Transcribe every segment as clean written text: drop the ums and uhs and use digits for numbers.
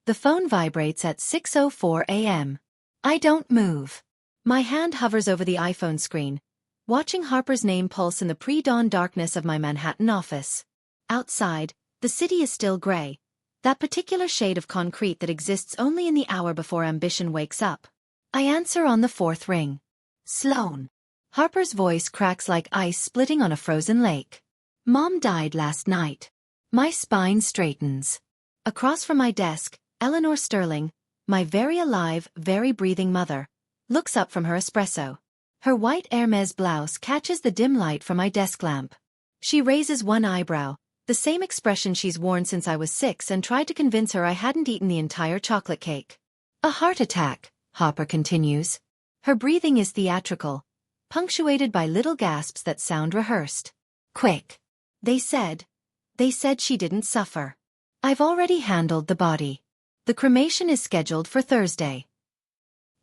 The phone vibrates at 6:04 a.m. I don't move. My hand hovers over the iPhone screen, watching Harper's name pulse in the pre-dawn darkness of my Manhattan office. Outside, the city is still gray, that particular shade of concrete that exists only in the hour before ambition wakes up. I answer on the fourth ring. Sloane. Harper's voice cracks like ice splitting on a frozen lake. Mom died last night. My spine straightens. Across from my desk, Eleanor Sterling, my very alive, very breathing mother, looks up from her espresso. Her white Hermes blouse catches the dim light from my desk lamp. She raises one eyebrow, the same expression she's worn since I was 6, and tried to convince her I hadn't eaten the entire chocolate cake. A heart attack, Harper continues. Her breathing is theatrical, punctuated by little gasps that sound rehearsed. Quick. They said she didn't suffer. I've already handled the body. The cremation is scheduled for Thursday.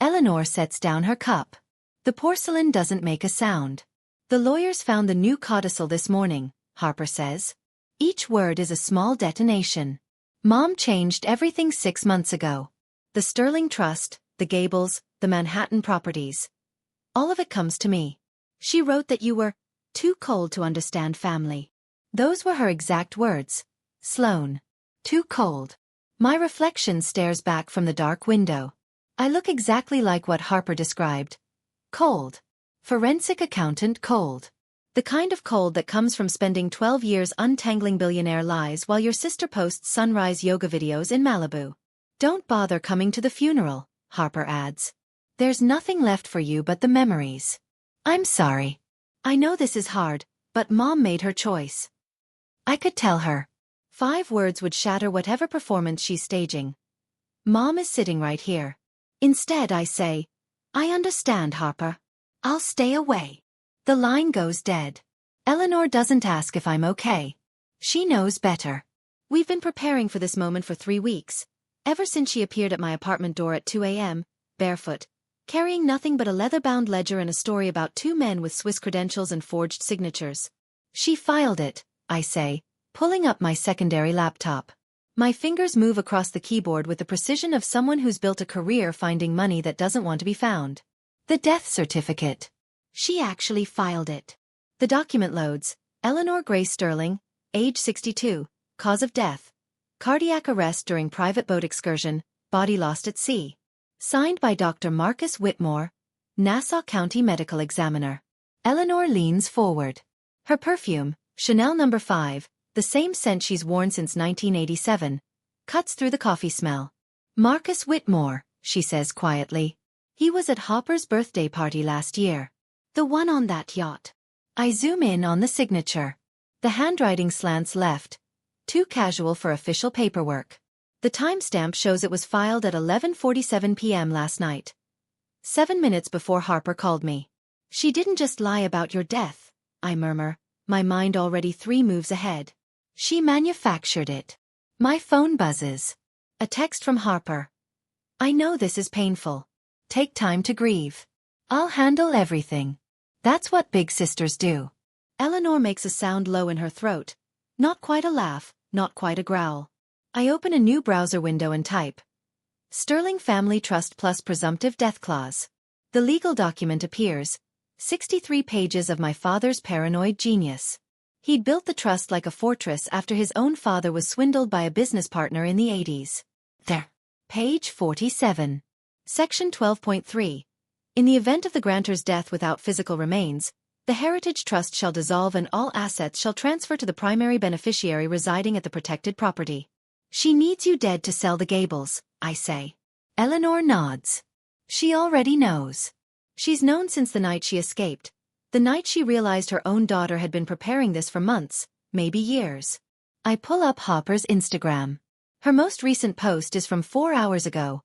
Eleanor sets down her cup. The porcelain doesn't make a sound. The lawyers found the new codicil this morning, Harper says. Each word is a small detonation. Mom changed everything 6 months ago. The Sterling Trust, the Gables, the Manhattan properties. All of it comes to me. She wrote that you were too cold to understand family. Those were her exact words. Sloane. Too cold. My reflection stares back from the dark window. I look exactly like what Harper described. Cold. Forensic accountant cold. The kind of cold that comes from spending 12 years untangling billionaire lies while your sister posts sunrise yoga videos in Malibu. Don't bother coming to the funeral, Harper adds. There's nothing left for you but the memories. I'm sorry. I know this is hard, but Mom made her choice. I could tell her. 5 words would shatter whatever performance she's staging. Mom is sitting right here. Instead I say, I understand, Harper. I'll stay away. The line goes dead. Eleanor doesn't ask if I'm okay. She knows better. We've been preparing for this moment for 3 weeks, ever since she appeared at my apartment door at 2 a.m., barefoot, carrying nothing but a leather-bound ledger and a story about 2 men with Swiss credentials and forged signatures. She filed it, I say, pulling up my secondary laptop. My fingers move across the keyboard with the precision of someone who's built a career finding money that doesn't want to be found. The death certificate. She actually filed it. The document loads. Eleanor Grace Sterling, age 62, cause of death. Cardiac arrest during private boat excursion, body lost at sea. Signed by Dr. Marcus Whitmore, Nassau County Medical Examiner. Eleanor leans forward. Her perfume, Chanel No. 5, the same scent she's worn since 1987, cuts through the coffee smell. Marcus Whitmore, she says quietly. He was at Harper's birthday party last year. The one on that yacht. I zoom in on the signature. The handwriting slants left, too casual for official paperwork. The timestamp shows it was filed at 11:47 p.m. last night. 7 minutes before Harper called me. She didn't just lie about your death, I murmur, my mind already 3 moves ahead. She manufactured it. My phone buzzes. A text from Harper. I know this is painful. Take time to grieve. I'll handle everything. That's what big sisters do. Eleanor makes a sound low in her throat. Not quite a laugh, not quite a growl. I open a new browser window and type. Sterling Family Trust plus presumptive death clause. The legal document appears. 63 pages of my father's paranoid genius. He'd built the trust like a fortress after his own father was swindled by a business partner in the 80s. There. Page 47. Section 12.3. In the event of the grantor's death without physical remains, the Heritage Trust shall dissolve and all assets shall transfer to the primary beneficiary residing at the protected property. She needs you dead to sell the Gables, I say. Eleanor nods. She already knows. She's known since the night she escaped, the night she realized her own daughter had been preparing this for months, maybe years. I pull up Harper's Instagram. Her most recent post is from 4 hours ago.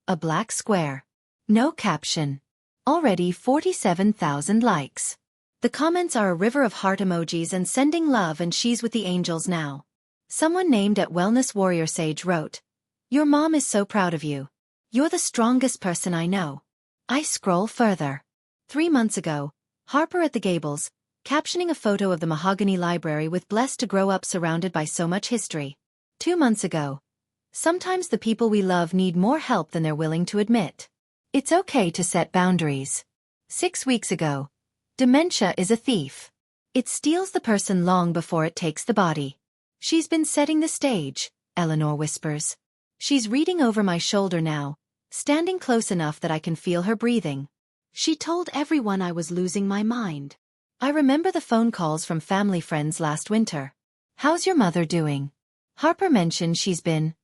A black square. No caption. Already 47,000 likes. The comments are a river of heart emojis and sending love, and she's with the angels now. Someone named at Wellness Warrior Sage wrote, "Your mom is so proud of you. You're the strongest person I know." I scroll further. 3 months ago, Harper at the Gables, captioning a photo of the mahogany library with "blessed to grow up surrounded by so much history." 2 months ago, Sometimes the people we love need more help than they're willing to admit. It's okay to set boundaries. 6 weeks ago. Dementia is a thief. It steals the person long before it takes the body. She's been setting the stage, Eleanor whispers. She's reading over my shoulder now, standing close enough that I can feel her breathing. She told everyone I was losing my mind. I remember the phone calls from family friends last winter. How's your mother doing? Harper mentioned she's been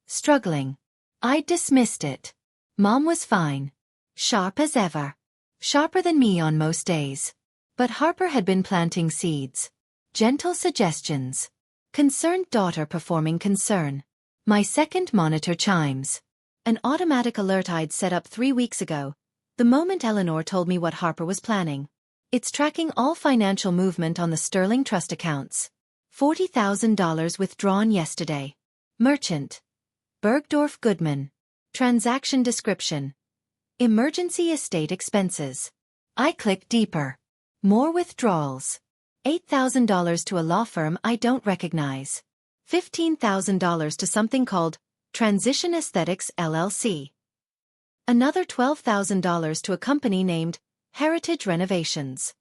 struggling. I dismissed it. Mom was fine. Sharp as ever. Sharper than me on most days. But Harper had been planting seeds. Gentle suggestions. Concerned daughter performing concern. My second monitor chimes. An automatic alert I'd set up 3 weeks ago, the moment Eleanor told me what Harper was planning. It's tracking all financial movement on the Sterling Trust accounts. $40,000 withdrawn yesterday. Merchant. Bergdorf Goodman. Transaction description. Emergency estate expenses. I click deeper. More withdrawals. $8,000 to a law firm I don't recognize. $15,000 to something called Transition Aesthetics LLC. Another $12,000 to a company named Heritage Renovations.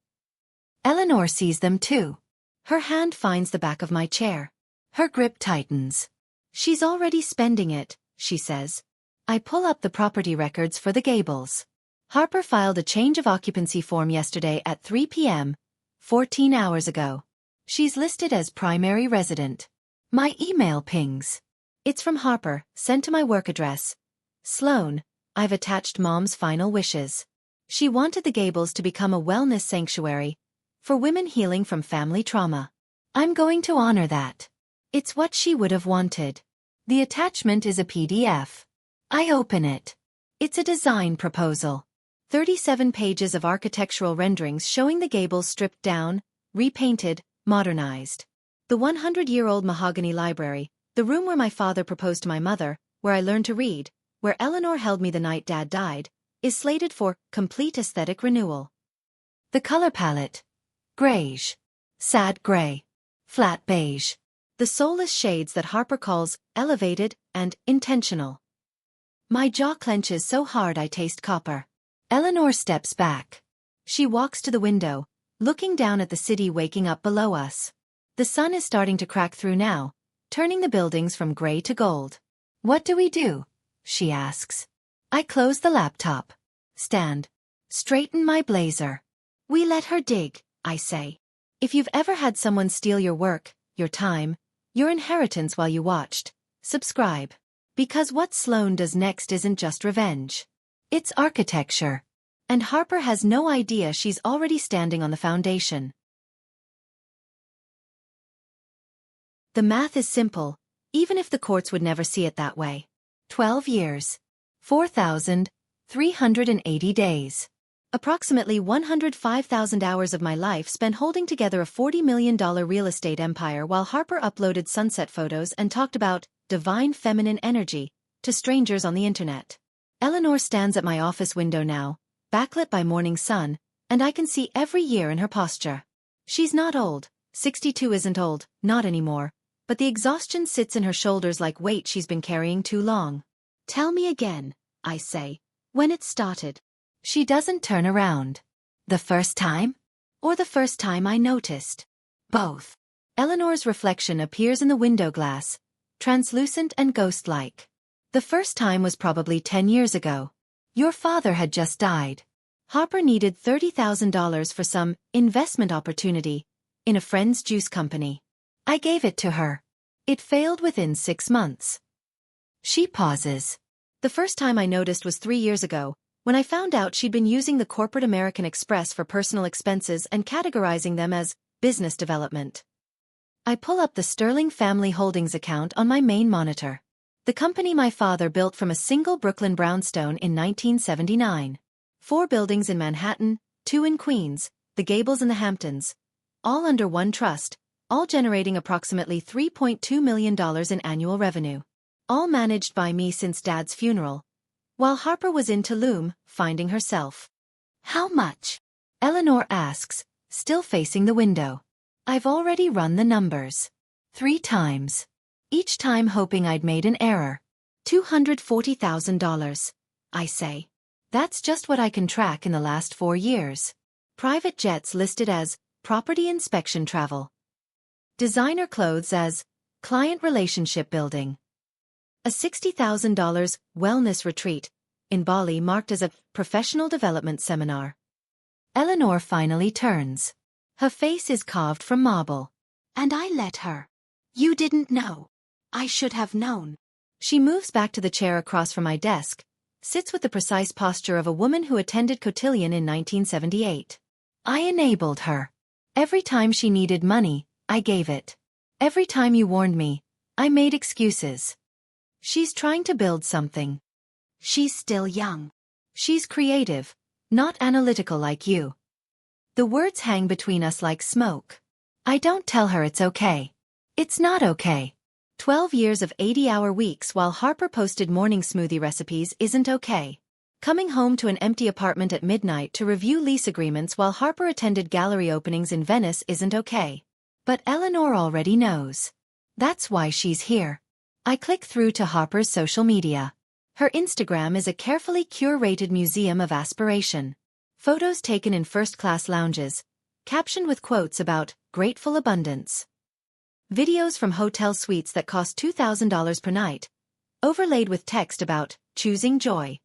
Eleanor sees them too. Her hand finds the back of my chair. Her grip tightens. She's already spending it, she says. I pull up the property records for the Gables. Harper filed a change of occupancy form yesterday at 3 p.m., 14 hours ago. She's listed as primary resident. My email pings. It's from Harper, sent to my work address. Sloane, I've attached Mom's final wishes. She wanted the Gables to become a wellness sanctuary for women healing from family trauma. I'm going to honor that. It's what she would have wanted. The attachment is a PDF. I open it. It's a design proposal. 37 pages of architectural renderings showing the Gables stripped down, repainted, modernized. The 100-year-old mahogany library, the room where my father proposed to my mother, where I learned to read, where Eleanor held me the night Dad died, is slated for complete aesthetic renewal. The color palette. Grayish. Sad gray. Flat beige. The soulless shades that Harper calls elevated and intentional. My jaw clenches so hard I taste copper. Eleanor steps back. She walks to the window, looking down at the city waking up below us. The sun is starting to crack through now, turning the buildings from gray to gold. What do we do? She asks. I close the laptop. Stand. Straighten my blazer. We let her dig, I say. If you've ever had someone steal your work, your time, your inheritance while you watched, subscribe. Because what Sloane does next isn't just revenge. It's architecture. And Harper has no idea she's already standing on the foundation. The math is simple, even if the courts would never see it that way. 12 years. 4,380 days. Approximately 105,000 hours of my life spent holding together a $40 million real estate empire while Harper uploaded sunset photos and talked about divine feminine energy to strangers on the internet. Eleanor stands at my office window now, backlit by morning sun, and I can see every year in her posture. She's not old. 62 isn't old, not anymore. But the exhaustion sits in her shoulders like weight she's been carrying too long. Tell me again, I say, when it started. She doesn't turn around. The first time? Or the first time I noticed? Both. Eleanor's reflection appears in the window glass, translucent and ghost-like. The first time was probably 10 years ago. Your father had just died. Harper needed $30,000 for some investment opportunity in a friend's juice company. I gave it to her. It failed within 6 months. She pauses. The first time I noticed was 3 years ago, when I found out she'd been using the corporate American Express for personal expenses and categorizing them as business development. I pull up the Sterling Family Holdings account on my main monitor. The company my father built from a single Brooklyn brownstone in 1979. 4 buildings in Manhattan, 2 in Queens, the Gables in the Hamptons. All under one trust, all generating approximately $3.2 million in annual revenue. All managed by me since Dad's funeral. While Harper was in Tulum, finding herself. How much? Eleanor asks, still facing the window. I've already run the numbers. 3 times. Each time hoping I'd made an error. $240,000, I say. That's just what I can track in the last 4 years. Private jets listed as property inspection travel. Designer clothes as client relationship building. A $60,000 wellness retreat in Bali marked as a professional development seminar. Eleanor finally turns. Her face is carved from marble. And I let her. You didn't know. I should have known. She moves back to the chair across from my desk, sits with the precise posture of a woman who attended cotillion in 1978. I enabled her. Every time she needed money, I gave it. Every time you warned me, I made excuses. She's trying to build something. She's still young. She's creative, not analytical like you. The words hang between us like smoke. I don't tell her it's okay. It's not okay. 12 years of 80-hour weeks while Harper posted morning smoothie recipes isn't okay. Coming home to an empty apartment at midnight to review lease agreements while Harper attended gallery openings in Venice isn't okay. But Eleanor already knows. That's why she's here. I click through to Harper's social media. Her Instagram is a carefully curated museum of aspiration. Photos taken in first-class lounges, captioned with quotes about grateful abundance. Videos from hotel suites that cost $2,000 per night, overlaid with text about choosing joy.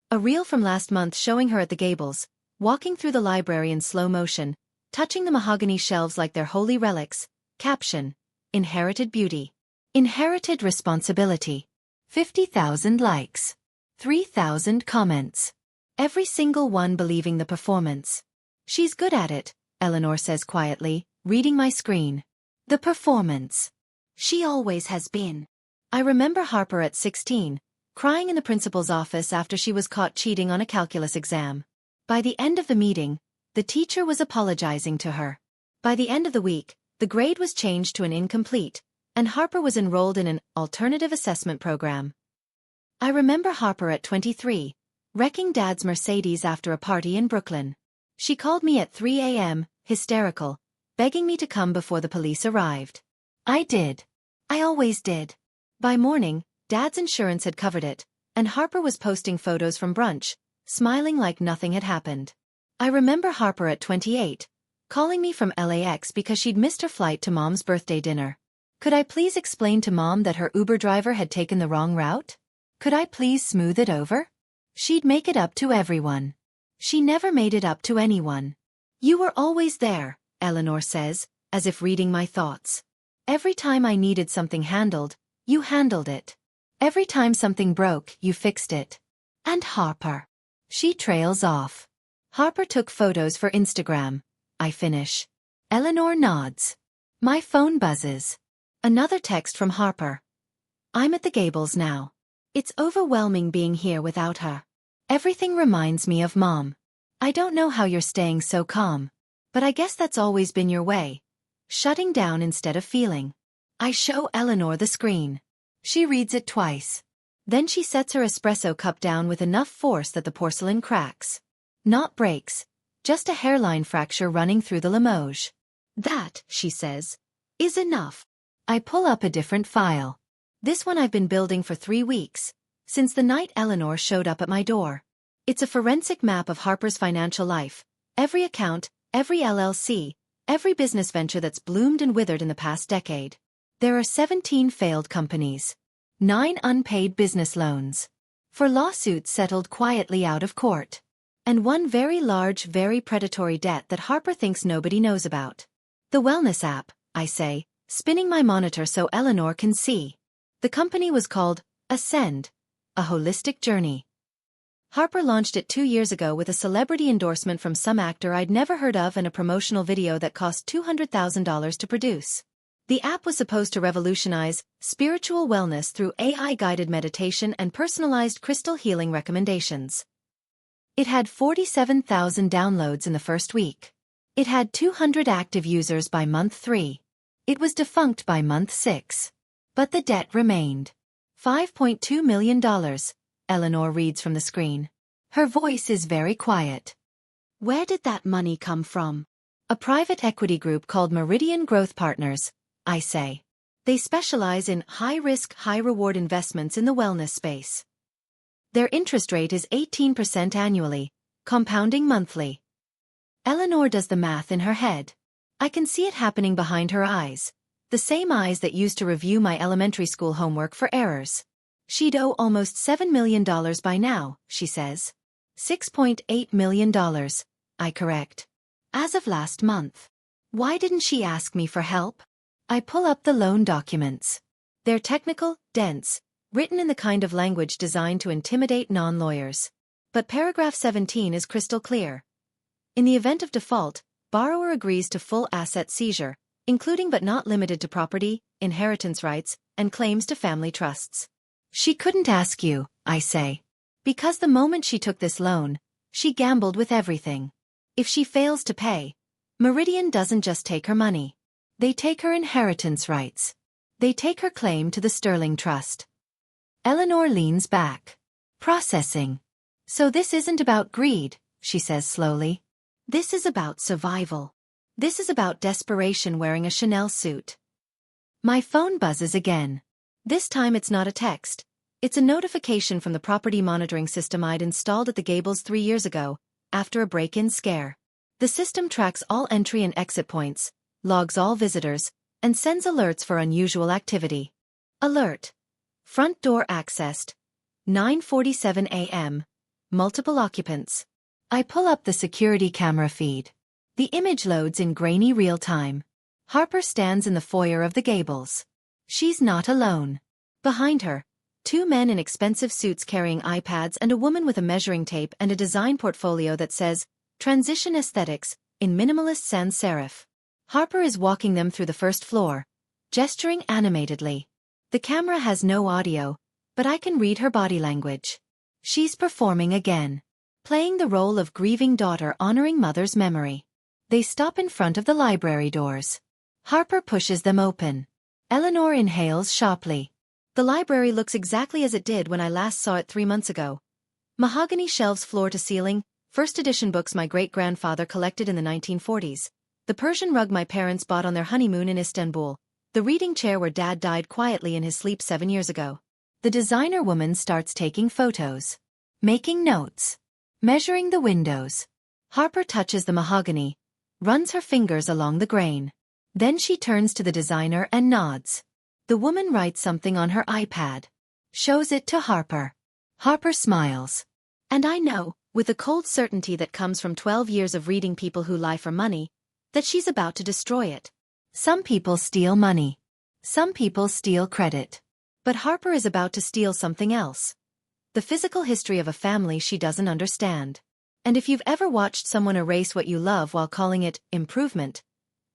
A reel from last month showing her at the Gables, walking through the library in slow motion, touching the mahogany shelves like they're holy relics. Caption: inherited beauty. Inherited responsibility. 50,000 likes. 3,000 comments. Every single one believing the performance. She's good at it, Eleanor says quietly, reading my screen. The performance. She always has been. I remember Harper at 16, crying in the principal's office after she was caught cheating on a calculus exam. By the end of the meeting, the teacher was apologizing to her. By the end of the week, the grade was changed to an incomplete, and Harper was enrolled in an alternative assessment program. I remember Harper at 23, wrecking Dad's Mercedes after a party in Brooklyn. She called me at 3 a.m., hysterical, begging me to come before the police arrived. I did. I always did. By morning, Dad's insurance had covered it, and Harper was posting photos from brunch, smiling like nothing had happened. I remember Harper at 28, calling me from LAX because she'd missed her flight to Mom's birthday dinner. Could I please explain to Mom that her Uber driver had taken the wrong route? Could I please smooth it over? She'd make it up to everyone. She never made it up to anyone. You were always there, Eleanor says, as if reading my thoughts. Every time I needed something handled, you handled it. Every time something broke, you fixed it. And Harper. She trails off. Harper took photos for Instagram. I finish. Eleanor nods. My phone buzzes. Another text from Harper. I'm at the Gables now. It's overwhelming being here without her. Everything reminds me of Mom. I don't know how you're staying so calm. But I guess that's always been your way. Shutting down instead of feeling. I show Eleanor the screen. She reads it twice. Then she sets her espresso cup down with enough force that the porcelain cracks. Not breaks. Just a hairline fracture running through the Limoges. That, she says, is enough. I pull up a different file. This one I've been building for 3 weeks, since the night Eleanor showed up at my door. It's a forensic map of Harper's financial life, every account, every LLC, every business venture that's bloomed and withered in the past decade. There are 17 failed companies. 9 unpaid business loans. 4 lawsuits settled quietly out of court. And 1 very large, very predatory debt that Harper thinks nobody knows about. The wellness app, I say, spinning my monitor so Eleanor can see. The company was called Ascend, a holistic journey. Harper launched it 2 years ago with a celebrity endorsement from some actor I'd never heard of and a promotional video that cost $200,000 to produce. The app was supposed to revolutionize spiritual wellness through AI-guided meditation and personalized crystal healing recommendations. It had 47,000 downloads in the first week. It had 200 active users by month 3. It was defunct by month 6. But the debt remained. $5.2 million, Eleanor reads from the screen. Her voice is very quiet. Where did that money come from? A private equity group called Meridian Growth Partners, I say. They specialize in high-risk, high-reward investments in the wellness space. Their interest rate is 18% annually, compounding monthly. Eleanor does the math in her head. I can see it happening behind her eyes, the same eyes that used to review my elementary school homework for errors. She'd owe almost $7 million by now, she says. $6.8 million, I correct. As of last month. Why didn't she ask me for help? I pull up the loan documents. They're technical, dense, written in the kind of language designed to intimidate non-lawyers. But paragraph 17 is crystal clear. In the event of default, borrower agrees to full asset seizure, including but not limited to property, inheritance rights, and claims to family trusts. She couldn't ask you, I say. Because the moment she took this loan, she gambled with everything. If she fails to pay, Meridian doesn't just take her money. They take her inheritance rights. They take her claim to the Sterling Trust. Eleanor leans back. Processing. So this isn't about greed, she says slowly. This is about survival. This is about desperation wearing a Chanel suit. My phone buzzes again. This time it's not a text. It's a notification from the property monitoring system I'd installed at the Gables 3 years ago, after a break-in scare. The system tracks all entry and exit points, logs all visitors, and sends alerts for unusual activity. Alert. Front door accessed. 9:47 a.m. Multiple occupants. I pull up the security camera feed. The image loads in grainy real time. Harper stands in the foyer of the Gables. She's not alone. Behind her, 2 men in expensive suits carrying iPads and a woman with a measuring tape and a design portfolio that says, Transition Aesthetics, in minimalist sans serif. Harper is walking them through the first floor, gesturing animatedly. The camera has no audio, but I can read her body language. She's performing again. Playing the role of grieving daughter honoring mother's memory. They stop in front of the library doors. Harper pushes them open. Eleanor inhales sharply. The library looks exactly as it did when I last saw it 3 months ago. Mahogany shelves floor to ceiling, first edition books my great-grandfather collected in the 1940s. The Persian rug my parents bought on their honeymoon in Istanbul. The reading chair where Dad died quietly in his sleep 7 years ago. The designer woman starts taking photos. Making notes. Measuring the windows. Harper touches the mahogany, runs her fingers along the grain. Then she turns to the designer and nods. The woman writes something on her iPad. Shows it to Harper. Harper smiles. And I know, with the cold certainty that comes from 12 years of reading people who lie for money, that she's about to destroy it. Some people steal money. Some people steal credit. But Harper is about to steal something else. The physical history of a family she doesn't understand. And if you've ever watched someone erase what you love while calling it improvement,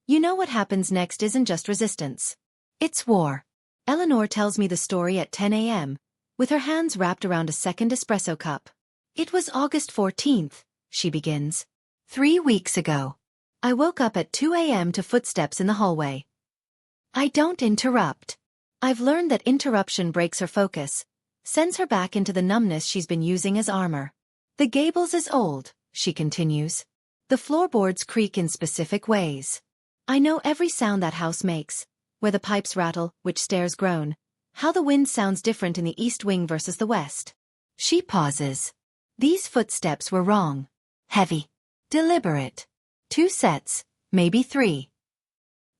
you know what happens next isn't just resistance. It's war. Eleanor tells me the story at 10 a.m., with her hands wrapped around a second espresso cup. It was August 14th, she begins. 3 weeks ago. I woke up at 2 a.m. to footsteps in the hallway. I don't interrupt. I've learned that interruption breaks her focus, sends her back into the numbness she's been using as armor. The Gables is old, she continues. The floorboards creak in specific ways. I know every sound that house makes, where the pipes rattle, which stairs groan, how the wind sounds different in the east wing versus the west. She pauses. These footsteps were wrong. Heavy. Deliberate. 2 sets, maybe 3.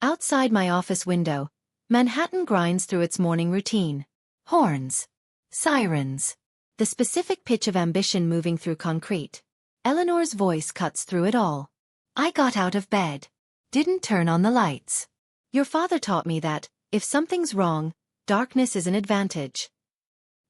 Outside my office window, Manhattan grinds through its morning routine. Horns. Sirens. The specific pitch of ambition moving through concrete. Eleanor's voice cuts through it all. I got out of bed. Didn't turn on the lights. Your father taught me that, if something's wrong, darkness is an advantage.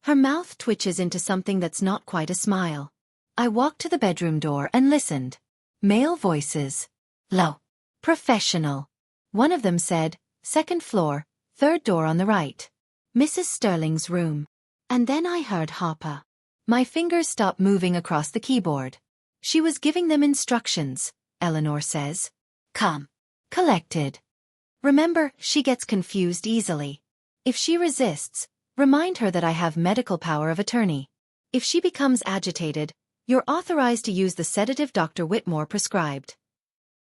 Her mouth twitches into something that's not quite a smile. I walked to the bedroom door and listened. Male voices. Low. Professional. One of them said, 2nd floor, 3rd door on the right. Mrs. Sterling's room. And then I heard Harper. My fingers stopped moving across the keyboard. She was giving them instructions, Eleanor says. Calm. Collected. Remember, she gets confused easily. If she resists, remind her that I have medical power of attorney. If she becomes agitated, you're authorized to use the sedative Dr. Whitmore prescribed.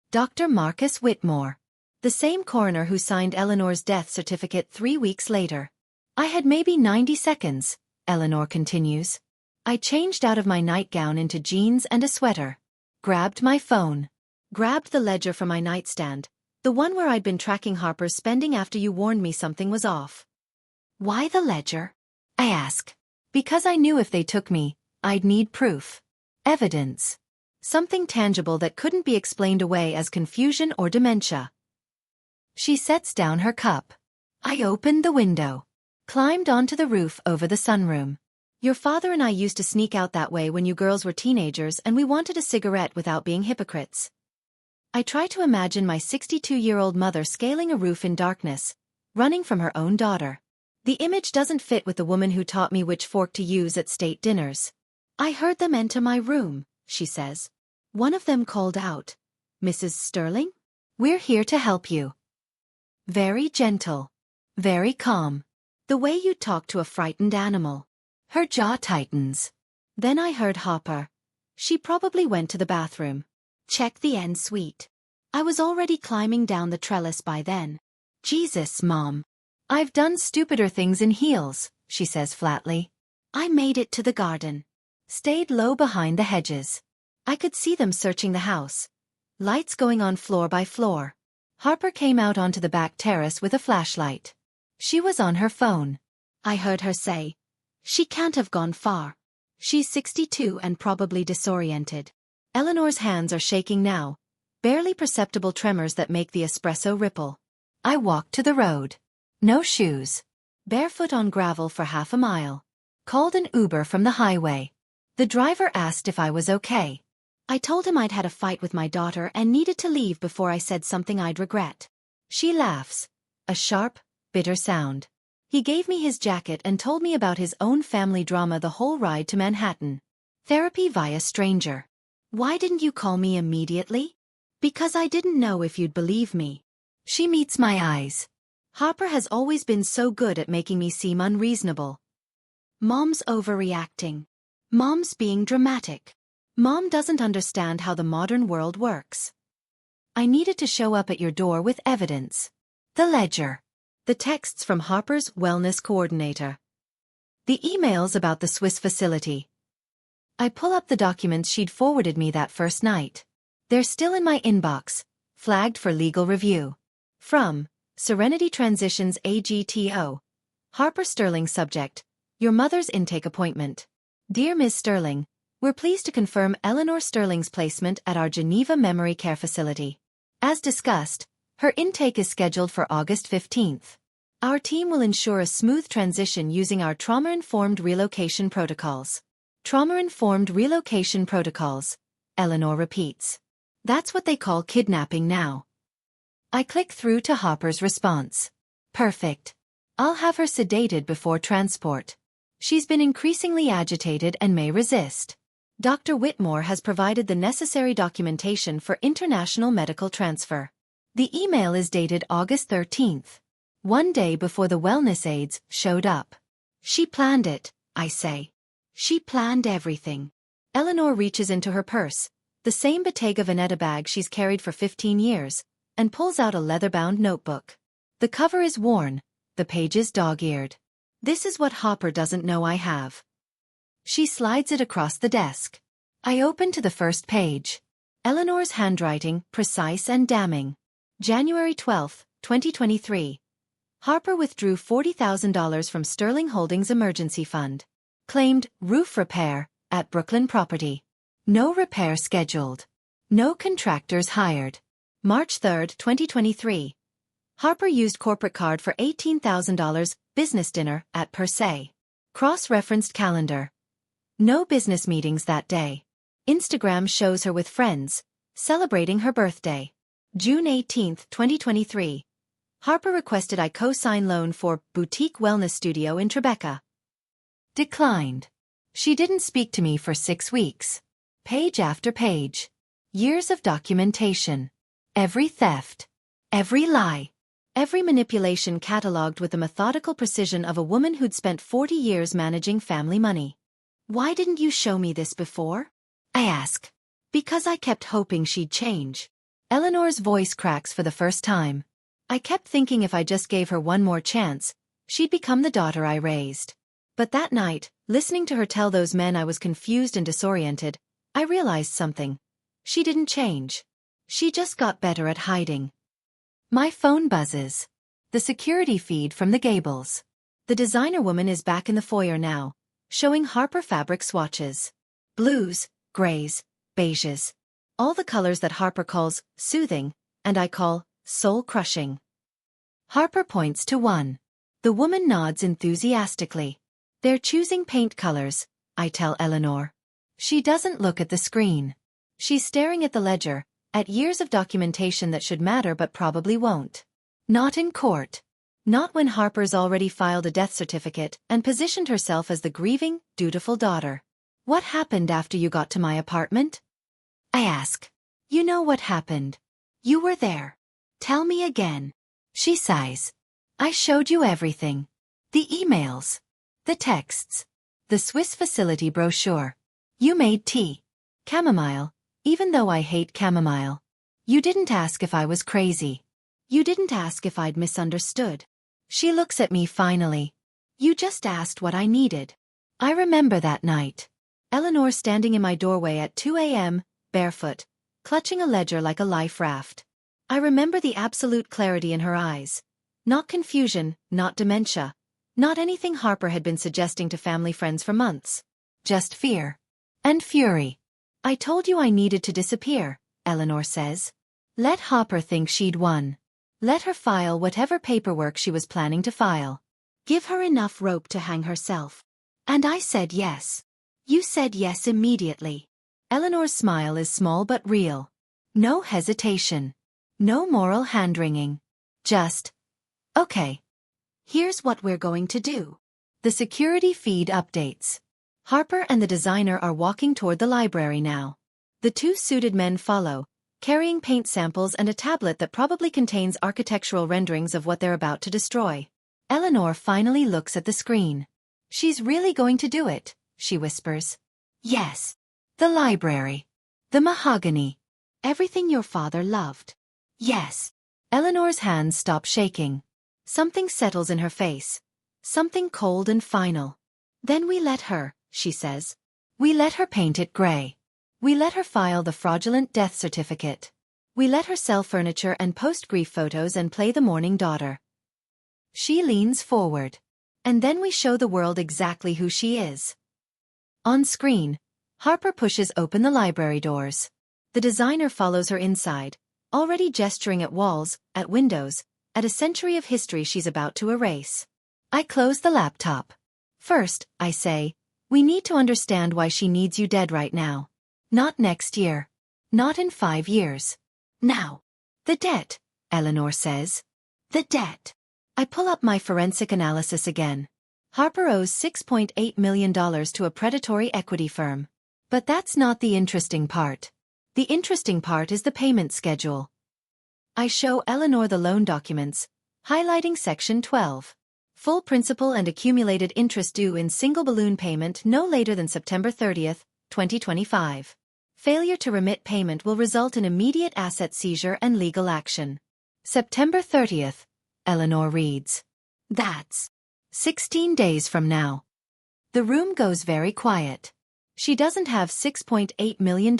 Dr. Marcus Whitmore. The same coroner who signed Eleanor's death certificate 3 weeks later. I had maybe 90 seconds, Eleanor continues. I changed out of my nightgown into jeans and a sweater. Grabbed my phone. Grabbed the ledger from my nightstand, the one where I'd been tracking Harper's spending after you warned me something was off. Why the ledger? I ask. Because I knew if they took me, I'd need proof. Evidence. Something tangible that couldn't be explained away as confusion or dementia. She sets down her cup. I opened the window. Climbed onto the roof over the sunroom. Your father and I used to sneak out that way when you girls were teenagers and we wanted a cigarette without being hypocrites. I try to imagine my 62-year-old mother scaling a roof in darkness, running from her own daughter. The image doesn't fit with the woman who taught me which fork to use at state dinners. I heard them enter my room, she says. One of them called out, Mrs. Sterling? We're here to help you. Very gentle. Very calm. The way you'd talk to a frightened animal. Her jaw tightens. Then I heard Harper. She probably went to the bathroom. Check the en suite. I was already climbing down the trellis by then. Jesus, Mom. I've done stupider things in heels, she says flatly. I made it to the garden. Stayed low behind the hedges. I could see them searching the house. Lights going on floor by floor. Harper came out onto the back terrace with a flashlight. She was on her phone. I heard her say, she can't have gone far. She's 62 and probably disoriented. Eleanor's hands are shaking now, barely perceptible tremors that make the espresso ripple. I walked to the road. No shoes. Barefoot on gravel for half a mile. Called an Uber from the highway. The driver asked if I was okay. I told him I'd had a fight with my daughter and needed to leave before I said something I'd regret. She laughs. A sharp, bitter sound. He gave me his jacket and told me about his own family drama the whole ride to Manhattan. Therapy via stranger. Why didn't you call me immediately? Because I didn't know if you'd believe me. She meets my eyes. Harper has always been so good at making me seem unreasonable. Mom's overreacting. Mom's being dramatic. Mom doesn't understand how the modern world works. I needed to show up at your door with evidence. The ledger. The texts from Harper's wellness coordinator. The emails about the Swiss facility. I pull up the documents she'd forwarded me that first night. They're still in my inbox, flagged for legal review. From Serenity Transitions AGTO. Harper Sterling subject. Your mother's intake appointment. Dear Ms. Sterling, we're pleased to confirm Eleanor Sterling's placement at our Geneva Memory Care Facility. As discussed, her intake is scheduled for August 15th. Our team will ensure a smooth transition using our trauma-informed relocation protocols. Trauma-informed relocation protocols, Eleanor repeats. That's what they call kidnapping now. I click through to Harper's response. Perfect. I'll have her sedated before transport. She's been increasingly agitated and may resist. Dr. Whitmore has provided the necessary documentation for international medical transfer. The email is dated August 13th, one day before the wellness aides showed up. She planned it, I say. She planned everything. Eleanor reaches into her purse, the same Bottega Veneta bag she's carried for 15 years, and pulls out a leather-bound notebook. The cover is worn, the pages dog-eared. This is what Harper doesn't know I have. She slides it across the desk. I open to the first page. Eleanor's handwriting, precise and damning. January 12, 2023. Harper withdrew $40,000 from Sterling Holdings Emergency Fund. Claimed roof repair at Brooklyn property. No repair scheduled. No contractors hired. March 3, 2023. Harper used corporate card for $18,000, business dinner at Per Se. Cross-referenced calendar. No business meetings that day. Instagram shows her with friends, celebrating her birthday. June 18, 2023. Harper requested I co-sign loan for boutique wellness studio in Tribeca. Declined. She didn't speak to me for 6 weeks. Page after page. Years of documentation. Every theft. Every lie. Every manipulation catalogued with the methodical precision of a woman who'd spent 40 years managing family money. Why didn't you show me this before? I ask. Because I kept hoping she'd change. Eleanor's voice cracks for the first time. I kept thinking if I just gave her one more chance, she'd become the daughter I raised. But that night, listening to her tell those men I was confused and disoriented, I realized something. She didn't change. She just got better at hiding. My phone buzzes. The security feed from the Gables. The designer woman is back in the foyer now, showing Harper fabric swatches. Blues, grays, beiges. All the colors that Harper calls soothing, and I call soul-crushing. Harper points to one. The woman nods enthusiastically. They're choosing paint colors, I tell Eleanor. She doesn't look at the screen. She's staring at the ledger, at years of documentation that should matter but probably won't. Not in court. Not when Harper's already filed a death certificate and positioned herself as the grieving, dutiful daughter. What happened after you got to my apartment? I ask. You know what happened. You were there. Tell me again. She sighs. I showed you everything. The emails. The texts. The Swiss facility brochure. You made tea. Chamomile, even though I hate chamomile. You didn't ask if I was crazy. You didn't ask if I'd misunderstood. She looks at me finally. You just asked what I needed. I remember that night. Eleanor standing in my doorway at 2 a.m., barefoot, clutching a ledger like a life raft. I remember the absolute clarity in her eyes. Not confusion, not dementia. Not anything Harper had been suggesting to family friends for months. Just fear. And fury. I told you I needed to disappear, Eleanor says. Let Harper think she'd won. Let her file whatever paperwork she was planning to file. Give her enough rope to hang herself. And I said yes. You said yes immediately. Eleanor's smile is small but real. No hesitation. No moral hand-wringing. Just, okay. Here's what we're going to do. The security feed updates. Harper and the designer are walking toward the library now. The two suited men follow, carrying paint samples and a tablet that probably contains architectural renderings of what they're about to destroy. Eleanor finally looks at the screen. She's really going to do it, she whispers. Yes. The library. The mahogany. Everything your father loved. Yes. Eleanor's hands stop shaking. Something settles in her face. Something cold and final. Then we let her, she says. We let her paint it gray. We let her file the fraudulent death certificate. We let her sell furniture and post grief photos and play the mourning daughter. She leans forward. And then we show the world exactly who she is. On screen, Harper pushes open the library doors. The designer follows her inside, already gesturing at walls, at windows, at a century of history she's about to erase. I close the laptop. First, I say, we need to understand why she needs you dead right now. Not next year. Not in 5 years. Now. The debt, Eleanor says. The debt. I pull up my forensic analysis again. Harper owes $6.8 million to a predatory equity firm. But that's not the interesting part. The interesting part is the payment schedule. I show Eleanor the loan documents, highlighting Section 12. Full principal and accumulated interest due in single balloon payment no later than September 30, 2025. Failure to remit payment will result in immediate asset seizure and legal action. September 30th, Eleanor reads. That's 16 days from now. The room goes very quiet. She doesn't have $6.8 million,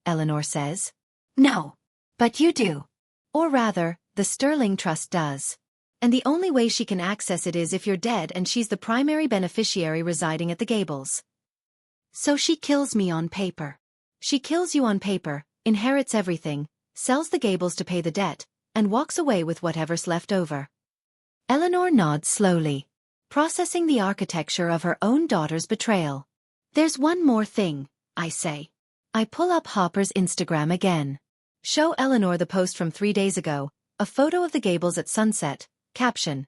Eleanor says. No. But you do. Or rather, the Sterling Trust does. And the only way she can access it is if you're dead and she's the primary beneficiary residing at the Gables. So she kills me on paper. She kills you on paper, inherits everything, sells the Gables to pay the debt, and walks away with whatever's left over. Eleanor nods slowly, processing the architecture of her own daughter's betrayal. There's one more thing, I say. I pull up Harper's Instagram again. Show Eleanor the post from 3 days ago, a photo of the Gables at sunset, caption.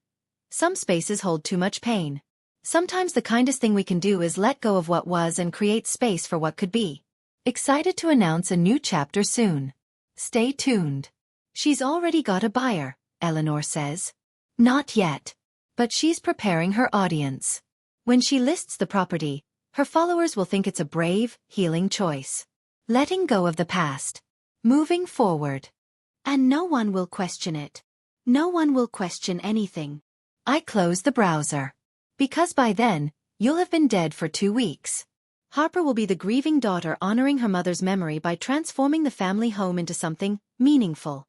Some spaces hold too much pain. Sometimes the kindest thing we can do is let go of what was and create space for what could be. Excited to announce a new chapter soon. Stay tuned. She's already got a buyer, Eleanor says. Not yet. But she's preparing her audience. When she lists the property, her followers will think it's a brave, healing choice. Letting go of the past. Moving forward. And no one will question it. No one will question anything. I close the browser. Because by then, you'll have been dead for 2 weeks. Harper will be the grieving daughter honoring her mother's memory by transforming the family home into something meaningful.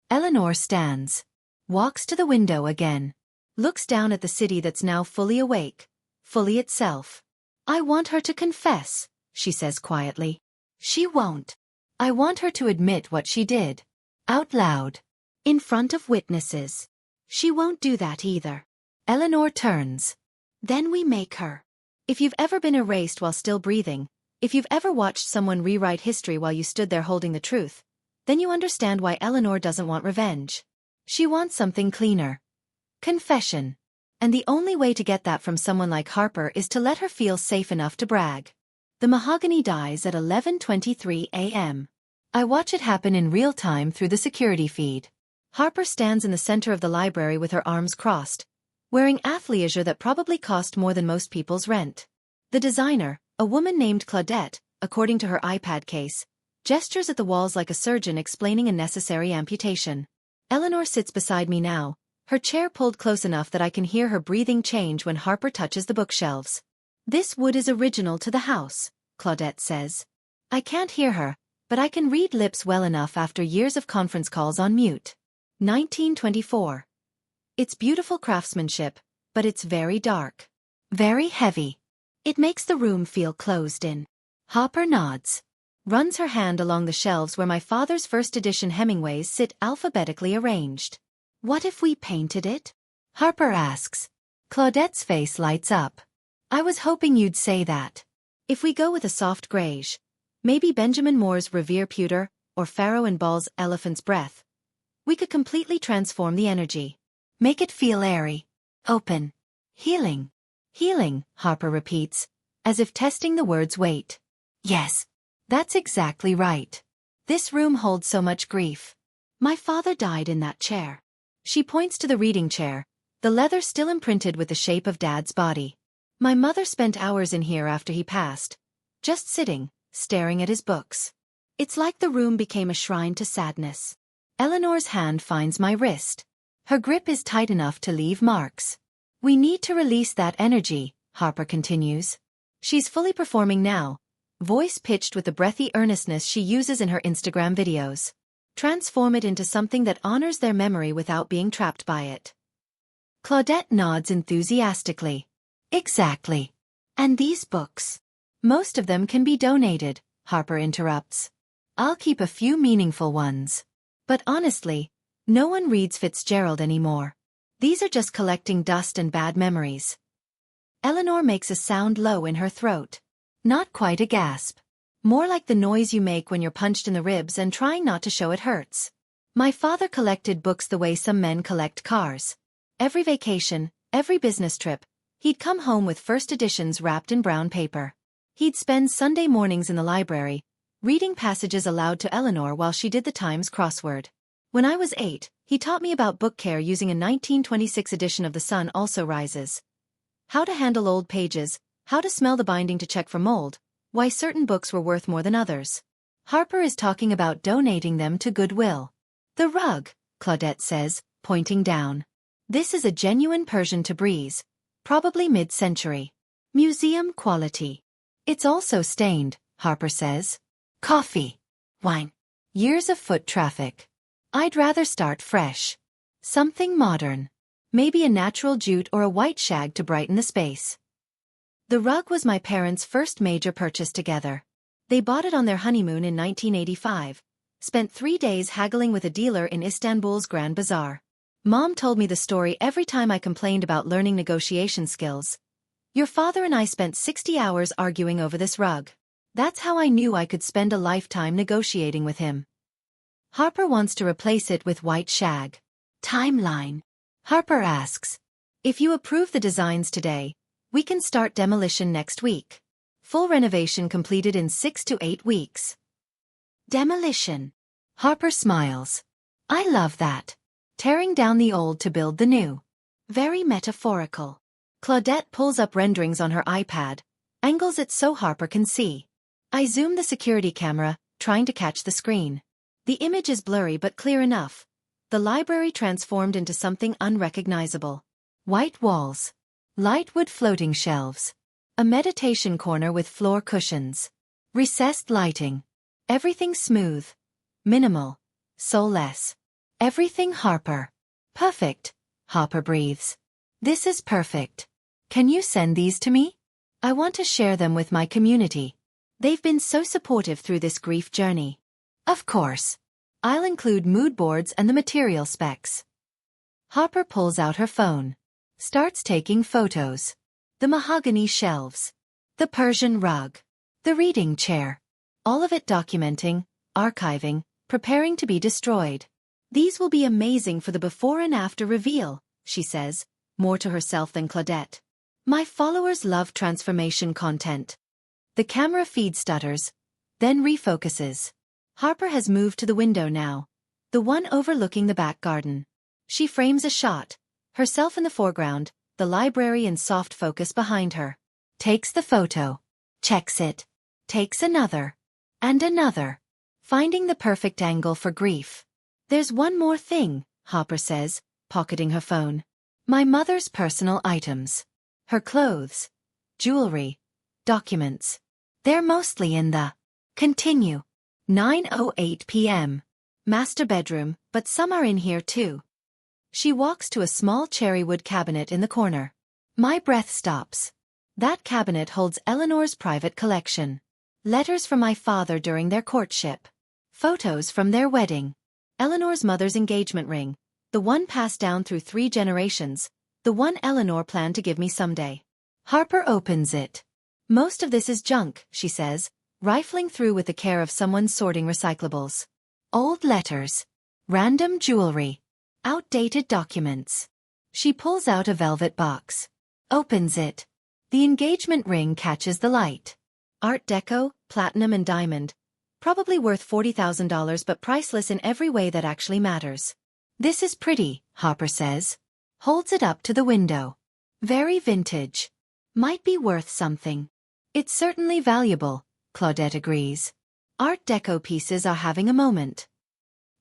Eleanor stands. Walks to the window again. Looks down at the city that's now fully awake. Fully itself. I want her to confess, she says quietly. She won't. I want her to admit what she did. Out loud. In front of witnesses. She won't do that either. Eleanor turns. Then we make her. If you've ever been erased while still breathing, if you've ever watched someone rewrite history while you stood there holding the truth, then you understand why Eleanor doesn't want revenge. She wants something cleaner. Confession. And the only way to get that from someone like Harper is to let her feel safe enough to brag. The mahogany dies at 11:23 a.m. I watch it happen in real time through the security feed. Harper stands in the center of the library with her arms crossed, wearing athleisure that probably cost more than most people's rent. The designer, a woman named Claudette, according to her iPad case, gestures at the walls like a surgeon explaining a necessary amputation. Eleanor sits beside me now, her chair pulled close enough that I can hear her breathing change when Harper touches the bookshelves. This wood is original to the house, Claudette says. I can't hear her, but I can read lips well enough after years of conference calls on mute. 1924. It's beautiful craftsmanship, but it's very dark. Very heavy. It makes the room feel closed in. Harper nods. Runs her hand along the shelves where my father's first edition Hemingways sit alphabetically arranged. What if we painted it? Harper asks. Claudette's face lights up. I was hoping you'd say that. If we go with a soft greige, maybe Benjamin Moore's Revere Pewter, or Farrow and Ball's Elephant's Breath, we could completely transform the energy. Make it feel airy. Open. Healing. Healing, Harper repeats, as if testing the word's weight. Yes. That's exactly right. This room holds so much grief. My father died in that chair. She points to the reading chair, the leather still imprinted with the shape of Dad's body. My mother spent hours in here after he passed, just sitting, staring at his books. It's like the room became a shrine to sadness. Eleanor's hand finds my wrist. Her grip is tight enough to leave marks. We need to release that energy, Harper continues. She's fully performing now, voice pitched with the breathy earnestness she uses in her Instagram videos. Transform it into something that honors their memory without being trapped by it. Claudette nods enthusiastically. Exactly. And these books? Most of them can be donated, Harper interrupts. I'll keep a few meaningful ones. But honestly, no one reads Fitzgerald anymore. These are just collecting dust and bad memories. Eleanor makes a sound low in her throat. Not quite a gasp. More like the noise you make when you're punched in the ribs and trying not to show it hurts. My father collected books the way some men collect cars. Every vacation, every business trip, he'd come home with first editions wrapped in brown paper. He'd spend Sunday mornings in the library, reading passages aloud to Eleanor while she did the Times crossword. When I was 8, he taught me about book care using a 1926 edition of The Sun Also Rises. How to handle old pages, how to smell the binding to check for mold, why certain books were worth more than others. Harper is talking about donating them to Goodwill. The rug, Claudette says, pointing down. This is a genuine Persian Tabriz, probably mid-century. Museum quality. It's also stained, Harper says. Coffee. Wine. Years of foot traffic. I'd rather start fresh. Something modern. Maybe a natural jute or a white shag to brighten the space. The rug was my parents' first major purchase together. They bought it on their honeymoon in 1985, spent 3 days haggling with a dealer in Istanbul's Grand Bazaar. Mom told me the story every time I complained about learning negotiation skills. Your father and I spent 60 hours arguing over this rug. That's how I knew I could spend a lifetime negotiating with him. Harper wants to replace it with white shag. Timeline. Harper asks. If you approve the designs today, we can start demolition next week. Full renovation completed in 6 to 8 weeks. Demolition. Harper smiles. I love that. Tearing down the old to build the new. Very metaphorical. Claudette pulls up renderings on her iPad, angles it so Harper can see. I zoom the security camera, trying to catch the screen. The image is blurry but clear enough. The library transformed into something unrecognizable. White walls. Light wood floating shelves. A meditation corner with floor cushions. Recessed lighting. Everything smooth. Minimal. Soulless. Everything Harper. Perfect. Harper breathes. This is perfect. Can you send these to me? I want to share them with my community. They've been so supportive through this grief journey. Of course. I'll include mood boards and the material specs. Harper pulls out her phone. Starts taking photos. The mahogany shelves. The Persian rug. The reading chair. All of it documenting, archiving, preparing to be destroyed. These will be amazing for the before and after reveal, she says, more to herself than Claudette. My followers love transformation content. The camera feed stutters, then refocuses. Harper has moved to the window now, the one overlooking the back garden. She frames a shot, herself in the foreground, the library in soft focus behind her. Takes the photo. Checks it. Takes another. And another. Finding the perfect angle for grief. There's one more thing, Harper says, pocketing her phone. My mother's personal items. Her clothes. Jewelry. Documents. They're mostly in the continue. 9:08 p.m. Master bedroom, but some are in here too. She walks to a small cherrywood cabinet in the corner. My breath stops. That cabinet holds Eleanor's private collection. Letters from my father during their courtship. Photos from their wedding. Eleanor's mother's engagement ring. The one passed down through 3 generations. The one Eleanor planned to give me someday. Harper opens it. Most of this is junk, she says, rifling through with the care of someone sorting recyclables. Old letters. Random jewelry. Outdated documents. She pulls out a velvet box. Opens it. The engagement ring catches the light. Art Deco, platinum and diamond. Probably worth $40,000 but priceless in every way that actually matters. This is pretty, Harper says. Holds it up to the window. Very vintage. Might be worth something. It's certainly valuable, Claudette agrees. Art Deco pieces are having a moment.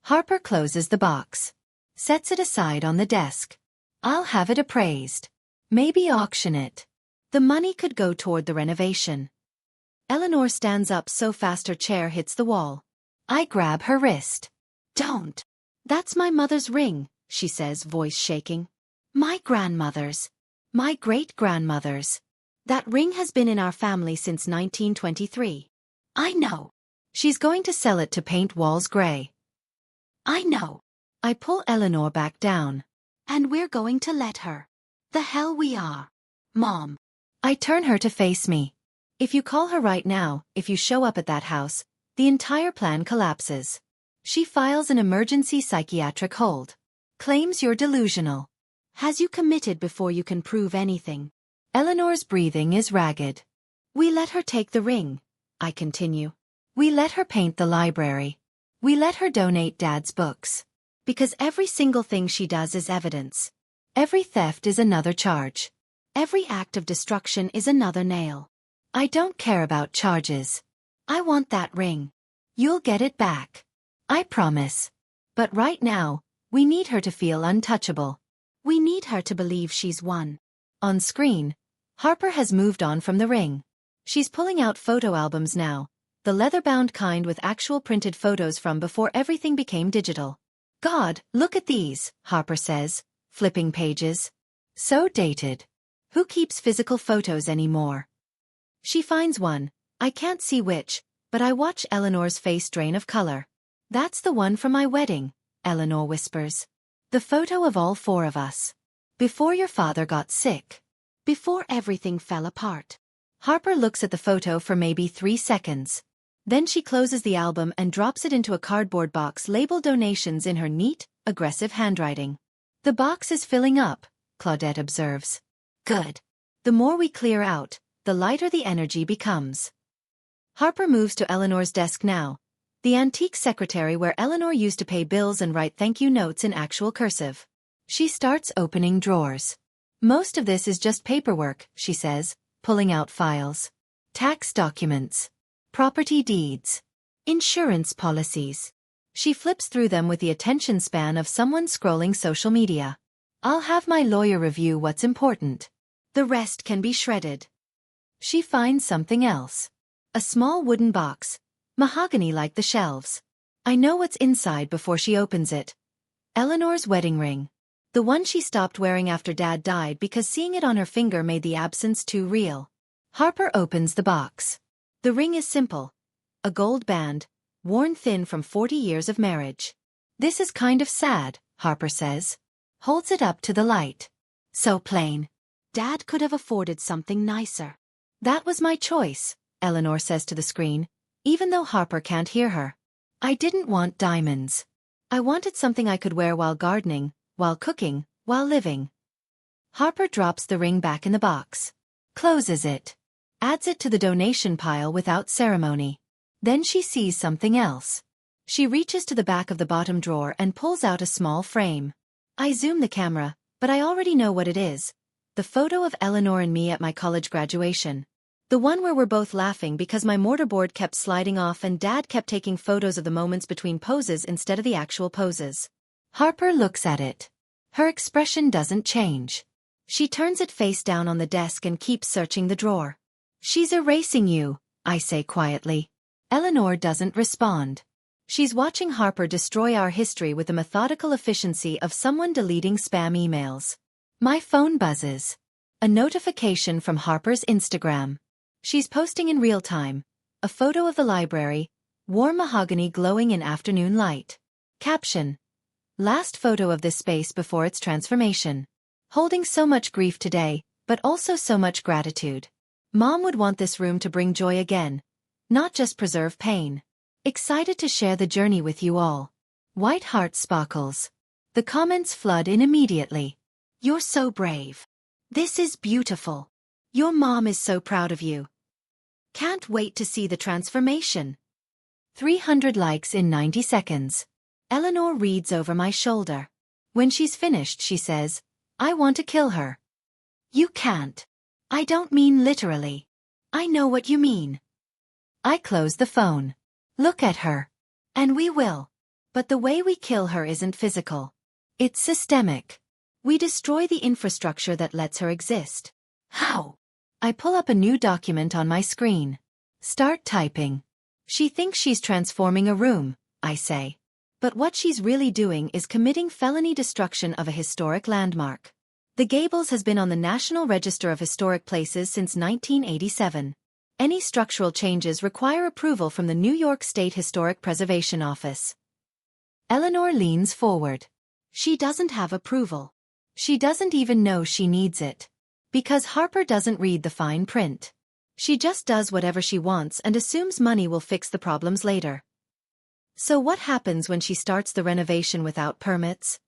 Harper closes the box. Sets it aside on the desk. I'll have it appraised. Maybe auction it. The money could go toward the renovation. Eleanor stands up so fast her chair hits the wall. I grab her wrist. Don't. That's my mother's ring, she says, voice shaking. My grandmother's. My great-grandmother's. That ring has been in our family since 1923. I know. She's going to sell it to paint walls gray. I know. I pull Eleanor back down. And we're going to let her. The hell we are. Mom. I turn her to face me. If you call her right now, if you show up at that house, the entire plan collapses. She files an emergency psychiatric hold. Claims you're delusional. Has you committed before you can prove anything. Eleanor's breathing is ragged. We let her take the ring, I continue. We let her paint the library. We let her donate Dad's books. Because every single thing she does is evidence. Every theft is another charge. Every act of destruction is another nail. I don't care about charges. I want that ring. You'll get it back. I promise. But right now, we need her to feel untouchable. We need her to believe she's won. On screen, Harper has moved on from the ring. She's pulling out photo albums now, the leather-bound kind with actual printed photos from before everything became digital. God, look at these, Harper says, flipping pages. So dated. Who keeps physical photos anymore? She finds one, I can't see which, but I watch Eleanor's face drain of color. That's the one from my wedding, Eleanor whispers. The photo of all 4 of us. Before your father got sick. Before everything fell apart. Harper looks at the photo for maybe 3 seconds. Then she closes the album and drops it into a cardboard box labeled donations in her neat, aggressive handwriting. The box is filling up, Claudette observes. Good. The more we clear out, the lighter the energy becomes. Harper moves to Eleanor's desk now, the antique secretary where Eleanor used to pay bills and write thank you notes in actual cursive. She starts opening drawers. Most of this is just paperwork, she says, pulling out files. Tax documents. Property deeds. Insurance policies. She flips through them with the attention span of someone scrolling social media. I'll have my lawyer review what's important. The rest can be shredded. She finds something else. A small wooden box, mahogany like the shelves. I know what's inside before she opens it. Eleanor's wedding ring. The one she stopped wearing after Dad died because seeing it on her finger made the absence too real. Harper opens the box. The ring is simple. A gold band, worn thin from 40 years of marriage. This is kind of sad, Harper says. Holds it up to the light. So plain. Dad could have afforded something nicer. That was my choice, Eleanor says to the screen, even though Harper can't hear her. I didn't want diamonds. I wanted something I could wear while gardening, while cooking, while living. Harper drops the ring back in the box. Closes it. Adds it to the donation pile without ceremony. Then she sees something else. She reaches to the back of the bottom drawer and pulls out a small frame. I zoom the camera, but I already know what it is. The photo of Eleanor and me at my college graduation. The one where we're both laughing because my mortarboard kept sliding off and Dad kept taking photos of the moments between poses instead of the actual poses. Harper looks at it. Her expression doesn't change. She turns it face down on the desk and keeps searching the drawer. She's erasing you, I say quietly. Eleanor doesn't respond. She's watching Harper destroy our history with the methodical efficiency of someone deleting spam emails. My phone buzzes. A notification from Harper's Instagram. She's posting in real time. A photo of the library, warm mahogany glowing in afternoon light. Caption. Last photo of this space before its transformation. Holding so much grief today, but also so much gratitude. Mom would want this room to bring joy again, not just preserve pain. Excited to share the journey with you all. White heart sparkles. The comments flood in immediately. You're so brave. This is beautiful. Your mom is so proud of you. Can't wait to see the transformation. 300 likes in 90 seconds. Eleanor reads over my shoulder. When she's finished, she says, I want to kill her. You can't. I don't mean literally. I know what you mean. I close the phone. Look at her. And we will. But the way we kill her isn't physical. It's systemic. We destroy the infrastructure that lets her exist. How? I pull up a new document on my screen. Start typing. She thinks she's transforming a room, I say. But what she's really doing is committing felony destruction of a historic landmark. The Gables has been on the National Register of Historic Places since 1987. Any structural changes require approval from the New York State Historic Preservation Office. Eleanor leans forward. She doesn't have approval. She doesn't even know she needs it. Because Harper doesn't read the fine print. She just does whatever she wants and assumes money will fix the problems later. So what happens when she starts the renovation without permits?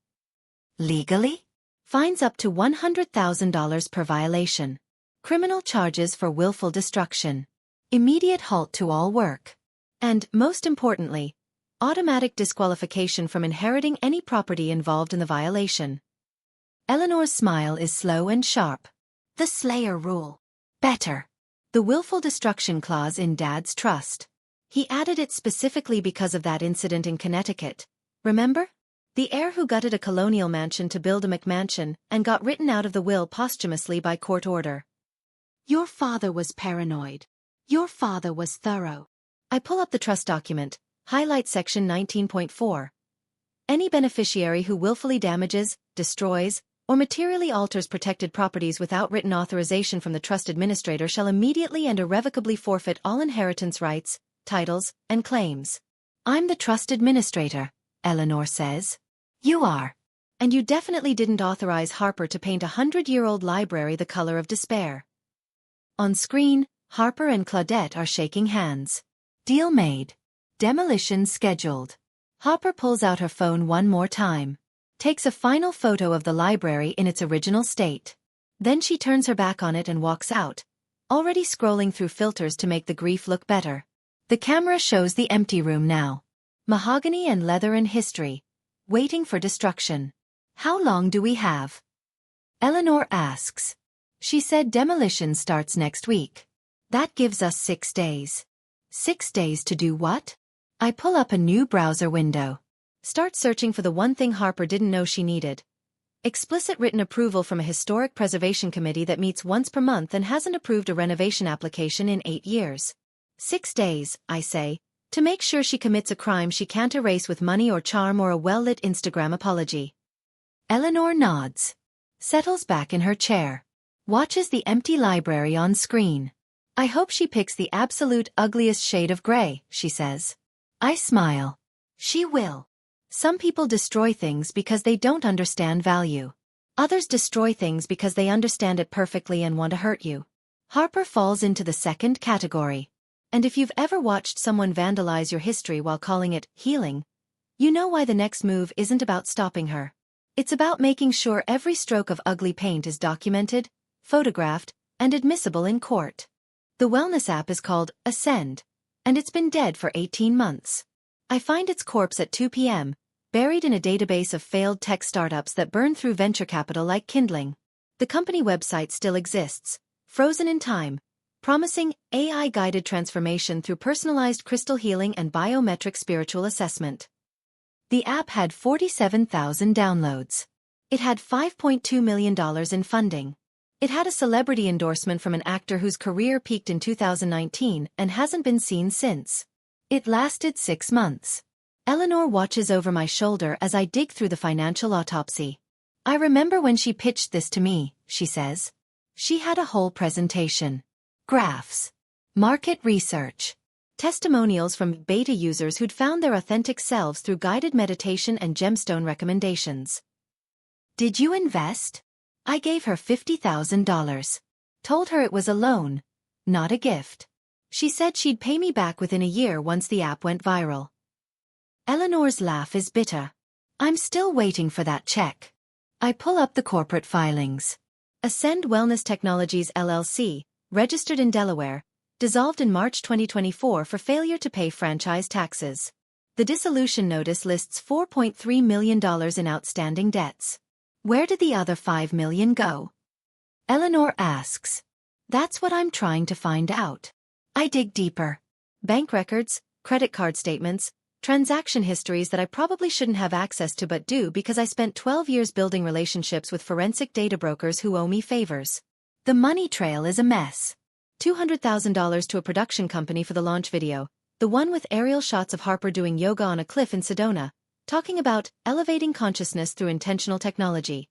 Legally? Fines up to $100,000 per violation. Criminal charges for willful destruction. Immediate halt to all work. And, most importantly, automatic disqualification from inheriting any property involved in the violation. Eleanor's smile is slow and sharp. The Slayer rule. Better. The willful destruction clause in Dad's trust. He added it specifically because of that incident in Connecticut. Remember? The heir who gutted a colonial mansion to build a McMansion and got written out of the will posthumously by court order. Your father was paranoid. Your father was thorough. I pull up the trust document, highlight section 19.4. Any beneficiary who willfully damages, destroys, or materially alters protected properties without written authorization from the trust administrator shall immediately and irrevocably forfeit all inheritance rights, titles, and claims. I'm the trust administrator, Eleanor says. You are. And you definitely didn't authorize Harper to paint a 100-year-old library the color of despair. On screen, Harper and Claudette are shaking hands. Deal made. Demolition scheduled. Harper pulls out her phone one more time. Takes a final photo of the library in its original state. Then she turns her back on it and walks out, already scrolling through filters to make the grief look better. The camera shows the empty room now. Mahogany and leather and history. Waiting for destruction. How long do we have? Eleanor asks. She said demolition starts next week. That gives us 6 days. 6 days to do what? I pull up a new browser window. Start searching for the one thing Harper didn't know she needed. Explicit written approval from a historic preservation committee that meets once per month and hasn't approved a renovation application in 8 years. 6 days, I say, to make sure she commits a crime she can't erase with money or charm or a well-lit Instagram apology. Eleanor nods. Settles back in her chair. Watches the empty library on screen. I hope she picks the absolute ugliest shade of gray, she says. I smile. She will. Some people destroy things because they don't understand value. Others destroy things because they understand it perfectly and want to hurt you. Harper falls into the second category. And if you've ever watched someone vandalize your history while calling it healing, you know why the next move isn't about stopping her. It's about making sure every stroke of ugly paint is documented, photographed, and admissible in court. The wellness app is called Ascend, and it's been dead for 18 months. I find its corpse at 2 p.m., buried in a database of failed tech startups that burn through venture capital like kindling. The company website still exists, frozen in time, promising AI-guided transformation through personalized crystal healing and biometric spiritual assessment. The app had 47,000 downloads. It had $5.2 million in funding. It had a celebrity endorsement from an actor whose career peaked in 2019 and hasn't been seen since. It lasted 6 months. Eleanor watches over my shoulder as I dig through the financial autopsy. I remember when she pitched this to me, she says. She had a whole presentation. Graphs. Market research. Testimonials from beta users who'd found their authentic selves through guided meditation and gemstone recommendations. Did you invest? I gave her $50,000. Told her it was a loan, not a gift. She said she'd pay me back within a year once the app went viral. Eleanor's laugh is bitter. I'm still waiting for that check. I pull up the corporate filings. Ascend Wellness Technologies LLC, registered in Delaware, dissolved in March 2024 for failure to pay franchise taxes. The dissolution notice lists $4.3 million in outstanding debts. Where did the other $5 million go? Eleanor asks. That's what I'm trying to find out. I dig deeper. Bank records, credit card statements, transaction histories that I probably shouldn't have access to but do because I spent 12 years building relationships with forensic data brokers who owe me favors. The money trail is a mess. $200,000 to a production company for the launch video, the one with aerial shots of Harper doing yoga on a cliff in Sedona, talking about elevating consciousness through intentional technology.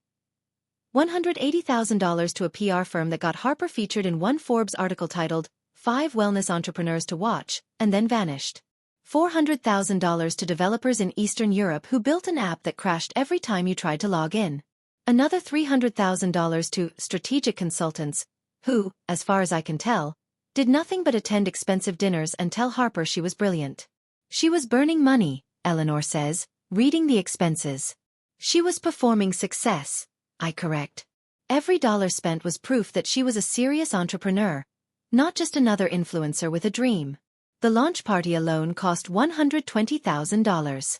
$180,000 to a PR firm that got Harper featured in one Forbes article titled, 5 Wellness Entrepreneurs to Watch, and then vanished. $400,000 to developers in Eastern Europe who built an app that crashed every time you tried to log in. Another $300,000 to strategic consultants, who, as far as I can tell, did nothing but attend expensive dinners and tell Harper she was brilliant. She was burning money, Eleanor says, reading the expenses. She was performing success, I correct. Every dollar spent was proof that she was a serious entrepreneur, not just another influencer with a dream. The launch party alone cost $120,000.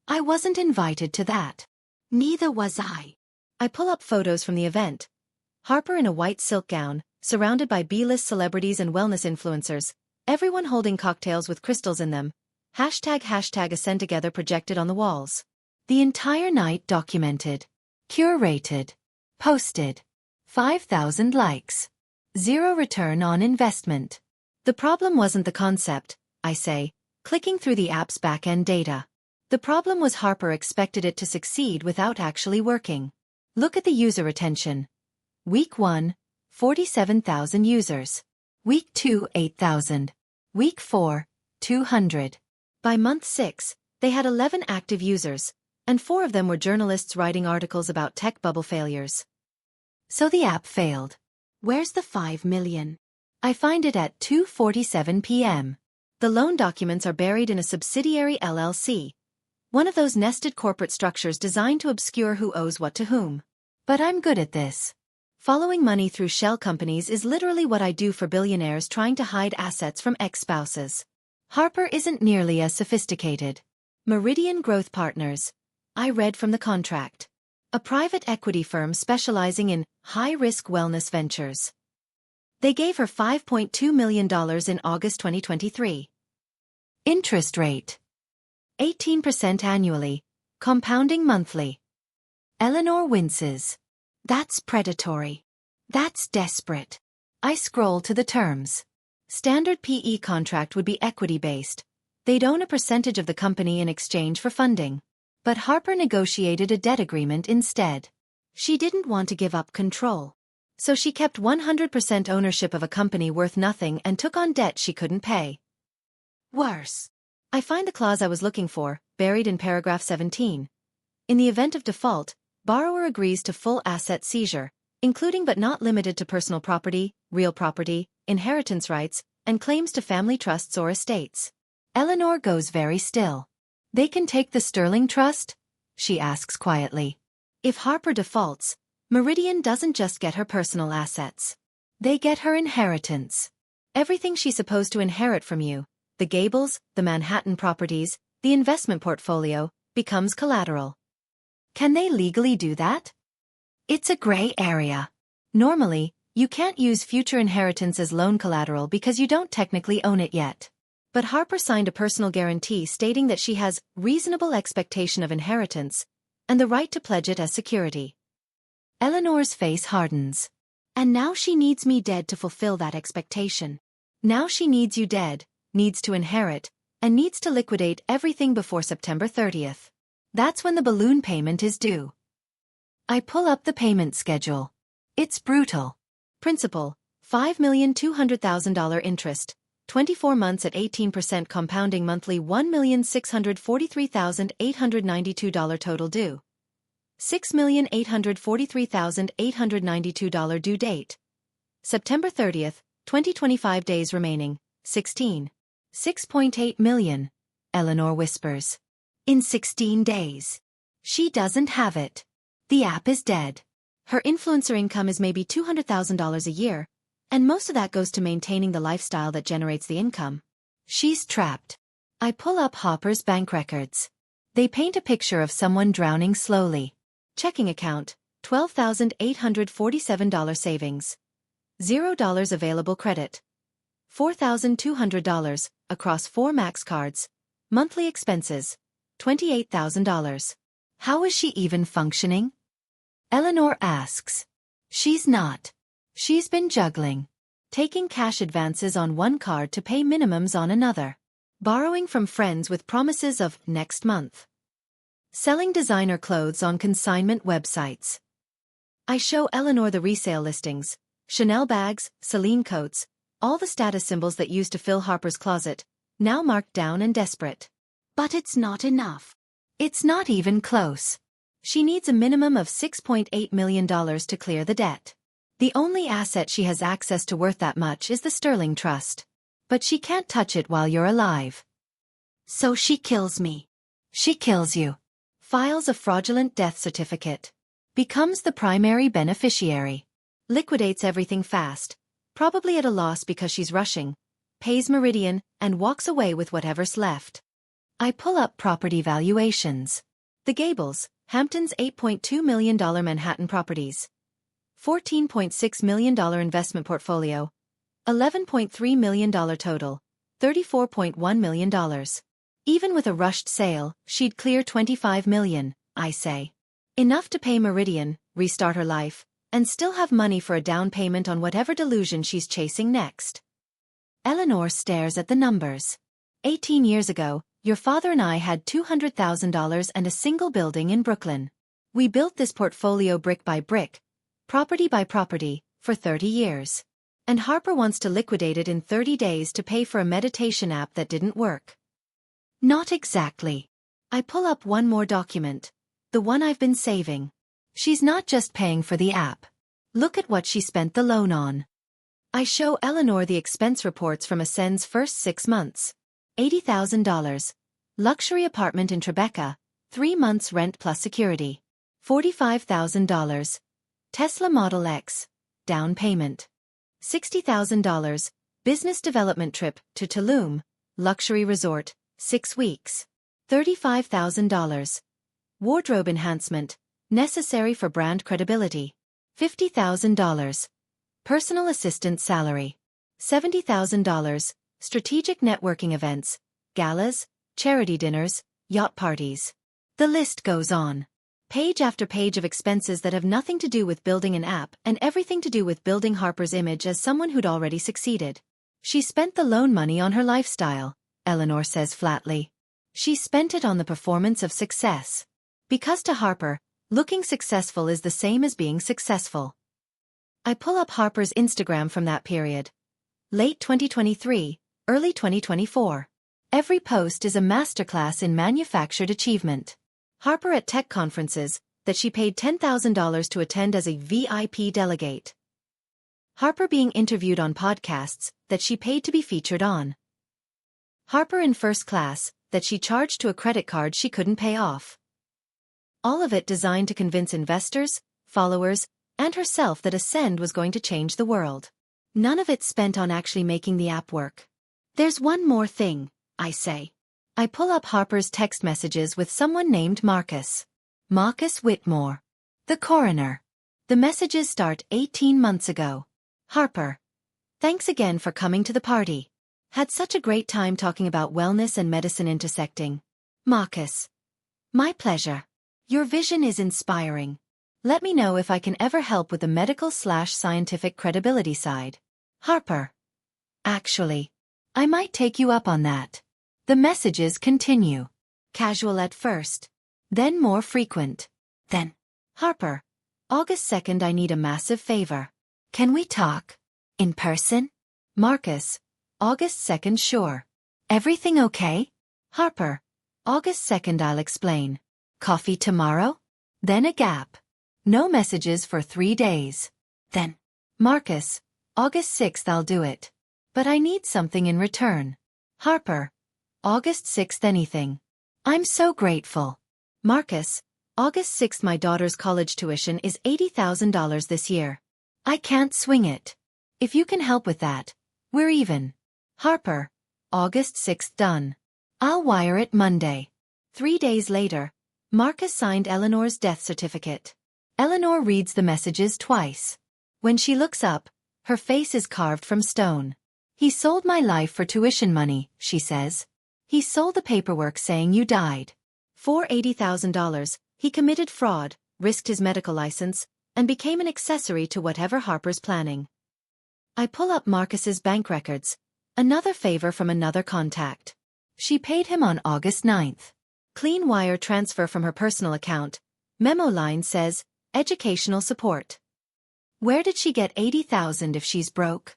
I wasn't invited to that. Neither was I. I pull up photos from the event. Harper in a white silk gown, surrounded by B-list celebrities and wellness influencers, everyone holding cocktails with crystals in them. #hashtag Ascend Together projected on the walls. The entire night documented. Curated. Posted. 5,000 likes. 0 return on investment. The problem wasn't the concept, I say, clicking through the app's back-end data. The problem was Harper expected it to succeed without actually working. Look at the user retention. Week 1, 47,000 users. Week 2, 8,000. Week 4, 200. By month 6, they had 11 active users, and 4 of them were journalists writing articles about tech bubble failures. So the app failed. Where's the $5 million? I find it at 2:47 p.m. The loan documents are buried in a subsidiary LLC, one of those nested corporate structures designed to obscure who owes what to whom. But I'm good at this. Following money through shell companies is literally what I do for billionaires trying to hide assets from ex-spouses. Harper isn't nearly as sophisticated. Meridian Growth Partners. I read from the contract. A private equity firm specializing in high-risk wellness ventures. They gave her $5.2 million in August 2023. Interest rate. 18% annually. Compounding monthly. Eleanor winces. That's predatory. That's desperate. I scroll to the terms. Standard PE contract would be equity-based. They'd own a percentage of the company in exchange for funding. But Harper negotiated a debt agreement instead. She didn't want to give up control. So she kept 100% ownership of a company worth nothing and took on debt she couldn't pay. Worse. I find the clause I was looking for, buried in paragraph 17. In the event of default, borrower agrees to full asset seizure, including but not limited to personal property, real property, inheritance rights, and claims to family trusts or estates. Eleanor goes very still. They can take the Sterling Trust? She asks quietly. If Harper defaults, Meridian doesn't just get her personal assets. They get her inheritance. Everything she's supposed to inherit from you, the Gables, the Manhattan properties, the investment portfolio, becomes collateral. Can they legally do that? It's a gray area. Normally, you can't use future inheritance as loan collateral because you don't technically own it yet. But Harper signed a personal guarantee stating that she has reasonable expectation of inheritance and the right to pledge it as security. Eleanor's face hardens. And now she needs me dead to fulfill that expectation. Now she needs you dead, needs to inherit, and needs to liquidate everything before September 30th. That's when the balloon payment is due. I pull up the payment schedule. It's brutal. Principal, $5,200,000 interest, 24 months at 18% compounding monthly $1,643,892 total due. $6,843,892 due date. September 30th, 2025 days remaining, 16. 6.8 million, Eleanor whispers. In 16 days. She doesn't have it. The app is dead. Her influencer income is maybe $200,000 a year, and most of that goes to maintaining the lifestyle that generates the income. She's trapped. I pull up Harper's bank records. They paint a picture of someone drowning slowly. Checking account, $12,847 savings. $0 available credit. $4,200, across 4 Max cards. Monthly expenses, $28,000. How is she even functioning? Eleanor asks. She's not. She's been juggling. Taking cash advances on one card to pay minimums on another. Borrowing from friends with promises of next month. Selling designer clothes on consignment websites. I show Eleanor the resale listings, Chanel bags, Celine coats, all the status symbols that used to fill Harper's closet, now marked down and desperate. But it's not enough. It's not even close. She needs a minimum of $6.8 million to clear the debt. The only asset she has access to worth that much is the Sterling Trust. But she can't touch it while you're alive. So she kills me. She kills you. Files a fraudulent death certificate. Becomes the primary beneficiary. Liquidates everything fast, probably at a loss because she's rushing, pays Meridian, and walks away with whatever's left. I pull up property valuations. The Gables, Hampton's $8.2 million Manhattan properties. $14.6 million investment portfolio. $11.3 million total. $34.1 million. Even with a rushed sale, she'd clear $25 million, I say. Enough to pay Meridian, restart her life, and still have money for a down payment on whatever delusion she's chasing next. Eleanor stares at the numbers. 18 years ago, your father and I had $200,000 and a single building in Brooklyn. We built this portfolio brick by brick, property by property, for 30 years. And Harper wants to liquidate it in 30 days to pay for a meditation app that didn't work. Not exactly. I pull up one more document. The one I've been saving. She's not just paying for the app. Look at what she spent the loan on. I show Eleanor the expense reports from Ascend's first 6 months. $80,000. Luxury apartment in Tribeca, 3 months rent plus security. $45,000. Tesla Model X. Down payment. $60,000. Business development trip to Tulum. Luxury resort, 6 weeks. $35,000. Wardrobe enhancement. Necessary for brand credibility. $50,000. Personal assistant salary. $70,000. Strategic networking events. galas, charity dinners, yacht parties. The list goes on. Page after page of expenses that have nothing to do with building an app and everything to do with building Harper's image as someone who'd already succeeded. She spent the loan money on her lifestyle, Eleanor says flatly. She spent it on the performance of success. Because to Harper, looking successful is the same as being successful. I pull up Harper's Instagram from that period. Late 2023, early 2024. Every post is a masterclass in manufactured achievement. Harper at tech conferences that she paid $10,000 to attend as a VIP delegate. Harper being interviewed on podcasts that she paid to be featured on. Harper in first class that she charged to a credit card she couldn't pay off. All of it designed to convince investors, followers, and herself that Ascend was going to change the world. None of it spent on actually making the app work. There's one more thing, I say. I pull up Harper's text messages with someone named Marcus. Marcus Whitmore. The coroner. The messages start 18 months ago. Harper. Thanks again for coming to the party. Had such a great time talking about wellness and medicine intersecting. Marcus. My pleasure. Your vision is inspiring. Let me know if I can ever help with the medical/scientific credibility side. Harper. Actually, I might take you up on that. The messages continue. Casual at first. Then more frequent. Then. Harper. August 2nd, I need a massive favor. Can we talk? In person? Marcus. August 2nd, sure. Everything okay? Harper. August 2nd, I'll explain. Coffee tomorrow? Then a gap. No messages for 3 days. Then. Marcus. August 6th, I'll do it. But I need something in return. Harper. August 6th, anything. I'm so grateful. Marcus. August 6th, my daughter's college tuition is $80,000 this year. I can't swing it. If you can help with that, we're even. Harper. August 6th, done. I'll wire it Monday. 3 days later, Marcus signed Eleanor's death certificate. Eleanor reads the messages twice. When she looks up, her face is carved from stone. He sold my life for tuition money, she says. He sold the paperwork saying you died. For $80,000, he committed fraud, risked his medical license, and became an accessory to whatever Harper's planning. I pull up Marcus's bank records. Another favor from another contact. She paid him on August 9th. Clean wire transfer from her personal account. Memo line says, educational support. Where did she get $80,000 if she's broke?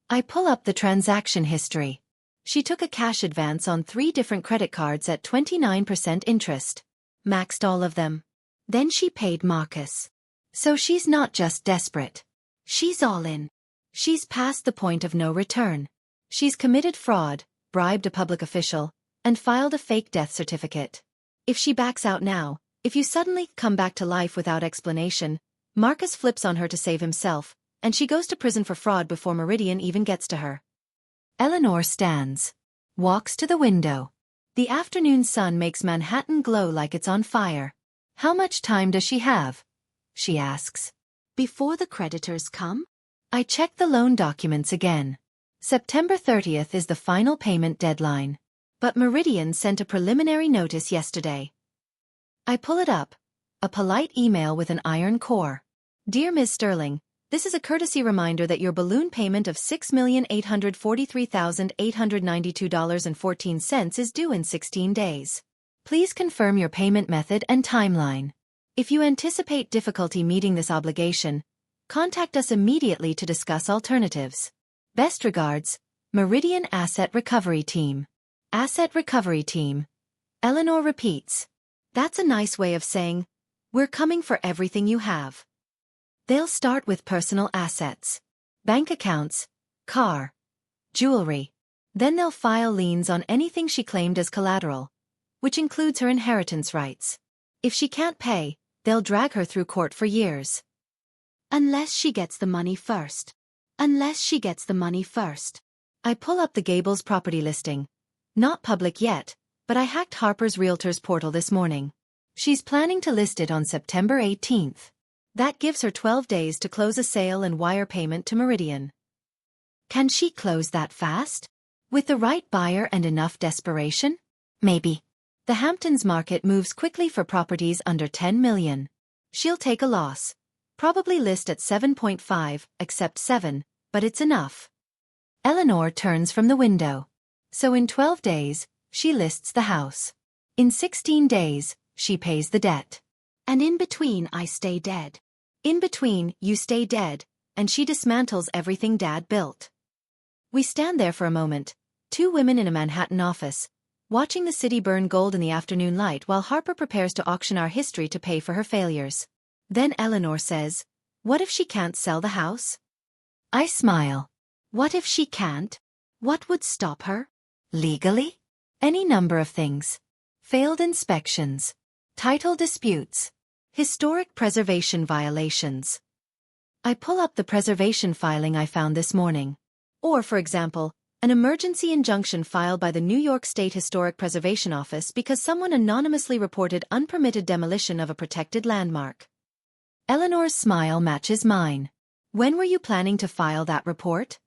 I pull up the transaction history. She took a cash advance on 3 different credit cards at 29% interest. Maxed all of them. Then she paid Marcus. So she's not just desperate. She's all in. She's past the point of no return. She's committed fraud, bribed a public official, and filed a fake death certificate. If she backs out now, if you suddenly come back to life without explanation, Marcus flips on her to save himself, and she goes to prison for fraud before Meridian even gets to her. Eleanor stands. Walks to the window. The afternoon sun makes Manhattan glow like it's on fire. How much time does she have? She asks. Before the creditors come? I check the loan documents again. September 30th is the final payment deadline. But Meridian sent a preliminary notice yesterday. I pull it up. A polite email with an iron core. Dear Ms. Sterling, this is a courtesy reminder that your balloon payment of $6,843,892.14 is due in 16 days. Please confirm your payment method and timeline. If you anticipate difficulty meeting this obligation, contact us immediately to discuss alternatives. Best regards, Meridian Asset Recovery Team. Asset Recovery Team. Eleanor repeats. That's a nice way of saying, we're coming for everything you have. They'll start with personal assets. Bank accounts, car, jewelry. Then they'll file liens on anything she claimed as collateral, which includes her inheritance rights. If she can't pay, they'll drag her through court for years. Unless she gets the money first. Unless she gets the money first. I pull up the Gables property listing. Not public yet, but I hacked Harper's Realtors portal this morning. She's planning to list it on September 18th. That gives her 12 days to close a sale and wire payment to Meridian. Can she close that fast? With the right buyer and enough desperation? Maybe. The Hamptons market moves quickly for properties under 10 million. She'll take a loss. Probably list at 7.5, accept 7, but it's enough. Eleanor turns from the window. So in 12 days, she lists the house. In 16 days, she pays the debt. And in between I stay dead. In between, you stay dead, and she dismantles everything Dad built. We stand there for a moment, two women in a Manhattan office, watching the city burn gold in the afternoon light while Harper prepares to auction our history to pay for her failures. Then Eleanor says, "What if she can't sell the house?" I smile. What if she can't? What would stop her? Legally? Any number of things. Failed inspections. Title disputes. Historic preservation violations. I pull up the preservation filing I found this morning. Or, for example, an emergency injunction filed by the New York State Historic Preservation Office because someone anonymously reported unpermitted demolition of a protected landmark. Eleanor's smile matches mine. When were you planning to file that report?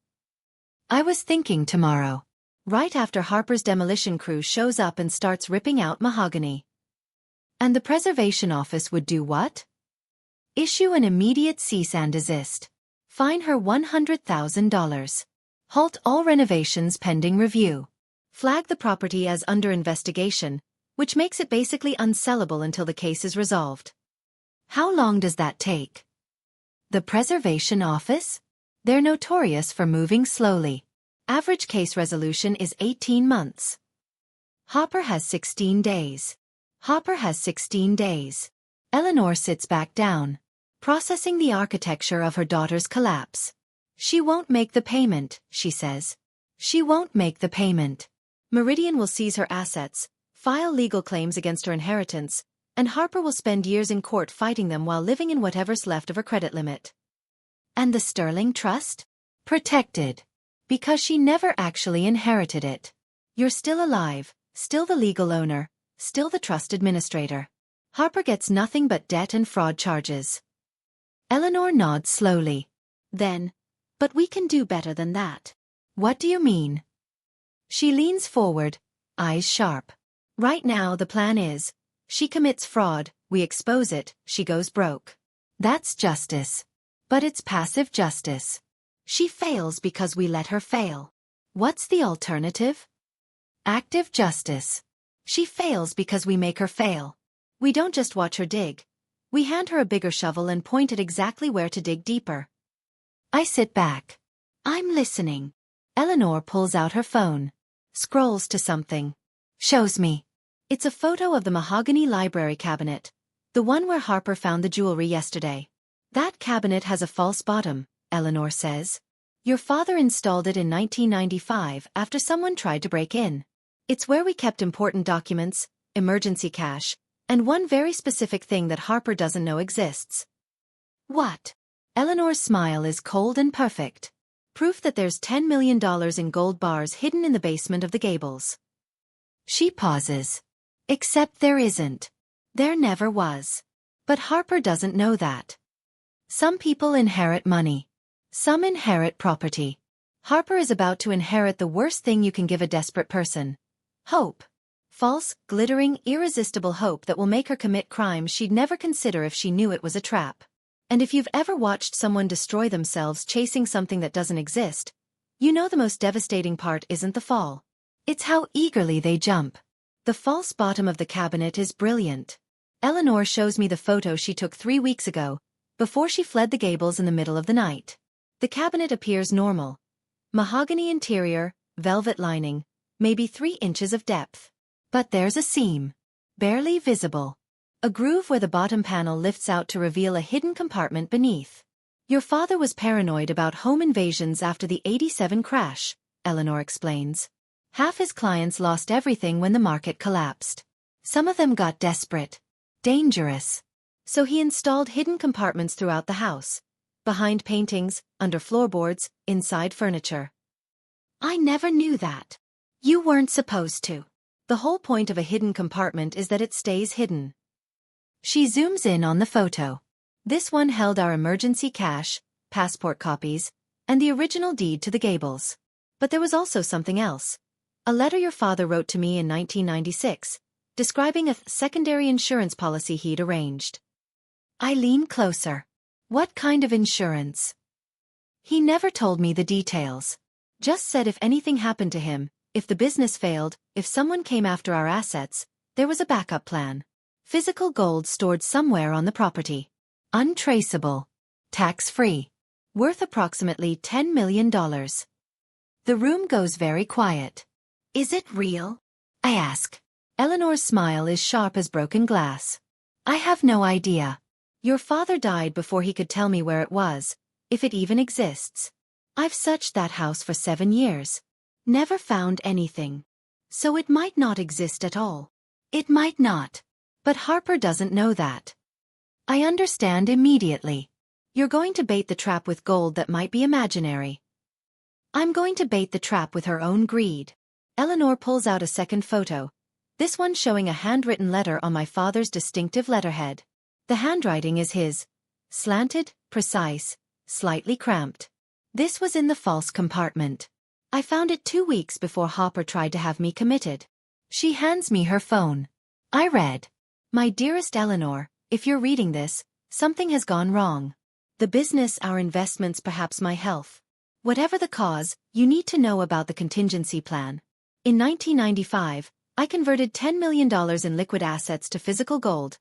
I was thinking tomorrow. Right after Harper's demolition crew shows up and starts ripping out mahogany. And the Preservation Office would do what? Issue an immediate cease and desist. Fine her $100,000. Halt all renovations pending review. Flag the property as under investigation, which makes it basically unsellable until the case is resolved. How long does that take? The Preservation Office? They're notorious for moving slowly. Average case resolution is 18 months. Harper has 16 days. Harper has 16 days. Eleanor sits back down, processing the architecture of her daughter's collapse. She won't make the payment, she says. She won't make the payment. Meridian will seize her assets, file legal claims against her inheritance, and Harper will spend years in court fighting them while living in whatever's left of her credit limit. And the Sterling Trust? Protected. Because she never actually inherited it. You're still alive, still the legal owner, still the trust administrator. Harper gets nothing but debt and fraud charges. Eleanor nods slowly. Then, but we can do better than that. What do you mean? She leans forward, eyes sharp. Right now the plan is, she commits fraud, we expose it, she goes broke. That's justice. But it's passive justice. She fails because we let her fail. What's the alternative? Active justice. She fails because we make her fail. We don't just watch her dig. We hand her a bigger shovel and point at exactly where to dig deeper. I sit back. I'm listening. Eleanor pulls out her phone. Scrolls to something. Shows me. It's a photo of the mahogany library cabinet. The one where Harper found the jewelry yesterday. That cabinet has a false bottom, Eleanor says. Your father installed it in 1995 after someone tried to break in. It's where we kept important documents, emergency cash, and one very specific thing that Harper doesn't know exists. What? Eleanor's smile is cold and perfect. Proof that there's $10 million in gold bars hidden in the basement of the Gables. She pauses. Except there isn't. There never was. But Harper doesn't know that. Some people inherit money. Some inherit property. Harper is about to inherit the worst thing you can give a desperate person. Hope. False, glittering, irresistible hope that will make her commit crimes she'd never consider if she knew it was a trap. And if you've ever watched someone destroy themselves chasing something that doesn't exist, you know the most devastating part isn't the fall. It's how eagerly they jump. The false bottom of the cabinet is brilliant. Eleanor shows me the photo she took 3 weeks ago, before she fled the Gables in the middle of the night. The cabinet appears normal. Mahogany interior, velvet lining, maybe 3 inches of depth. But there's a seam. Barely visible. A groove where the bottom panel lifts out to reveal a hidden compartment beneath. Your father was paranoid about home invasions after the '87 crash, Eleanor explains. Half his clients lost everything when the market collapsed. Some of them got desperate. Dangerous. So he installed hidden compartments throughout the house. Behind paintings, under floorboards, inside furniture. I never knew that. You weren't supposed to. The whole point of a hidden compartment is that it stays hidden. She zooms in on the photo. This one held our emergency cash, passport copies, and the original deed to the Gables. But there was also something else. A letter your father wrote to me in 1996, describing a secondary insurance policy he'd arranged. I lean closer. What kind of insurance? He never told me the details. Just said if anything happened to him, if the business failed, if someone came after our assets, there was a backup plan. Physical gold stored somewhere on the property. Untraceable. Tax-free. Worth approximately $10 million. The room goes very quiet. Is it real? I ask. Eleanor's smile is sharp as broken glass. I have no idea. Your father died before he could tell me where it was, if it even exists. I've searched that house for 7 years. Never found anything. So it might not exist at all. It might not. But Harper doesn't know that. I understand immediately. You're going to bait the trap with gold that might be imaginary. I'm going to bait the trap with her own greed. Eleanor pulls out a second photo, this one showing a handwritten letter on my father's distinctive letterhead. The handwriting is his. Slanted, precise, slightly cramped. This was in the false compartment. I found it 2 weeks before Harper tried to have me committed. She hands me her phone. I read. My dearest Eleanor, if you're reading this, something has gone wrong. The business, our investments, perhaps my health. Whatever the cause, you need to know about the contingency plan. In 1995, I converted $10 million in liquid assets to physical gold.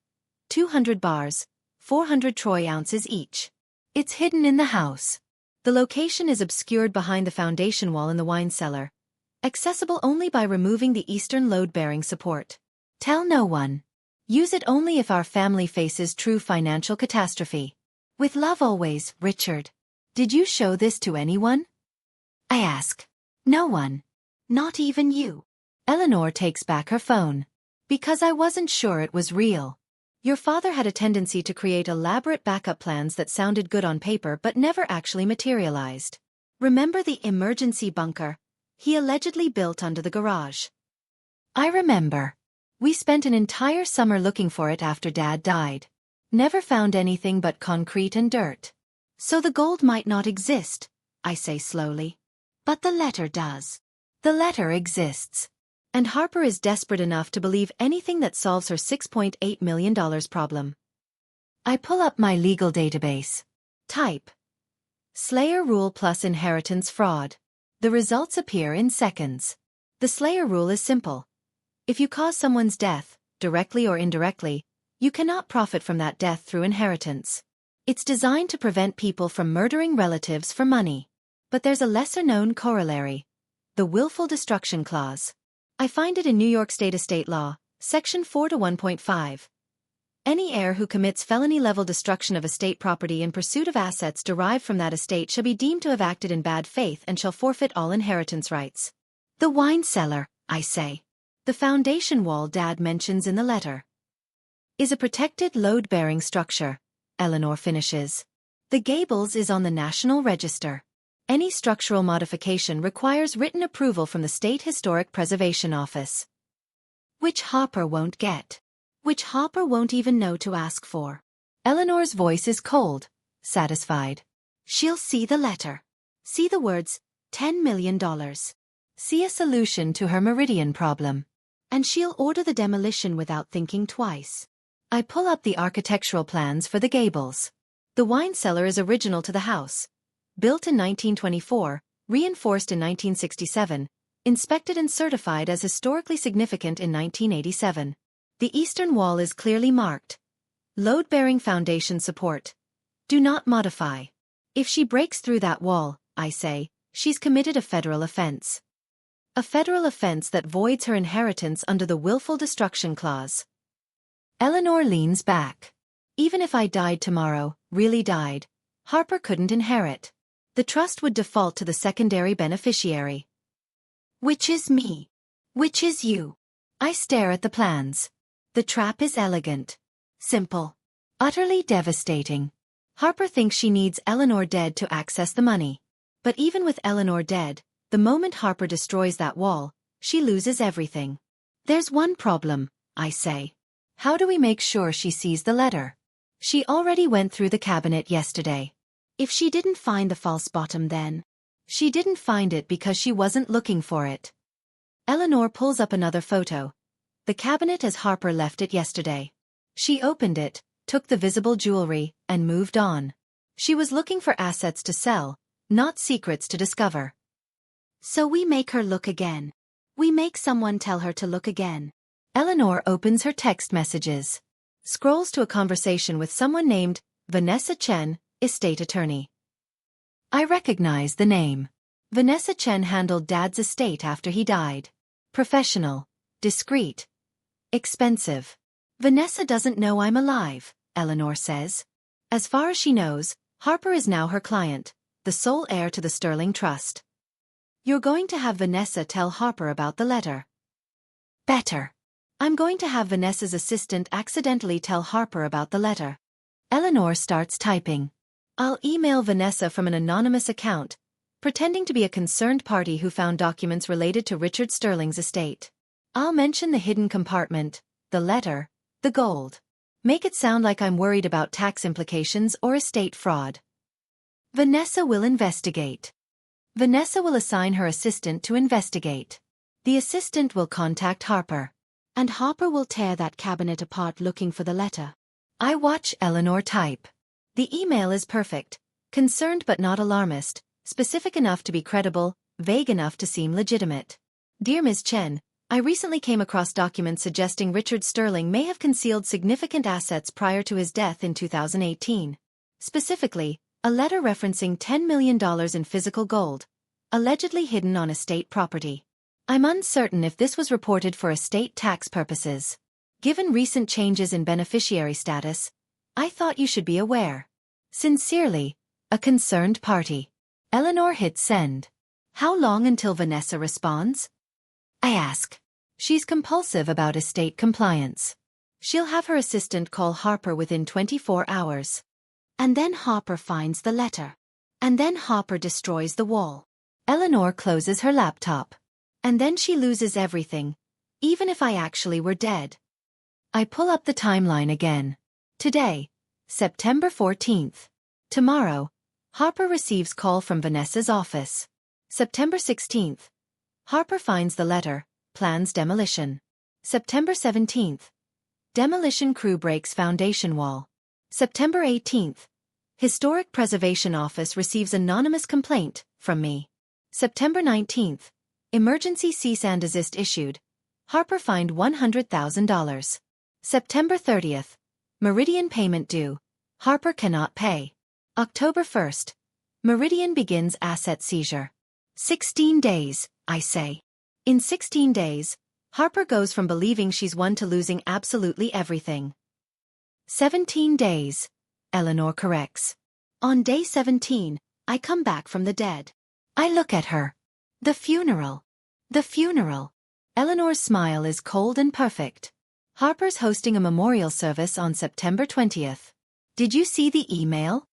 200 bars, 400 troy ounces each. It's hidden in the house. The location is obscured behind the foundation wall in the wine cellar. Accessible only by removing the eastern load-bearing support. Tell no one. Use it only if our family faces true financial catastrophe. With love always, Richard. Did you show this to anyone? I ask. No one. Not even you. Eleanor takes back her phone. Because I wasn't sure it was real. Your father had a tendency to create elaborate backup plans that sounded good on paper but never actually materialized. Remember the emergency bunker he allegedly built under the garage? I remember. We spent an entire summer looking for it after Dad died. Never found anything but concrete and dirt. So the gold might not exist, I say slowly. But the letter does. The letter exists. And Harper is desperate enough to believe anything that solves her $6.8 million problem. I pull up my legal database. Type. Slayer rule plus inheritance fraud. The results appear in seconds. The Slayer rule is simple. If you cause someone's death, directly or indirectly, you cannot profit from that death through inheritance. It's designed to prevent people from murdering relatives for money. But there's a lesser-known corollary. The willful destruction clause. I find it in New York State estate law, section 4-1.5. Any heir who commits felony-level destruction of estate property in pursuit of assets derived from that estate shall be deemed to have acted in bad faith and shall forfeit all inheritance rights. The wine cellar, I say. The foundation wall Dad mentions in the letter. Is a protected load-bearing structure, Eleanor finishes. The gables is on the National Register. Any structural modification requires written approval from the State Historic Preservation Office. Which Harper won't get. Which Harper won't even know to ask for. Eleanor's voice is cold, satisfied. She'll see the letter. See the words, $10 million. See a solution to her Meridian problem. And she'll order the demolition without thinking twice. I pull up the architectural plans for the gables. The wine cellar is original to the house. Built in 1924, reinforced in 1967, inspected and certified as historically significant in 1987. The eastern wall is clearly marked. Load-bearing foundation support. Do not modify. If she breaks through that wall, I say, she's committed a federal offense. A federal offense that voids her inheritance under the willful destruction clause. Eleanor leans back. Even if I died tomorrow, really died, Harper couldn't inherit. The trust would default to the secondary beneficiary. Which is me. Which is you. I stare at the plans. The trap is elegant. Simple. Utterly devastating. Harper thinks she needs Eleanor dead to access the money. But even with Eleanor dead, the moment Harper destroys that wall, she loses everything. There's one problem, I say. How do we make sure she sees the letter? She already went through the cabinet yesterday. If she didn't find the false bottom then, She didn't find it because she wasn't looking for it. Eleanor pulls up another photo. The cabinet as Harper left it yesterday. She opened it, took the visible jewelry, and moved on. She was looking for assets to sell, not secrets to discover. So we make her look again. We make someone tell her to look again. Eleanor opens her text messages. Scrolls to a conversation with someone named Vanessa Chen, estate attorney. I recognize the name. Vanessa Chen handled Dad's estate after he died. Professional, discreet, expensive. Vanessa doesn't know I'm alive, Eleanor says. As far as she knows, Harper is now her client, the sole heir to the Sterling Trust. You're going to have Vanessa tell Harper about the letter. Better. I'm going to have Vanessa's assistant accidentally tell Harper about the letter. Eleanor starts typing. I'll email Vanessa from an anonymous account, pretending to be a concerned party who found documents related to Richard Sterling's estate. I'll mention the hidden compartment, the letter, the gold. Make it sound like I'm worried about tax implications or estate fraud. Vanessa will investigate. Vanessa will assign her assistant to investigate. The assistant will contact Harper. And Harper will tear that cabinet apart looking for the letter. I watch Eleanor type. The email is perfect, concerned but not alarmist, specific enough to be credible, vague enough to seem legitimate. Dear Ms. Chen, I recently came across documents suggesting Richard Sterling may have concealed significant assets prior to his death in 2018. Specifically, a letter referencing $10 million in physical gold, allegedly hidden on estate property. I'm uncertain if this was reported for estate tax purposes. Given recent changes in beneficiary status, I thought you should be aware. Sincerely, a concerned party. Eleanor hits send. How long until Vanessa responds? I ask. She's compulsive about estate compliance. She'll have her assistant call Harper within 24 hours. And then Harper finds the letter. And then Harper destroys the wall. Eleanor closes her laptop. And then she loses everything, even if I actually were dead. I pull up the timeline again. Today, September 14th. Tomorrow, Harper receives call from Vanessa's office. September 16th. Harper finds the letter, plans demolition. September 17th. Demolition crew breaks foundation wall. September 18th. Historic Preservation Office receives anonymous complaint from me. September 19th. Emergency cease and desist issued. Harper fined $100,000. September 30th. Meridian payment due. Harper cannot pay. October 1st. Meridian begins asset seizure. 16 days, I say. In 16 days, Harper goes from believing she's won to losing absolutely everything. 17 days, Eleanor corrects. On day 17, I come back from the dead. I look at her. The funeral. The funeral. Eleanor's smile is cold and perfect. Harper's hosting a memorial service on September 20th. Did you see the email?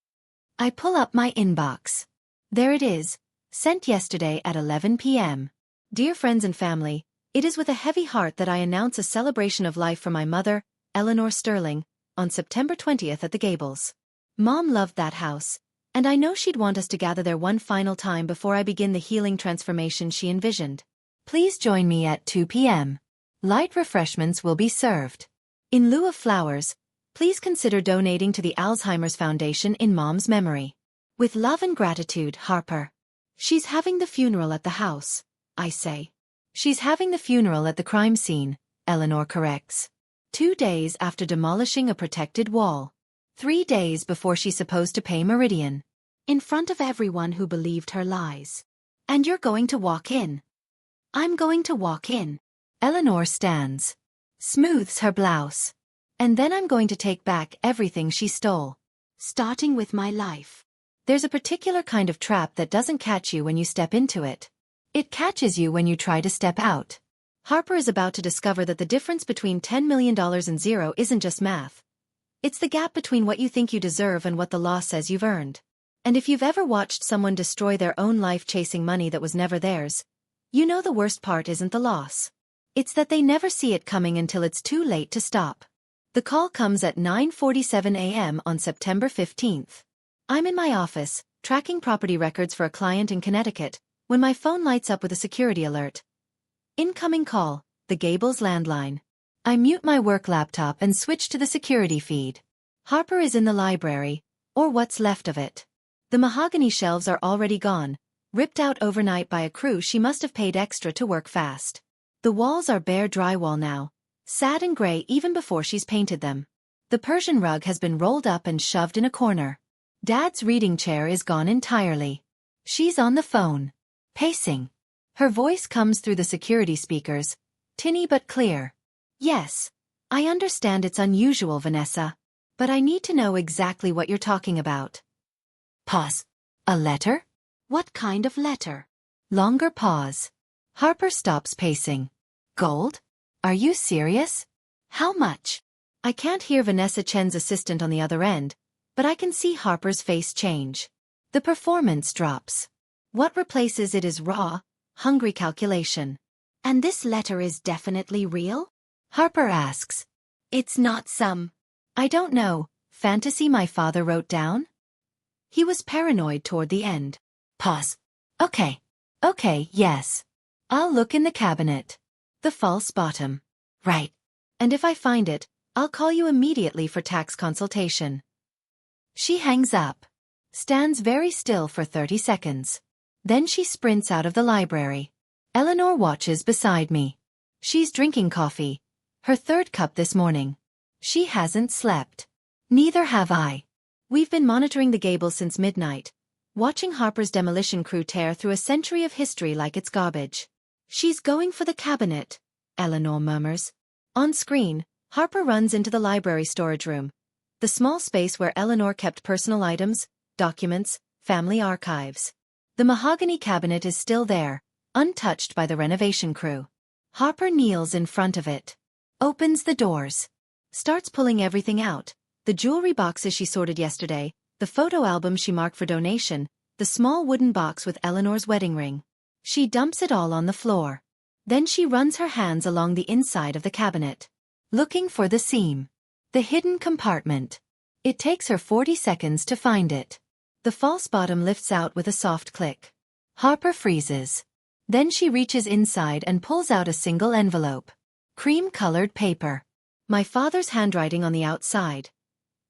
I pull up my inbox. There it is, sent yesterday at 11 p.m. Dear friends and family, it is with a heavy heart that I announce a celebration of life for my mother, Eleanor Sterling, on September 20th at the Gables. Mom loved that house, and I know she'd want us to gather there one final time before I begin the healing transformation she envisioned. Please join me at 2 p.m. Light refreshments will be served. In lieu of flowers, please consider donating to the Alzheimer's Foundation in Mom's memory. With love and gratitude, Harper. She's having the funeral at the house, I say. She's having the funeral at the crime scene, Eleanor corrects. 2 days after demolishing a protected wall. 3 days before she's supposed to pay Meridian. In front of everyone who believed her lies. And you're going to walk in. I'm going to walk in. Eleanor stands. Smooths her blouse. And then I'm going to take back everything she stole. Starting with my life. There's a particular kind of trap that doesn't catch you when you step into it. It catches you when you try to step out. Harper is about to discover that the difference between $10 million and zero isn't just math. It's the gap between what you think you deserve and what the law says you've earned. And if you've ever watched someone destroy their own life chasing money that was never theirs, you know the worst part isn't the loss. It's that they never see it coming until it's too late to stop. The call comes at 9:47 a.m. on September 15th. I'm in my office, tracking property records for a client in Connecticut, when my phone lights up with a security alert. Incoming call, the Gables landline. I mute my work laptop and switch to the security feed. Harper is in the library, or what's left of it. The mahogany shelves are already gone, ripped out overnight by a crew she must have paid extra to work fast. The walls are bare drywall now, sad and gray even before she's painted them. The Persian rug has been rolled up and shoved in a corner. Dad's reading chair is gone entirely. She's on the phone, pacing. Her voice comes through the security speakers, tinny but clear. Yes, I understand it's unusual, Vanessa, but I need to know exactly what you're talking about. Pause. A letter? What kind of letter? Longer pause. Harper stops pacing. Gold? Are you serious? How much? I can't hear Vanessa Chen's assistant on the other end, but I can see Harper's face change. The performance drops. What replaces it is raw, hungry calculation. And this letter is definitely real? Harper asks. It's not some, I don't know, fantasy my father wrote down? He was paranoid toward the end. Pause. Okay, yes. I'll look in the cabinet. The false bottom. Right. And if I find it, I'll call you immediately for tax consultation. She hangs up. Stands very still for 30 seconds. Then she sprints out of the library. Eleanor watches beside me. She's drinking coffee. Her third cup this morning. She hasn't slept. Neither have I. We've been monitoring the Gables since midnight, watching Harper's demolition crew tear through a century of history like it's garbage. She's going for the cabinet, Eleanor murmurs. On screen, Harper runs into the library storage room, the small space where Eleanor kept personal items, documents, family archives. The mahogany cabinet is still there, untouched by the renovation crew. Harper kneels in front of it. Opens the doors. Starts pulling everything out. The jewelry boxes she sorted yesterday, the photo album she marked for donation, the small wooden box with Eleanor's wedding ring. She dumps it all on the floor. Then she runs her hands along the inside of the cabinet, looking for the seam. The hidden compartment. It takes her 40 seconds to find it. The false bottom lifts out with a soft click. Harper freezes. Then she reaches inside and pulls out a single envelope. Cream-colored paper. My father's handwriting on the outside.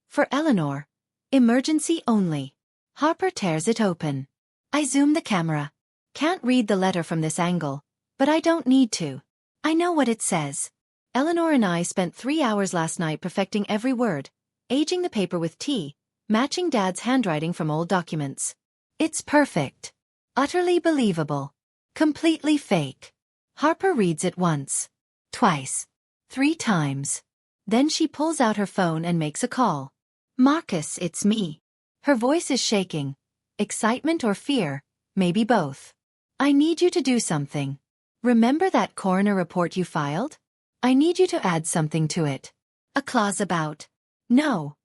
For Eleanor. Emergency only. Harper tears it open. I zoom the camera. Can't read the letter from this angle, but I don't need to. I know what it says. Eleanor and I spent 3 hours last night perfecting every word, aging the paper with tea, matching Dad's handwriting from old documents. It's perfect. Utterly believable. Completely fake. Harper reads it once. Twice. 3 times. Then she pulls out her phone and makes a call. Marcus, it's me. Her voice is shaking. Excitement or fear, maybe both. I need you to do something. Remember that coroner report you filed? I need you to add something to it. A clause about. No.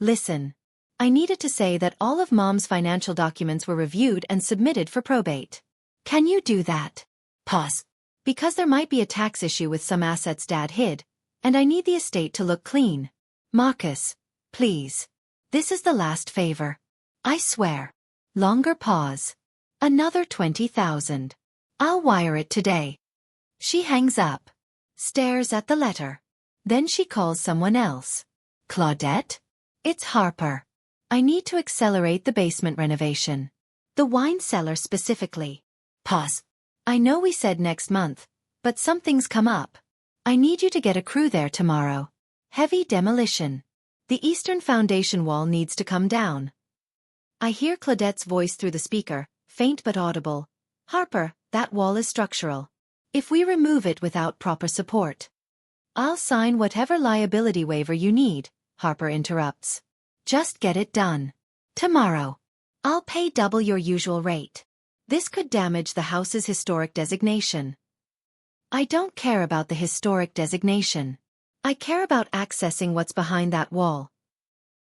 Listen. I needed to say that all of Mom's financial documents were reviewed and submitted for probate. Can you do that? Pause. Because there might be a tax issue with some assets Dad hid, and I need the estate to look clean. Marcus, please. This is the last favor. I swear. Longer pause. Another 20,000. I'll wire it today. She hangs up. Stares at the letter. Then she calls someone else. Claudette? It's Harper. I need to accelerate the basement renovation. The wine cellar specifically. Pause. I know we said next month, but something's come up. I need you to get a crew there tomorrow. Heavy demolition. The eastern foundation wall needs to come down. I hear Claudette's voice through the speaker, faint but audible. Harper, that wall is structural. If we remove it without proper support, I'll sign whatever liability waiver you need, Harper interrupts. Just get it done. Tomorrow. I'll pay double your usual rate. This could damage the house's historic designation. I don't care about the historic designation. I care about accessing what's behind that wall.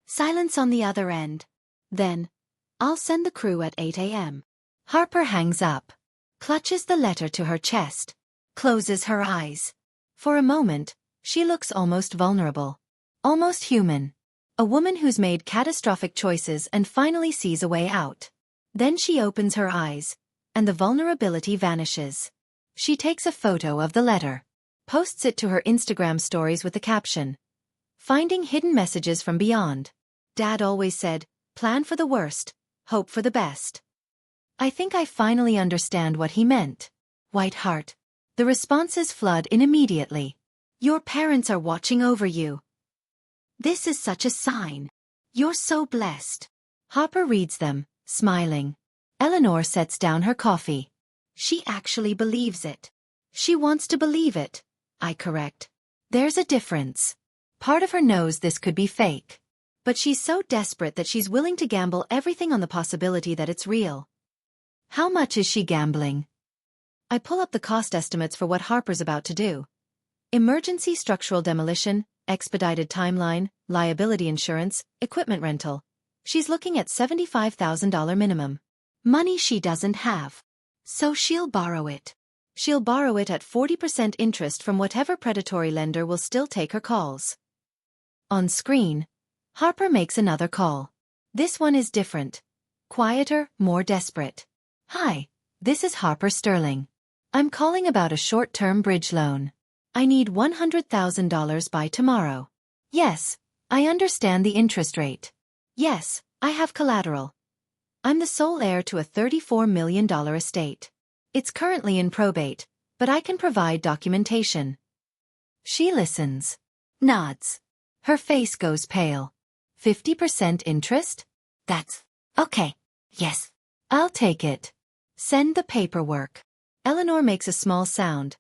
Silence on the other end. Then, I'll send the crew at 8 a.m. Harper hangs up. Clutches the letter to her chest. Closes her eyes. For a moment, she looks almost vulnerable. Almost human. A woman who's made catastrophic choices and finally sees a way out. Then she opens her eyes, and the vulnerability vanishes. She takes a photo of the letter, posts it to her Instagram stories with the caption, "Finding hidden messages from beyond. Dad always said, plan for the worst, hope for the best." I think I finally understand what he meant. White heart. The responses flood in immediately. Your parents are watching over you. This is such a sign. You're so blessed. Harper reads them, smiling. Eleanor sets down her coffee. She actually believes it. She wants to believe it, I correct. There's a difference. Part of her knows this could be fake. But she's so desperate that she's willing to gamble everything on the possibility that it's real. How much is she gambling? I pull up the cost estimates for what Harper's about to do. Emergency structural demolition, expedited timeline, liability insurance, equipment rental. She's looking at $75,000 minimum. Money she doesn't have. So she'll borrow it. She'll borrow it at 40% interest from whatever predatory lender will still take her calls. On screen, Harper makes another call. This one is different. Quieter, more desperate. Hi, this is Harper Sterling. I'm calling about a short-term bridge loan. I need $100,000 by tomorrow. Yes, I understand the interest rate. Yes, I have collateral. I'm the sole heir to a $34 million estate. It's currently in probate, but I can provide documentation. She listens. Nods. Her face goes pale. 50% interest? That's okay. Yes. I'll take it. Send the paperwork. Eleanor makes a small sound.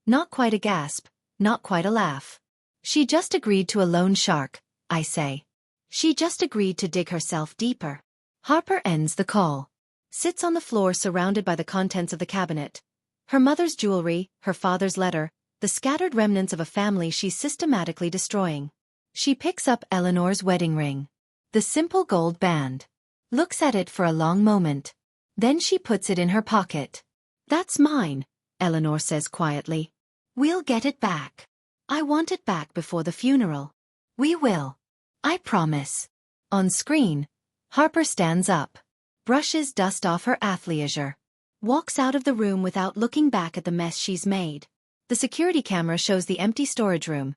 Not quite a gasp, not quite a laugh. She just agreed to a loan shark, I say. She just agreed to dig herself deeper. Harper ends the call. Sits on the floor surrounded by the contents of the cabinet. Her mother's jewelry, her father's letter, the scattered remnants of a family she's systematically destroying. She picks up Eleanor's wedding ring. The simple gold band. Looks at it for a long moment. Then she puts it in her pocket. That's mine, Eleanor says quietly. We'll get it back. I want it back before the funeral. We will. I promise. On screen, Harper stands up. Brushes dust off her athleisure. Walks out of the room without looking back at the mess she's made. The security camera shows the empty storage room.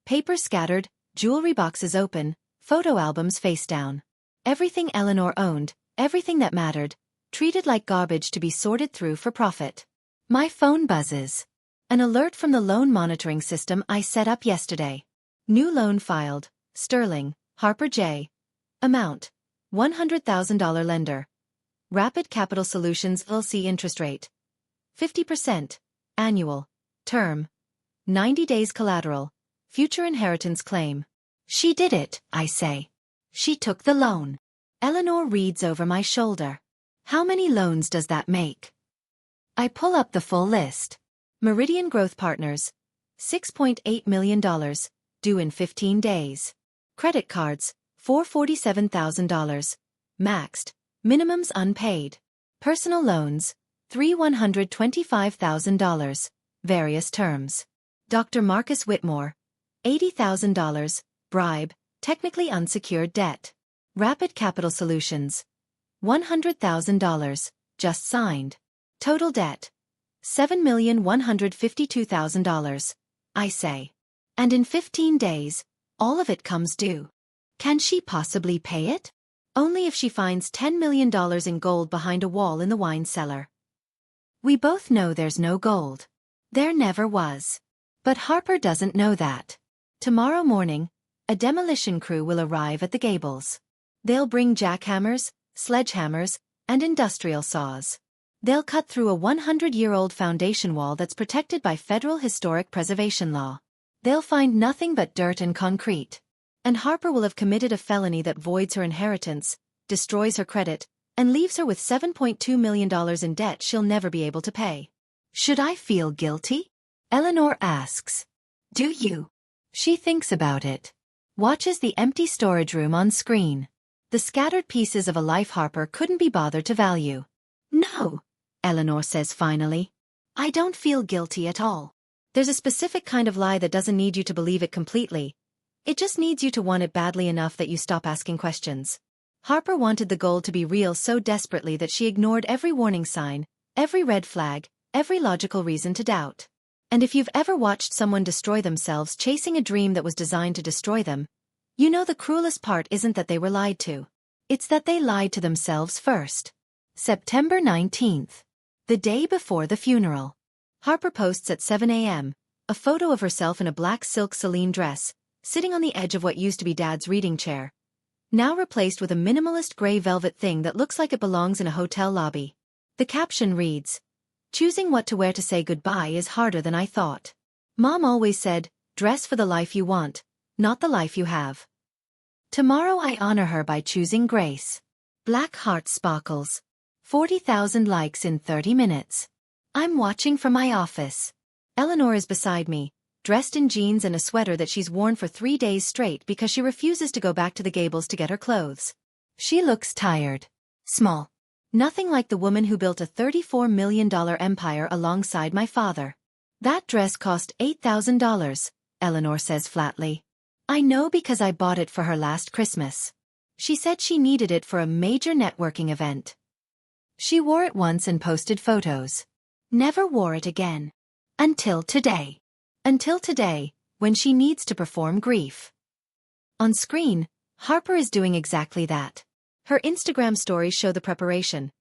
Papers scattered, jewelry boxes open, photo albums face down. Everything Eleanor owned, everything that mattered, treated like garbage to be sorted through for profit. My phone buzzes. An alert from the loan monitoring system I set up yesterday. New loan filed, Sterling, Harper J. Amount, $100,000 lender. Rapid Capital Solutions LC interest rate. 50%. Annual. Term. 90 days collateral. Future inheritance claim. She did it, I say. She took the loan. Eleanor reads over my shoulder. How many loans does that make? I pull up the full list. Meridian Growth Partners. $6.8 million, due in 15 days. Credit cards, $447,000. Maxed. Minimums unpaid. Personal loans, $125,000. Various terms. Dr. Marcus Whitmore. $80,000. Bribe, technically unsecured debt. Rapid Capital Solutions. $100,000, just signed. Total debt. $7,152,000, I say. And in 15 days, all of it comes due. Can she possibly pay it? Only if she finds $10 million in gold behind a wall in the wine cellar. We both know there's no gold. There never was. But Harper doesn't know that. Tomorrow morning, a demolition crew will arrive at the Gables. They'll bring jackhammers, sledgehammers, and industrial saws. They'll cut through a 100-year-old foundation wall that's protected by federal historic preservation law. They'll find nothing but dirt and concrete. And Harper will have committed a felony that voids her inheritance, destroys her credit, and leaves her with $7.2 million in debt she'll never be able to pay. Should I feel guilty? Eleanor asks. Do you? She thinks about it. Watches the empty storage room on screen. The scattered pieces of a life Harper couldn't be bothered to value. No, Eleanor says finally. I don't feel guilty at all. There's a specific kind of lie that doesn't need you to believe it completely. It just needs you to want it badly enough that you stop asking questions. Harper wanted the gold to be real so desperately that she ignored every warning sign, every red flag, every logical reason to doubt. And if you've ever watched someone destroy themselves chasing a dream that was designed to destroy them, you know the cruelest part isn't that they were lied to. It's that they lied to themselves first. September 19th. The day before the funeral. Harper posts at 7 a.m., a photo of herself in a black silk Celine dress, sitting on the edge of what used to be Dad's reading chair, now replaced with a minimalist gray velvet thing that looks like it belongs in a hotel lobby. The caption reads, "Choosing what to wear to say goodbye is harder than I thought. Mom always said, dress for the life you want, not the life you have. Tomorrow I honor her by choosing grace." Black heart sparkles. 40,000 likes in 30 minutes. I'm watching from my office. Eleanor is beside me, dressed in jeans and a sweater that she's worn for 3 days straight because she refuses to go back to the Gables to get her clothes. She looks tired. Small. Nothing like the woman who built a $34 million empire alongside my father. That dress cost $8,000, Eleanor says flatly. I know because I bought it for her last Christmas. She said she needed it for a major networking event. She wore it once and posted photos. Never wore it again. Until today. Until today, when she needs to perform grief. On screen, Harper is doing exactly that. Her Instagram stories show the preparation.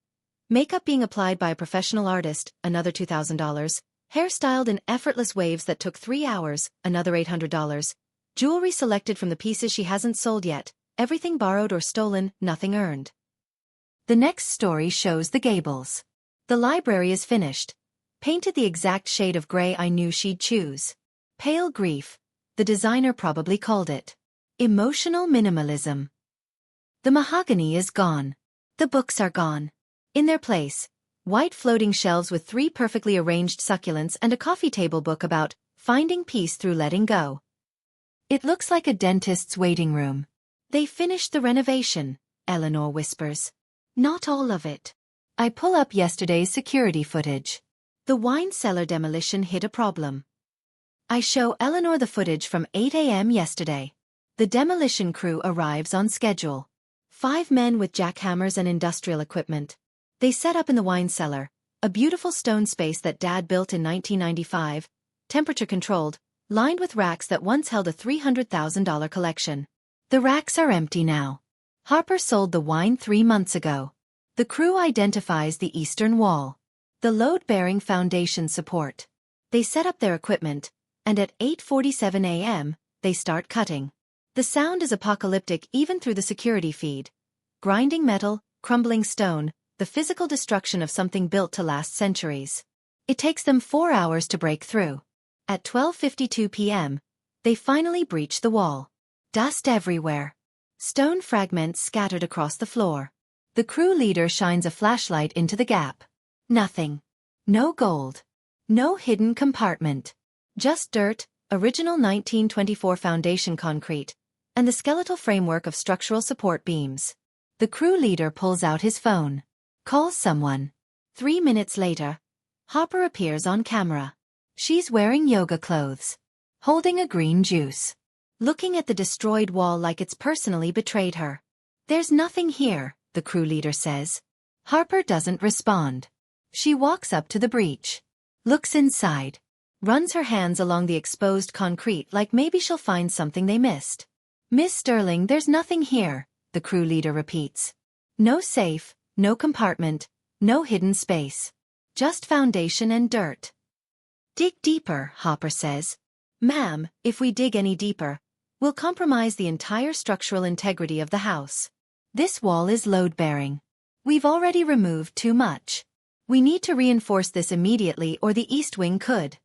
Makeup being applied by a professional artist, another $2,000. Hair styled in effortless waves that took 3 hours, another $800. Jewelry selected from the pieces she hasn't sold yet, everything borrowed or stolen, nothing earned. The next story shows the Gables. The library is finished. Painted the exact shade of gray I knew she'd choose. Pale grief, the designer probably called it. Emotional minimalism. The mahogany is gone. The books are gone. In their place, white floating shelves with 3 perfectly arranged succulents and a coffee table book about finding peace through letting go. It looks like a dentist's waiting room. They finished the renovation, Eleanor whispers. Not all of it. I pull up yesterday's security footage. The wine cellar demolition hit a problem. I show Eleanor the footage from 8 a.m. yesterday. The demolition crew arrives on schedule. 5 men with jackhammers and industrial equipment. They set up in the wine cellar, a beautiful stone space that Dad built in 1995, temperature-controlled, lined with racks that once held a $300,000 collection. The racks are empty now. Harper sold the wine 3 months ago. The crew identifies the eastern wall. The load-bearing foundation support. They set up their equipment, and at 8:47 a.m., they start cutting. The sound is apocalyptic even through the security feed. Grinding metal, crumbling stone, the physical destruction of something built to last centuries. It takes them 4 hours to break through. At 12:52 p.m., they finally breach the wall. Dust everywhere. Stone fragments scattered across the floor. The crew leader shines a flashlight into the gap. Nothing. No gold. No hidden compartment. Just dirt, original 1924 foundation concrete, and the skeletal framework of structural support beams. The crew leader pulls out his phone. Calls someone. 3 minutes later, Harper appears on camera. She's wearing yoga clothes. Holding a green juice. Looking at the destroyed wall like it's personally betrayed her. There's nothing here, the crew leader says. Harper doesn't respond. She walks up to the breach. Looks inside. Runs her hands along the exposed concrete like maybe she'll find something they missed. Miss Sterling, there's nothing here, the crew leader repeats. No safe, no compartment, no hidden space. Just foundation and dirt. Dig deeper, Harper says. Ma'am, if we dig any deeper, we'll compromise the entire structural integrity of the house. This wall is load-bearing. We've already removed too much. We need to reinforce this immediately or the east wing could.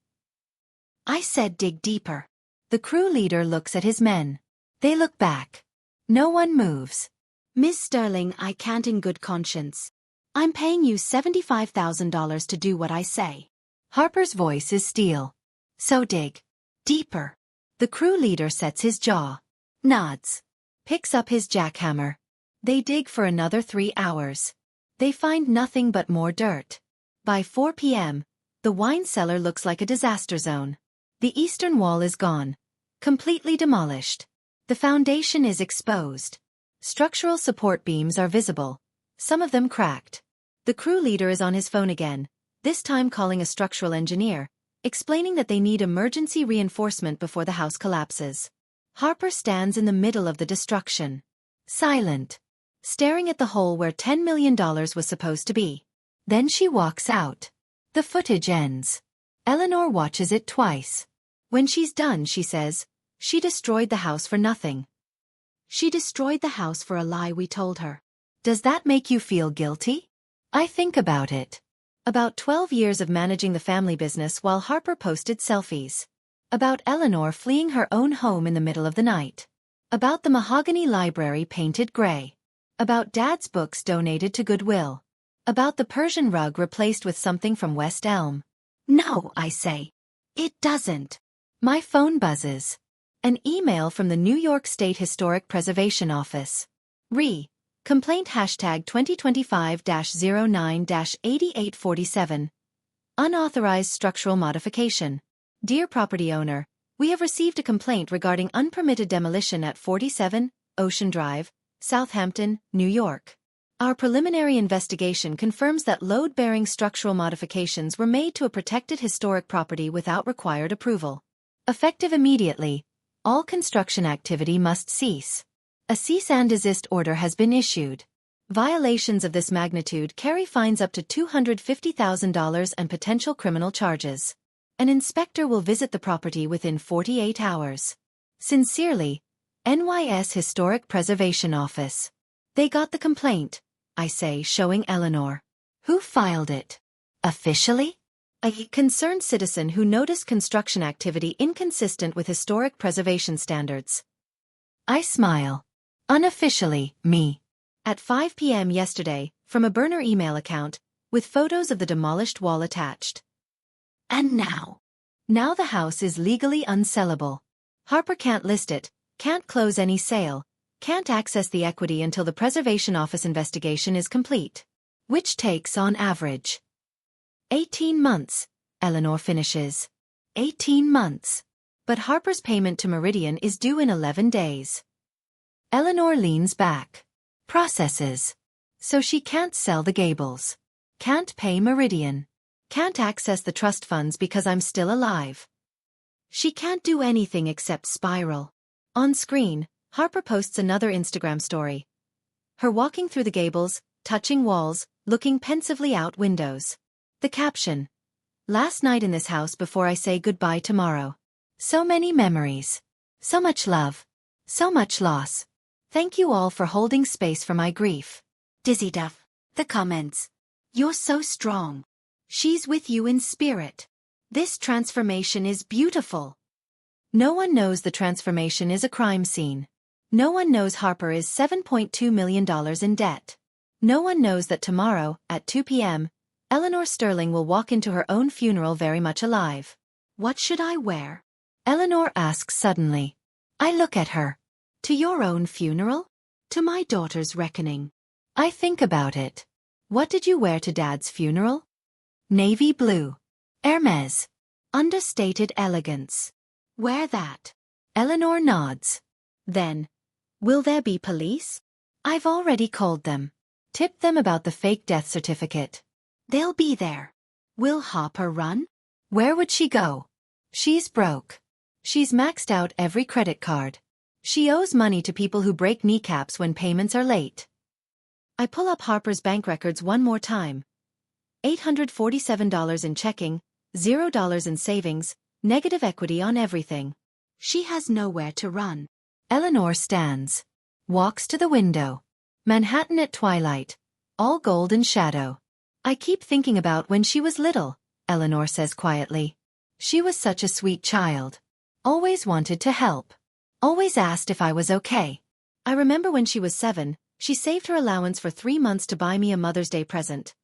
I said dig deeper. The crew leader looks at his men. They look back. No one moves. Miss Sterling, I can't in good conscience. I'm paying you $75,000 to do what I say. Harper's voice is steel. So dig. Deeper. The crew leader sets his jaw. Nods. Picks up his jackhammer. They dig for another 3 hours. They find nothing but more dirt. By 4 p.m., the wine cellar looks like a disaster zone. The eastern wall is gone. Completely demolished. The foundation is exposed. Structural support beams are visible, some of them cracked. The crew leader is on his phone again, this time calling a structural engineer, explaining that they need emergency reinforcement before the house collapses. Harper stands in the middle of the destruction. Silent. Staring at the hole where $10 million was supposed to be. Then she walks out. The footage ends. Eleanor watches it twice. When she's done, she says, "She destroyed the house for nothing. She destroyed the house for a lie we told her." Does that make you feel guilty? I think about it. About 12 years of managing the family business while Harper posted selfies. About Eleanor fleeing her own home in the middle of the night. About the mahogany library painted gray. About Dad's books donated to Goodwill. About the Persian rug replaced with something from West Elm. No, I say. It doesn't. My phone buzzes. An email from the New York State Historic Preservation Office. Complaint hashtag 2025-09-8847. Unauthorized structural modification. Dear property owner, we have received a complaint regarding unpermitted demolition at 47 Ocean Drive, Southampton, New York. Our preliminary investigation confirms that load-bearing structural modifications were made to a protected historic property without required approval. Effective immediately, all construction activity must cease. A cease and desist order has been issued. Violations of this magnitude carry fines up to $250,000 and potential criminal charges. An inspector will visit the property within 48 hours. Sincerely, NYS Historic Preservation Office. They got the complaint, I say, showing Eleanor. Who filed it? Officially? A concerned citizen who noticed construction activity inconsistent with historic preservation standards. I smile. Unofficially, me. At 5 p.m. yesterday, from a burner email account, with photos of the demolished wall attached. And now? Now the house is legally unsellable. Harper can't list it, can't close any sale, can't access the equity until the Preservation Office investigation is complete. Which takes, on average, 18 months, Eleanor finishes. 18 months. But Harper's payment to Meridian is due in 11 days. Eleanor leans back. Processes. So she can't sell the Gables. Can't pay Meridian. Can't access the trust funds because I'm still alive. She can't do anything except spiral. On screen, Harper posts another Instagram story. Her walking through the Gables, touching walls, looking pensively out windows. The caption. Last night in this house before I say goodbye tomorrow. So many memories. So much love. So much loss. Thank you all for holding space for my grief. Dizzy Duff. The comments. You're so strong. She's with you in spirit. This transformation is beautiful. No one knows the transformation is a crime scene. No one knows Harper is $7.2 million in debt. No one knows that tomorrow, at 2 p.m., Eleanor Sterling will walk into her own funeral very much alive. What should I wear? Eleanor asks suddenly. I look at her. To your own funeral? To my daughter's reckoning. I think about it. What did you wear to Dad's funeral? Navy blue. Hermes. Understated elegance. Wear that. Eleanor nods. Then, will there be police? I've already called them. Tipped them about the fake death certificate. They'll be there. Will Harper run? Where would she go? She's broke. She's maxed out every credit card. She owes money to people who break kneecaps when payments are late. I pull up Harper's bank records one more time. $847 in checking, $0 in savings, negative equity on everything. She has nowhere to run. Eleanor stands. Walks to the window. Manhattan at twilight. All gold and shadow. I keep thinking about when she was little, Eleanor says quietly. She was such a sweet child. Always wanted to help. Always asked if I was okay. I remember when she was 7, she saved her allowance for 3 months to buy me a Mother's Day present.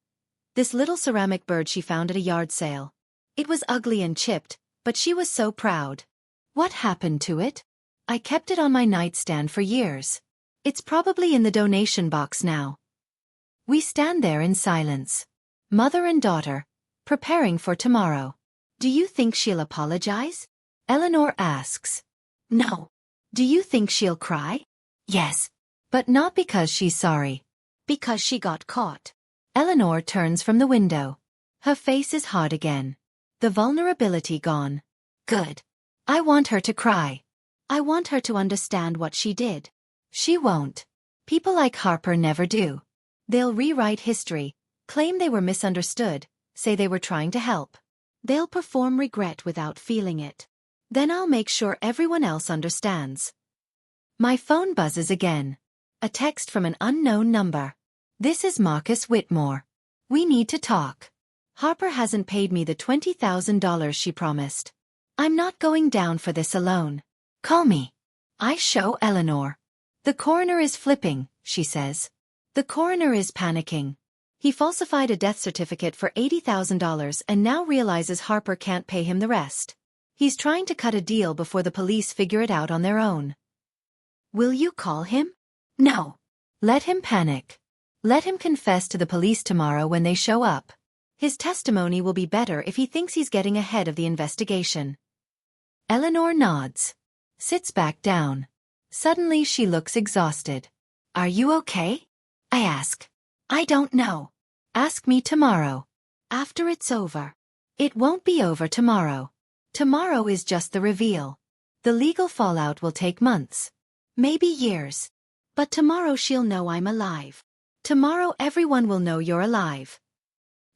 This little ceramic bird she found at a yard sale. It was ugly and chipped, but she was so proud. What happened to it? I kept it on my nightstand for years. It's probably in the donation box now. We stand there in silence. Mother and daughter, preparing for tomorrow. Do you think she'll apologize? Eleanor asks. No. Do you think she'll cry? Yes. But not because she's sorry. Because she got caught. Eleanor turns from the window. Her face is hard again. The vulnerability gone. Good. I want her to cry. I want her to understand what she did. She won't. People like Harper never do. They'll rewrite history, claim they were misunderstood, say they were trying to help. They'll perform regret without feeling it. Then I'll make sure everyone else understands. My phone buzzes again. A text from an unknown number. This is Marcus Whitmore. We need to talk. Harper hasn't paid me the $20,000 she promised. I'm not going down for this alone. Call me. I show Eleanor. The coroner is flipping, she says. The coroner is panicking. He falsified a death certificate for $80,000 and now realizes Harper can't pay him the rest. He's trying to cut a deal before the police figure it out on their own. Will you call him? No. Let him panic. Let him confess to the police tomorrow when they show up. His testimony will be better if he thinks he's getting ahead of the investigation. Eleanor nods. Sits back down. Suddenly she looks exhausted. Are you okay? I ask. I don't know. Ask me tomorrow. After it's over. It won't be over tomorrow. Tomorrow is just the reveal. The legal fallout will take months. Maybe years. But tomorrow she'll know I'm alive. Tomorrow everyone will know you're alive.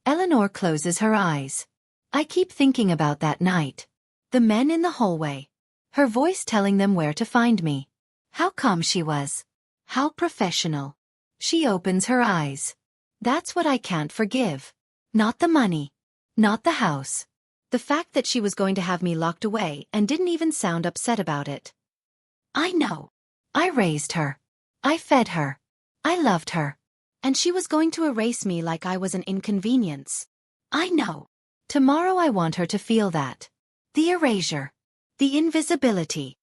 Eleanor closes her eyes. I keep thinking about that night. The men in the hallway. Her voice telling them where to find me. How calm she was. How professional. She opens her eyes. That's what I can't forgive. Not the money. Not the house. The fact that she was going to have me locked away and didn't even sound upset about it. I know. I raised her. I fed her. I loved her. And she was going to erase me like I was an inconvenience. I know. Tomorrow I want her to feel that. The erasure. The invisibility.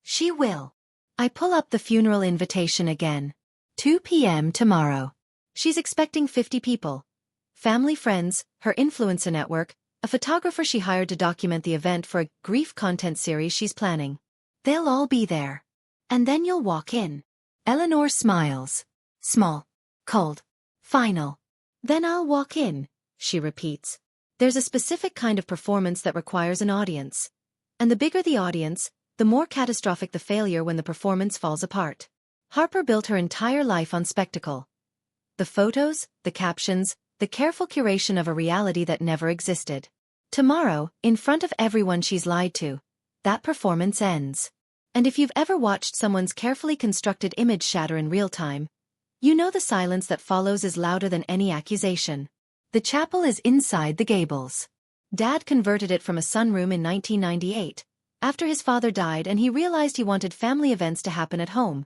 She will. I pull up the funeral invitation again. 2 p.m. tomorrow. She's expecting 50 people. Family, friends, her influencer network, a photographer she hired to document the event for a grief content series she's planning. They'll all be there. And then you'll walk in. Eleanor smiles. Small. Cold. Final. Then I'll walk in, she repeats. There's a specific kind of performance that requires an audience. And the bigger the audience, the more catastrophic the failure when the performance falls apart. Harper built her entire life on spectacle. The photos, the captions, the careful curation of a reality that never existed. Tomorrow, in front of everyone she's lied to, that performance ends. And if you've ever watched someone's carefully constructed image shatter in real time, you know the silence that follows is louder than any accusation. The chapel is inside the gables. Dad converted it from a sunroom in 1998, after his father died and he realized he wanted family events to happen at home,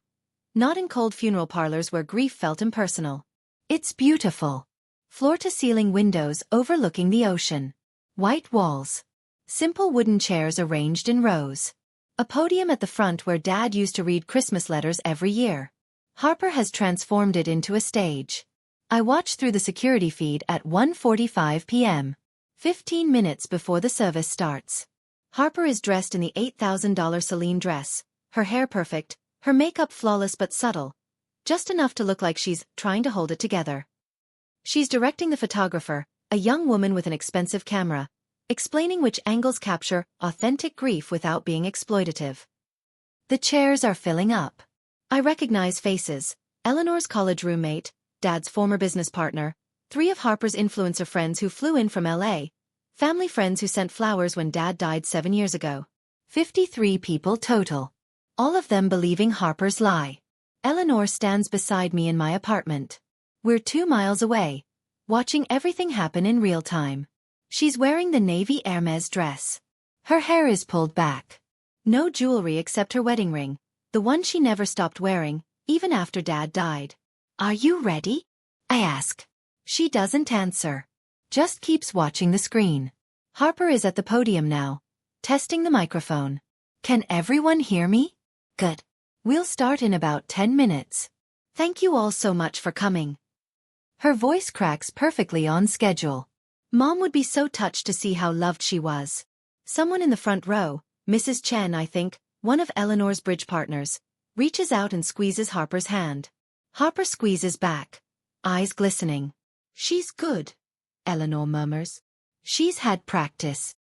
not in cold funeral parlors where grief felt impersonal. It's beautiful. Floor-to-ceiling windows overlooking the ocean. White walls. Simple wooden chairs arranged in rows. A podium at the front where Dad used to read Christmas letters every year. Harper has transformed it into a stage. I watch through the security feed at 1:45 p.m. 15 minutes before the service starts. Harper is dressed in the $8,000 Celine dress, her hair perfect, her makeup flawless but subtle, just enough to look like she's trying to hold it together. She's directing the photographer, a young woman with an expensive camera, explaining which angles capture authentic grief without being exploitative. The chairs are filling up. I recognize faces: Eleanor's college roommate, Dad's former business partner, 3 of Harper's influencer friends who flew in from LA, family friends who sent flowers when Dad died 7 years ago. 53 people total. All of them believing Harper's lie. Eleanor stands beside me in my apartment. We're 2 miles away, watching everything happen in real time. She's wearing the navy Hermes dress. Her hair is pulled back. No jewelry except her wedding ring, the one she never stopped wearing, even after Dad died. Are you ready? I ask. She doesn't answer. Just keeps watching the screen. Harper is at the podium now, testing the microphone. Can everyone hear me? Good. We'll start in about 10 minutes. Thank you all so much for coming. Her voice cracks perfectly on schedule. Mom would be so touched to see how loved she was. Someone in the front row, Mrs. Chen I think, one of Eleanor's bridge partners, reaches out and squeezes Harper's hand. Harper squeezes back, eyes glistening. "She's good," Eleanor murmurs. "She's had practice."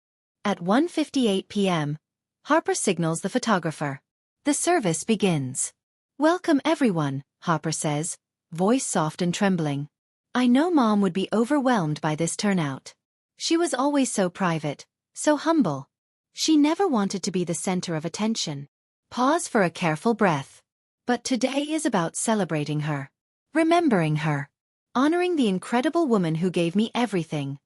At 1:58 p.m., Harper signals the photographer. The service begins. "Welcome everyone," Harper says, voice soft and trembling. "I know Mom would be overwhelmed by this turnout. She was always so private, so humble. She never wanted to be the center of attention." Pause for a careful breath. "But today is about celebrating her, remembering her, honoring the incredible woman who gave me everything."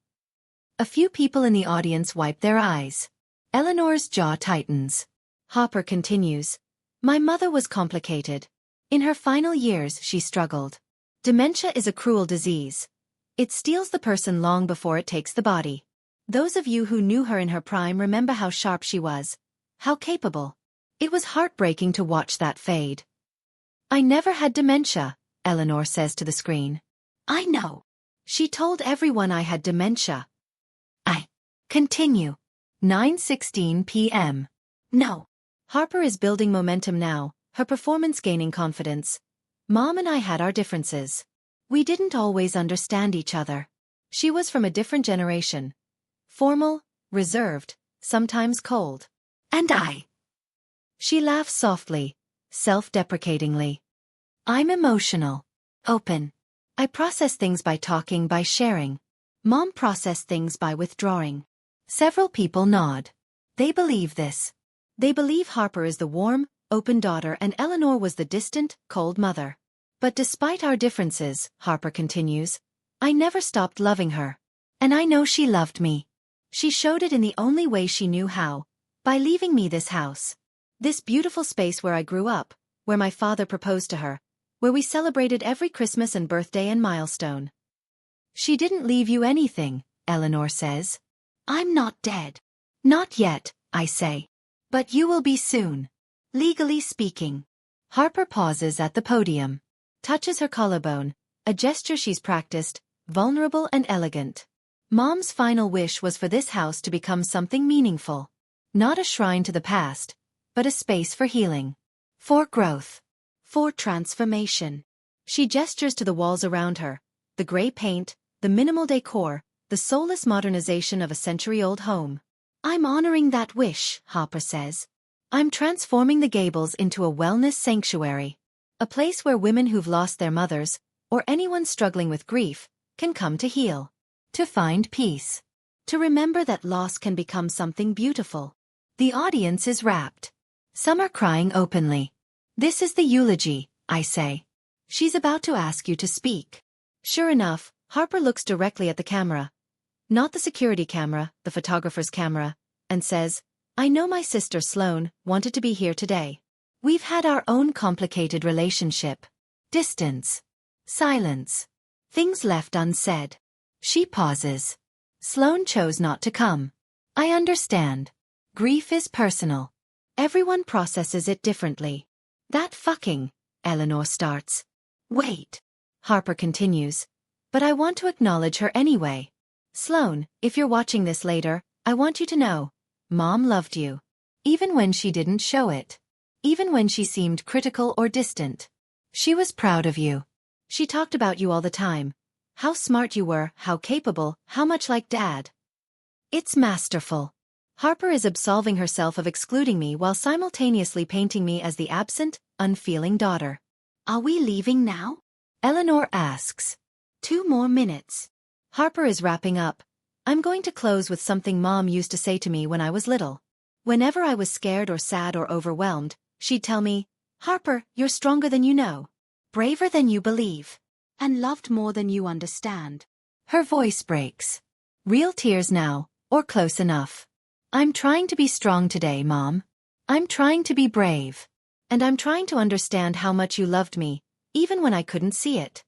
A few people in the audience wipe their eyes. Eleanor's jaw tightens. Harper continues. "My mother was complicated. In her final years she struggled. Dementia is a cruel disease. It steals the person long before it takes the body. Those of you who knew her in her prime remember how sharp she was, how capable. It was heartbreaking to watch that fade." "I never had dementia," Eleanor says to the screen. "I know. She told everyone I had dementia." I continue. 9:16 p.m. "No." Harper is building momentum now, her performance gaining confidence. "Mom and I had our differences. We didn't always understand each other. She was from a different generation. Formal, reserved, sometimes cold. And I." She laughs softly, self-deprecatingly. "I'm emotional. Open. I process things by talking, by sharing. Mom processed things by withdrawing." Several people nod. They believe this. They believe Harper is the warm, open daughter and Eleanor was the distant, cold mother. "But despite our differences," Harper continues, "I never stopped loving her. And I know she loved me. She showed it in the only way she knew how, by leaving me this house. This beautiful space where I grew up, where my father proposed to her, where we celebrated every Christmas and birthday and milestone. She didn't leave you anything," Eleanor says. "I'm not dead." "Not yet," I say. "But you will be soon. Legally speaking." Harper pauses at the podium, touches her collarbone, a gesture she's practiced, vulnerable and elegant. Mom's final wish was for this house to become something meaningful. Not a shrine to the past, but a space for healing. For growth. For transformation. She gestures to the walls around her, the gray paint, the minimal decor, the soulless modernization of a century-old home. "I'm honoring that wish," Harper says. "I'm transforming the gables into a wellness sanctuary. A place where women who've lost their mothers, or anyone struggling with grief, can come to heal. To find peace. To remember that loss can become something beautiful." The audience is rapt. Some are crying openly. "This is the eulogy," I say. "She's about to ask you to speak." Sure enough, Harper looks directly at the camera. Not the security camera, the photographer's camera, and says, "I know my sister Sloane wanted to be here today. We've had our own complicated relationship. Distance. Silence. Things left unsaid." She pauses. "Sloane chose not to come. I understand. Grief is personal. Everyone processes it differently." "That fucking," Eleanor starts. "Wait," Harper continues. "But I want to acknowledge her anyway. Sloane, if you're watching this later, I want you to know, Mom loved you. Even when she didn't show it. Even when she seemed critical or distant. She was proud of you. She talked about you all the time. How smart you were, how capable, how much like Dad. It's masterful." Harper is absolving herself of excluding me while simultaneously painting me as the absent, unfeeling daughter. "Are we leaving now?" Eleanor asks. 2 more minutes. Harper is wrapping up. "I'm going to close with something Mom used to say to me when I was little. Whenever I was scared or sad or overwhelmed, she'd tell me, 'Harper, you're stronger than you know. Braver than you believe. And loved more than you understand.'" Her voice breaks. Real tears now, or close enough. "I'm trying to be strong today, Mom. I'm trying to be brave. And I'm trying to understand how much you loved me, even when I couldn't see it."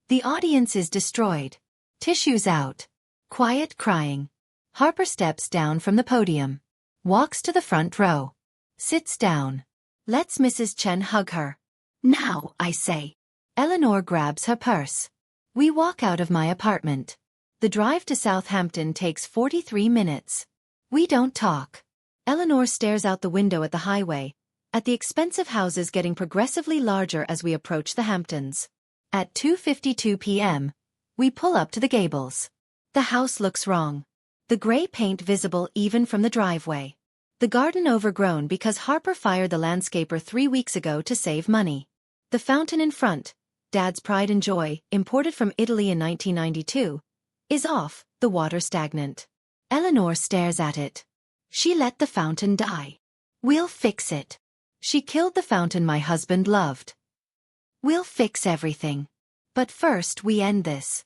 The audience is destroyed. Tissues out. Quiet crying. Harper steps down from the podium. Walks to the front row. Sits down. Lets Mrs. Chen hug her. "Now," I say. Eleanor grabs her purse. We walk out of my apartment. The drive to Southampton takes 43 minutes. We don't talk. Eleanor stares out the window at the highway, at the expensive houses getting progressively larger as we approach the Hamptons. At 2:52 p.m., we pull up to the Gables. The house looks wrong. The gray paint visible even from the driveway. The garden overgrown because Harper fired the landscaper 3 weeks ago to save money. The fountain in front, Dad's pride and joy, imported from Italy in 1992, is off, the water stagnant. Eleanor stares at it. She let the fountain die. We'll fix it. She killed the fountain my husband loved. We'll fix everything. But first we end this.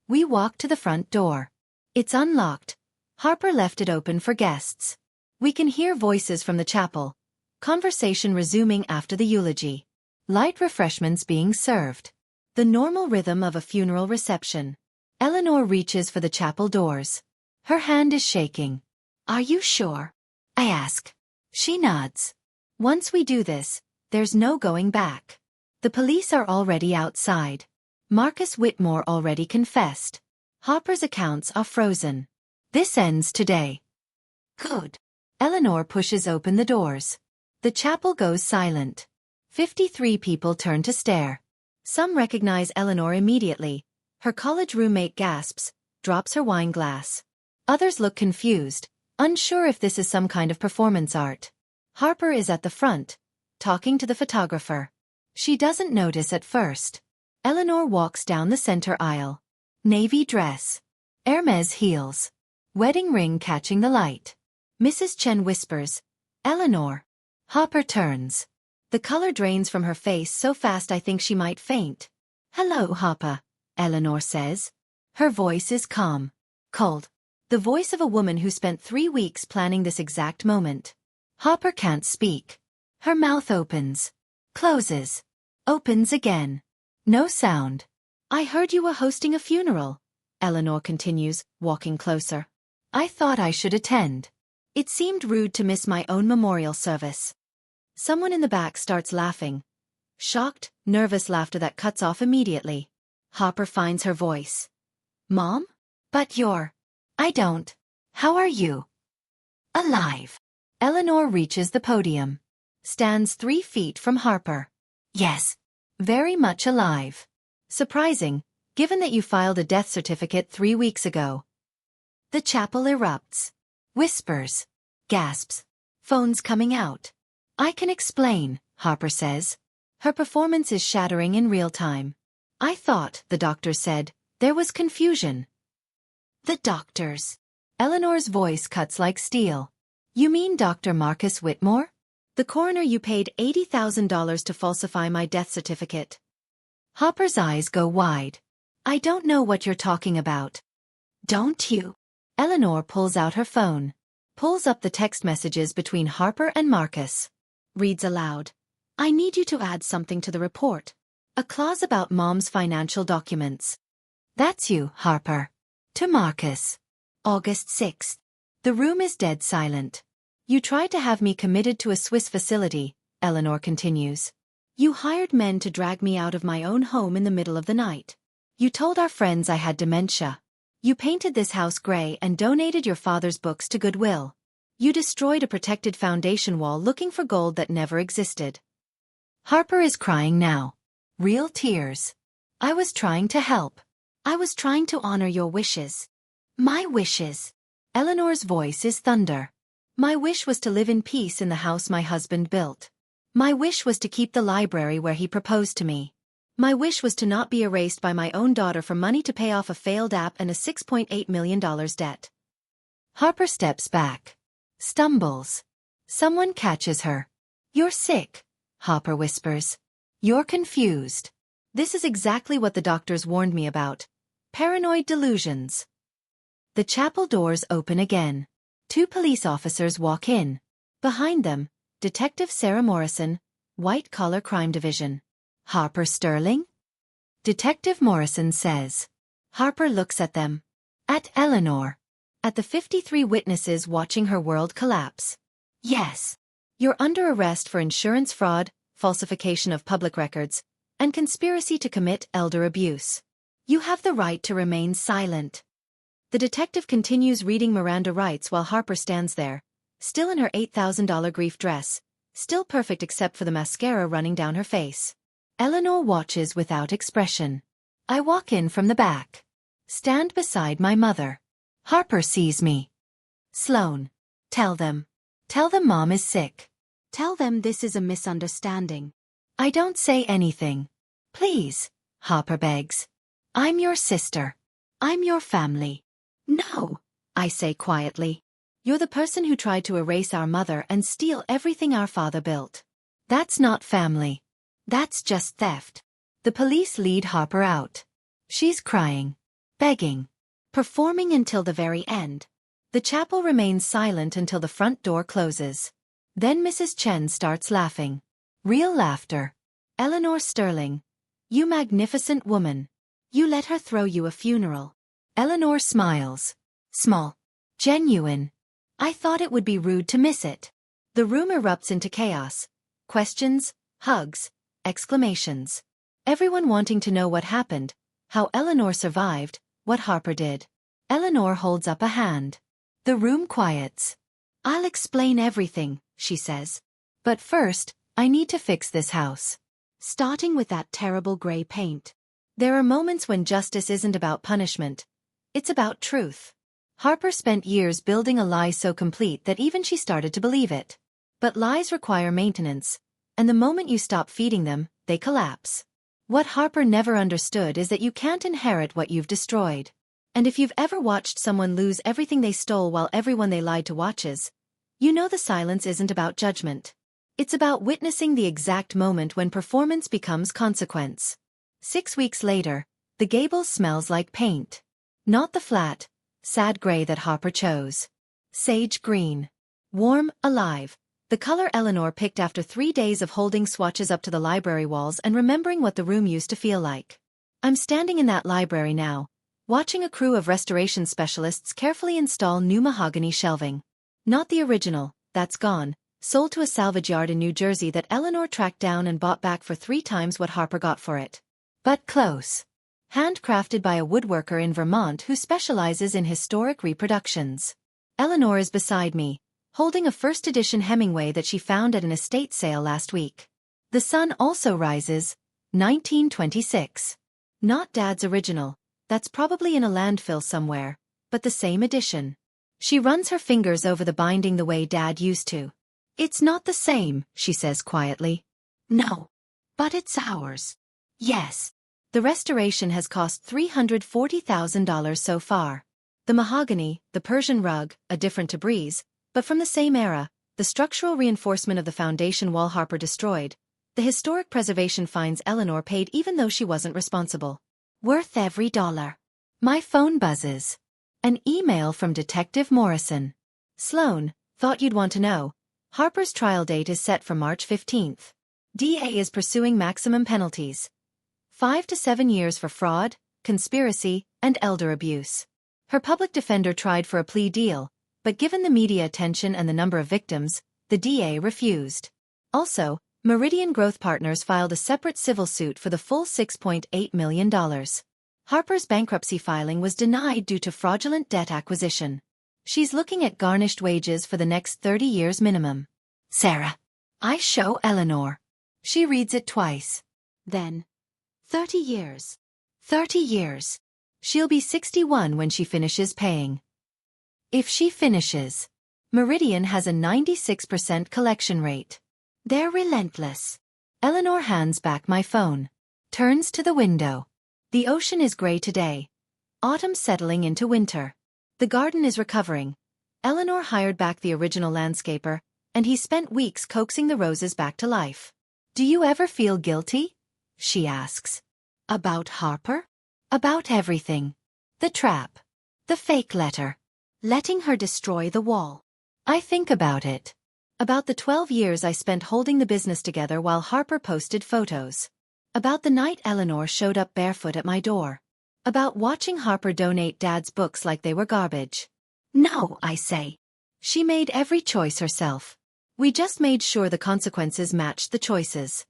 We walk to the front door. It's unlocked. Harper left it open for guests. We can hear voices from the chapel. Conversation resuming after the eulogy. Light refreshments being served. The normal rhythm of a funeral reception. Eleanor reaches for the chapel doors. Her hand is shaking. Are you sure? I ask. She nods. Once we do this, there's no going back. The police are already outside. Marcus Whitmore already confessed. Harper's accounts are frozen. This ends today. Good. Eleanor pushes open the doors. The chapel goes silent. 53 people turn to stare. Some recognize Eleanor immediately. Her college roommate gasps, drops her wine glass. Others look confused, unsure if this is some kind of performance art. Harper is at the front, talking to the photographer. She doesn't notice at first. Eleanor walks down the center aisle. Navy dress. Hermes heels. Wedding ring catching the light. Mrs. Chen whispers, Eleanor. Harper turns. The color drains from her face so fast I think she might faint. Hello, Harper, Eleanor says. Her voice is calm. Cold. The voice of a woman who spent 3 weeks planning this exact moment. Harper can't speak. Her mouth opens. Closes. Opens again. No sound. I heard you were hosting a funeral, Eleanor continues, walking closer. I thought I should attend. It seemed rude to miss my own memorial service. Someone in the back starts laughing. Shocked, nervous laughter that cuts off immediately. Harper finds her voice. Mom? But you're... I don't. How are you? Alive. Eleanor reaches the podium. Stands 3 feet from Harper. Yes. Very much alive. Surprising, given that you filed a death certificate 3 weeks ago. The chapel erupts. Whispers. Gasps. Phones coming out. I can explain, Harper says. Her performance is shattering in real time. I thought, the doctor said, there was confusion. The doctors. Eleanor's voice cuts like steel. You mean Dr. Marcus Whitmore? The coroner you paid $80,000 to falsify my death certificate. Harper's eyes go wide. I don't know what you're talking about. Don't you? Eleanor pulls out her phone. Pulls up the text messages between Harper and Marcus. Reads aloud. I need you to add something to the report. A clause about Mom's financial documents. That's you, Harper. To Marcus. August 6th. The room is dead silent. You tried to have me committed to a Swiss facility, Eleanor continues. You hired men to drag me out of my own home in the middle of the night. You told our friends I had dementia. You painted this house gray and donated your father's books to Goodwill. You destroyed a protected foundation wall looking for gold that never existed. Harper is crying now. Real tears. I was trying to help. I was trying to honor your wishes. My wishes. Eleanor's voice is thunder. My wish was to live in peace in the house my husband built. My wish was to keep the library where he proposed to me. My wish was to not be erased by my own daughter for money to pay off a failed app and a $6.8 million debt. Harper steps back. Stumbles. Someone catches her. You're sick, Harper whispers. You're confused. This is exactly what the doctors warned me about. Paranoid delusions. The chapel doors open again. 2 police officers walk in. Behind them, Detective Sarah Morrison, White Collar Crime Division. Harper Sterling? Detective Morrison says. Harper looks at them. At Eleanor. At the 53 witnesses watching her world collapse. Yes. You're under arrest for insurance fraud, falsification of public records, and conspiracy to commit elder abuse. You have the right to remain silent. The detective continues reading Miranda rights while Harper stands there, still in her $8,000 grief dress, still perfect except for the mascara running down her face. Eleanor watches without expression. I walk in from the back. Stand beside my mother. Harper sees me. Sloane. Tell them. Tell them Mom is sick. Tell them this is a misunderstanding. I don't say anything. Please, Harper begs. I'm your sister. I'm your family. No, I say quietly. You're the person who tried to erase our mother and steal everything our father built. That's not family. That's just theft. The police lead Harper out. She's crying, begging, performing until the very end. The chapel remains silent until the front door closes. Then Mrs. Chen starts laughing. Real laughter. Eleanor Sterling. You magnificent woman. You let her throw you a funeral. Eleanor smiles. Small. Genuine. I thought it would be rude to miss it. The room erupts into chaos. Questions, hugs, exclamations. Everyone wanting to know what happened, how Eleanor survived, what Harper did. Eleanor holds up a hand. The room quiets. I'll explain everything, she says. But first, I need to fix this house. Starting with that terrible gray paint. There are moments when justice isn't about punishment. It's about truth. Harper spent years building a lie so complete that even she started to believe it. But lies require maintenance, and the moment you stop feeding them, they collapse. What Harper never understood is that you can't inherit what you've destroyed. And if you've ever watched someone lose everything they stole while everyone they lied to watches, you know the silence isn't about judgment. It's about witnessing the exact moment when performance becomes consequence. 6 weeks later, the Gables smells like paint. Not the flat, sad gray that Harper chose. Sage green. Warm, alive. The color Eleanor picked after 3 days of holding swatches up to the library walls and remembering what the room used to feel like. I'm standing in that library now, watching a crew of restoration specialists carefully install new mahogany shelving. Not the original, that's gone, sold to a salvage yard in New Jersey that Eleanor tracked down and bought back for 3 times what Harper got for it. But close. Handcrafted by a woodworker in Vermont who specializes in historic reproductions. Eleanor is beside me, holding a first-edition Hemingway that she found at an estate sale last week. The sun also rises, 1926. Not Dad's original, that's probably in a landfill somewhere, but the same edition. She runs her fingers over the binding the way Dad used to. It's not the same, she says quietly. No. But it's ours. Yes. The restoration has cost $340,000 so far. The mahogany, the Persian rug, a different Tabriz, but from the same era, the structural reinforcement of the foundation wall Harper destroyed, the historic preservation fines Eleanor paid even though she wasn't responsible. Worth every dollar. My phone buzzes. An email from Detective Morrison. Sloane, thought you'd want to know. Harper's trial date is set for March 15th. DA is pursuing maximum penalties. 5 to 7 years for fraud, conspiracy, and elder abuse. Her public defender tried for a plea deal, but given the media attention and the number of victims, the DA refused. Also, Meridian Growth Partners filed a separate civil suit for the full $6.8 million. Harper's bankruptcy filing was denied due to fraudulent debt acquisition. She's looking at garnished wages for the next 30 years minimum. Sarah. I show Eleanor. She reads it twice. Then, 30 years. 30 years. She'll be 61 when she finishes paying. If she finishes. Meridian has a 96% collection rate. They're relentless. Eleanor hands back my phone. Turns to the window. The ocean is gray today. Autumn settling into winter. The garden is recovering. Eleanor hired back the original landscaper, and he spent weeks coaxing the roses back to life. Do you ever feel guilty? She asks. About Harper? About everything. The trap. The fake letter. Letting her destroy the wall. I think about it. About the 12 years I spent holding the business together while Harper posted photos. About the night Eleanor showed up barefoot at my door. About watching Harper donate Dad's books like they were garbage. No, I say. She made every choice herself. We just made sure the consequences matched the choices.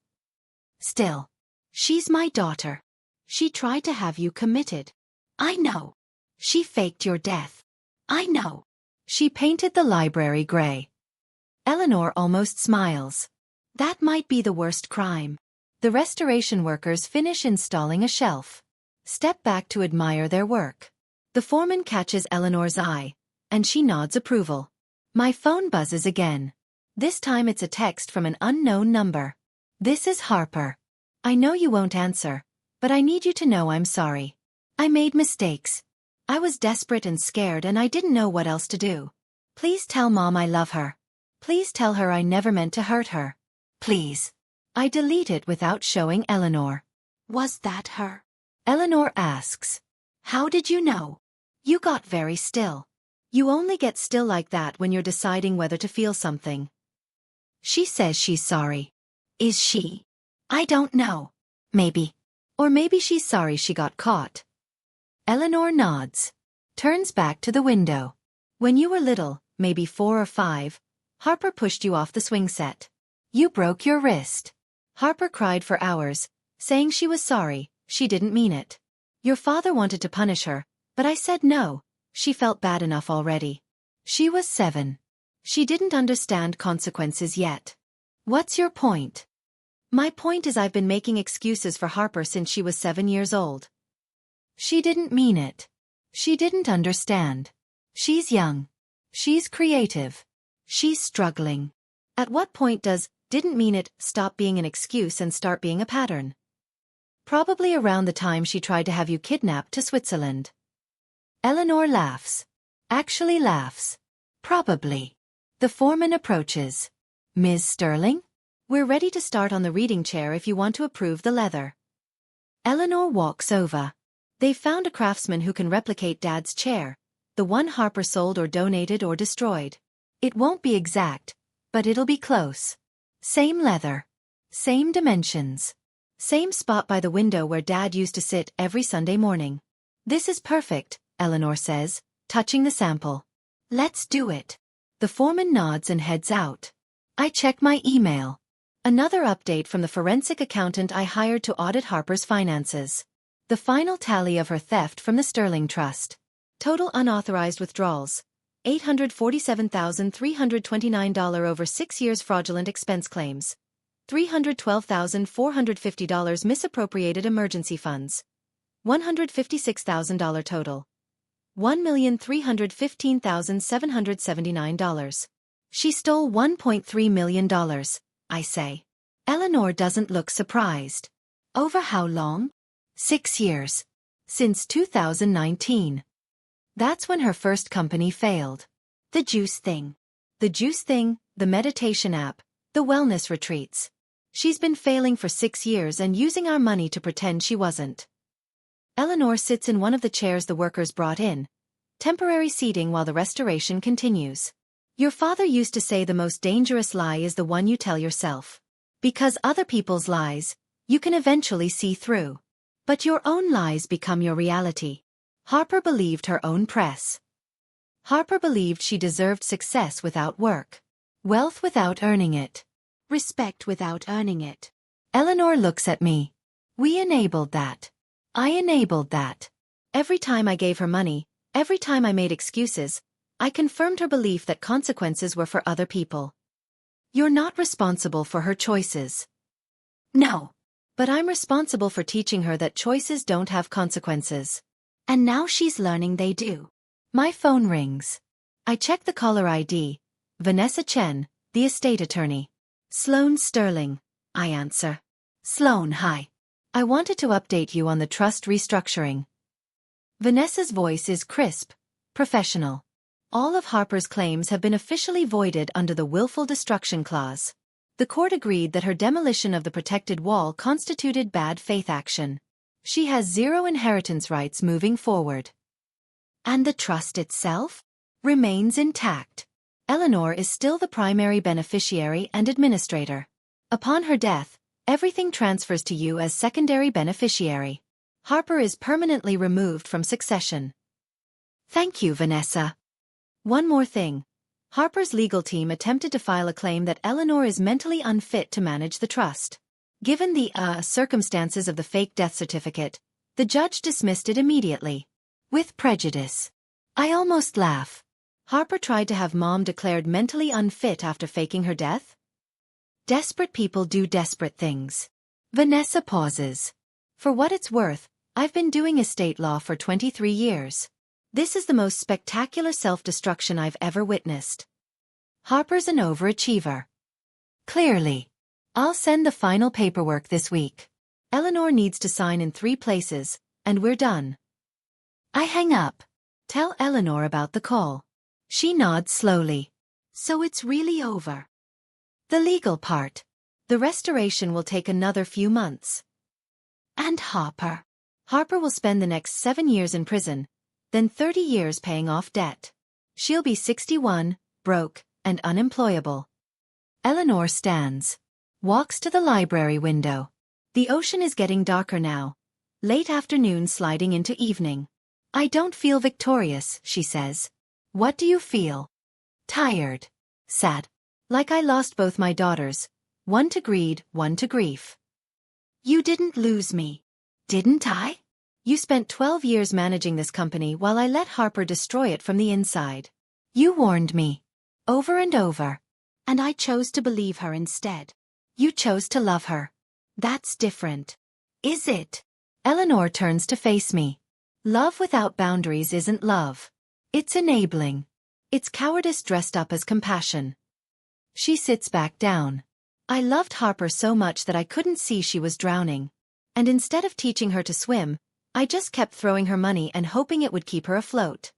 Still. She's my daughter. She tried to have you committed. I know. She faked your death. I know. She painted the library gray. Eleanor almost smiles. That might be the worst crime. The restoration workers finish installing a shelf. Step back to admire their work. The foreman catches Eleanor's eye, and she nods approval. My phone buzzes again. This time it's a text from an unknown number. This is Harper. I know you won't answer, but I need you to know I'm sorry. I made mistakes. I was desperate and scared and I didn't know what else to do. Please tell Mom I love her. Please tell her I never meant to hurt her. Please. I delete it without showing Eleanor. Was that her? Eleanor asks. How did you know? You got very still. You only get still like that when you're deciding whether to feel something. She says she's sorry. Is she? I don't know. Maybe. Or maybe she's sorry she got caught. Eleanor nods. Turns back to the window. When you were little, maybe 4 or 5, Harper pushed you off the swing set. You broke your wrist. Harper cried for hours, saying she was sorry, she didn't mean it. Your father wanted to punish her, but I said no, she felt bad enough already. She was 7. She didn't understand consequences yet. What's your point? My point is I've been making excuses for Harper since she was 7 years old. She didn't mean it. She didn't understand. She's young. She's creative. She's struggling. At what point does "didn't mean it" stop being an excuse and start being a pattern? Probably around the time she tried to have you kidnapped to Switzerland. Eleanor laughs. Actually laughs. Probably. The foreman approaches. Ms. Sterling? We're ready to start on the reading chair if you want to approve the leather. Eleanor walks over. They've found a craftsman who can replicate Dad's chair, the one Harper sold or donated or destroyed. It won't be exact, but it'll be close. Same leather. Same dimensions. Same spot by the window where Dad used to sit every Sunday morning. This is perfect, Eleanor says, touching the sample. Let's do it. The foreman nods and heads out. I check my email. Another update from the forensic accountant I hired to audit Harper's finances. The final tally of her theft from the Sterling Trust. Total unauthorized withdrawals. $847,329 over 6 years fraudulent expense claims. $312,450 misappropriated emergency funds. $156,000 total. $1,315,779. She stole $1.3 million, I say. Eleanor doesn't look surprised. Over how long? 6 years. Since 2019. That's when her first company failed. The juice thing. The juice thing, the meditation app, the wellness retreats. She's been failing for 6 years and using our money to pretend she wasn't. Eleanor sits in one of the chairs the workers brought in. Temporary seating while the restoration continues. Your father used to say the most dangerous lie is the one you tell yourself. Because other people's lies, you can eventually see through. But your own lies become your reality. Harper believed her own press. Harper believed she deserved success without work. Wealth without earning it. Respect without earning it. Eleanor looks at me. We enabled that. I enabled that. Every time I gave her money, every time I made excuses, I confirmed her belief that consequences were for other people. You're not responsible for her choices. No. But I'm responsible for teaching her that choices don't have consequences. And now she's learning they do. My phone rings. I check the caller ID. Vanessa Chen, the estate attorney. Sloane Sterling, I answer. Sloane, hi. I wanted to update you on the trust restructuring. Vanessa's voice is crisp, professional. All of Harper's claims have been officially voided under the willful destruction clause. The court agreed that her demolition of the protected wall constituted bad faith action. She has 0 inheritance rights moving forward. And the trust itself? Remains intact. Eleanor is still the primary beneficiary and administrator. Upon her death, everything transfers to you as secondary beneficiary. Harper is permanently removed from succession. Thank you, Vanessa. One more thing. Harper's legal team attempted to file a claim that Eleanor is mentally unfit to manage the trust. Given the circumstances of the fake death certificate, the judge dismissed it immediately. With prejudice. I almost laugh. Harper tried to have Mom declared mentally unfit after faking her death? Desperate people do desperate things. Vanessa pauses. For what it's worth, I've been doing estate law for 23 years. This is the most spectacular self-destruction I've ever witnessed. Harper's an overachiever. Clearly. I'll send the final paperwork this week. Eleanor needs to sign in 3 places, and we're done. I hang up. Tell Eleanor about the call. She nods slowly. So it's really over. The legal part. The restoration will take another few months. And Harper. Harper will spend the next 7 years in prison, then 30 years paying off debt. She'll be 61, broke, and unemployable. Eleanor stands. Walks to the library window. The ocean is getting darker now. Late afternoon sliding into evening. I don't feel victorious, she says. What do you feel? Tired. Sad. Like I lost both my daughters. One to greed, one to grief. You didn't lose me. Didn't I? You spent 12 years managing this company while I let Harper destroy it from the inside. You warned me. Over and over. And I chose to believe her instead. You chose to love her. That's different. Is it? Eleanor turns to face me. Love without boundaries isn't love. It's enabling. It's cowardice dressed up as compassion. She sits back down. I loved Harper so much that I couldn't see she was drowning. And instead of teaching her to swim, I just kept throwing her money and hoping it would keep her afloat.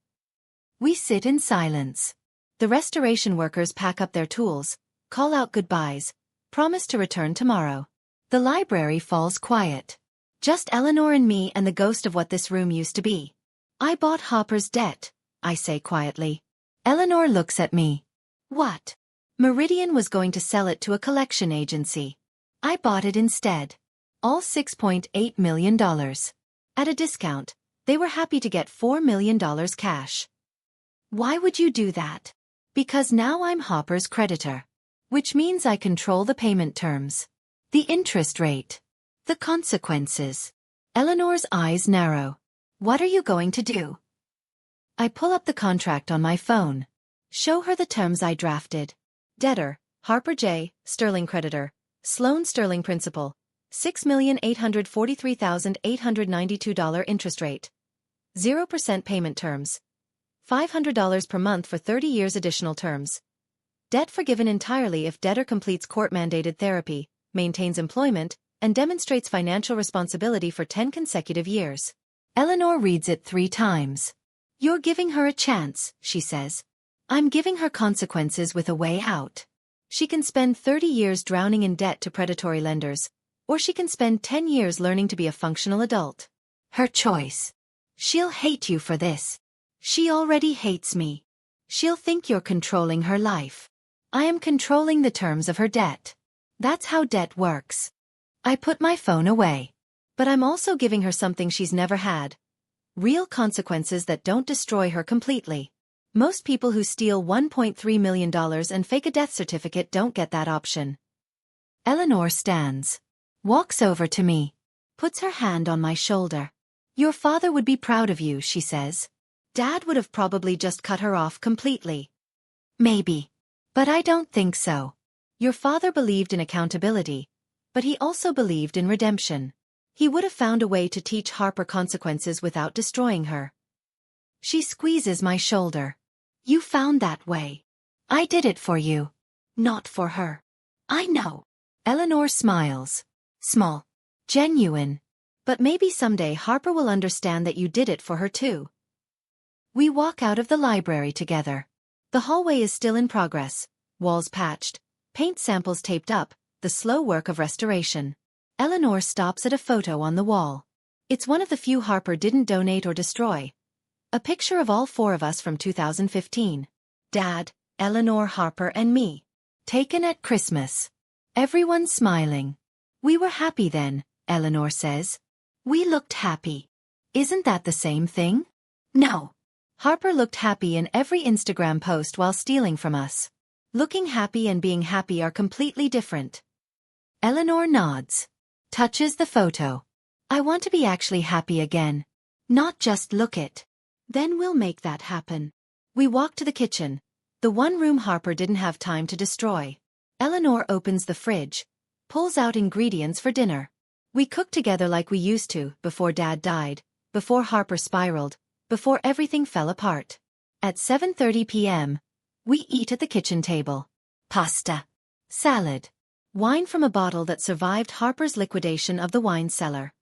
We sit in silence. The restoration workers pack up their tools, call out goodbyes, promise to return tomorrow. The library falls quiet. Just Eleanor and me and the ghost of what this room used to be. I bought Harper's debt, I say quietly. Eleanor looks at me. What? Meridian was going to sell it to a collection agency. I bought it instead. All $6.8 million. At a discount, they were happy to get $4 million cash. Why would you do that? Because now I'm Harper's creditor. Which means I control the payment terms. The interest rate. The consequences. Eleanor's eyes narrow. What are you going to do? I pull up the contract on my phone. Show her the terms I drafted. Debtor, Harper J., sterling creditor, Sloane sterling principal, $6,843,892 interest rate. 0% payment terms. $500 per month for 30 years additional terms. Debt forgiven entirely if debtor completes court-mandated therapy, maintains employment, and demonstrates financial responsibility for 10 consecutive years. Eleanor reads it 3 times. You're giving her a chance, she says. I'm giving her consequences with a way out. She can spend 30 years drowning in debt to predatory lenders, or she can spend 10 years learning to be a functional adult. Her choice. She'll hate you for this. She already hates me. She'll think you're controlling her life. I am controlling the terms of her debt. That's how debt works. I put my phone away. But I'm also giving her something she's never had. Real consequences that don't destroy her completely. Most people who steal $1.3 million and fake a death certificate don't get that option. Eleanor stands. Walks over to me. Puts her hand on my shoulder. Your father would be proud of you, she says. Dad would have probably just cut her off completely. Maybe. But I don't think so. Your father believed in accountability, but he also believed in redemption. He would have found a way to teach Harper consequences without destroying her. She squeezes my shoulder. You found that way. I did it for you. Not for her. I know. Eleanor smiles. Small. Genuine. But maybe someday Harper will understand that you did it for her too. We walk out of the library together. The hallway is still in progress, walls patched, paint samples taped up, the slow work of restoration. Eleanor stops at a photo on the wall. It's one of the few Harper didn't donate or destroy. A picture of all 4 of us from 2015. Dad, Eleanor, Harper, and me. Taken at Christmas. Everyone's smiling. We were happy then, Eleanor says. We looked happy. Isn't that the same thing? No. Harper looked happy in every Instagram post while stealing from us. Looking happy and being happy are completely different. Eleanor nods. Touches the photo. I want to be actually happy again. Not just look it. Then we'll make that happen. We walk to the kitchen. The one room Harper didn't have time to destroy. Eleanor opens the fridge, pulls out ingredients for dinner. We cook together like we used to, before Dad died, before Harper spiraled, before everything fell apart. At 7:30 p.m., we eat at the kitchen table. Pasta. Salad. Wine from a bottle that survived Harper's liquidation of the wine cellar.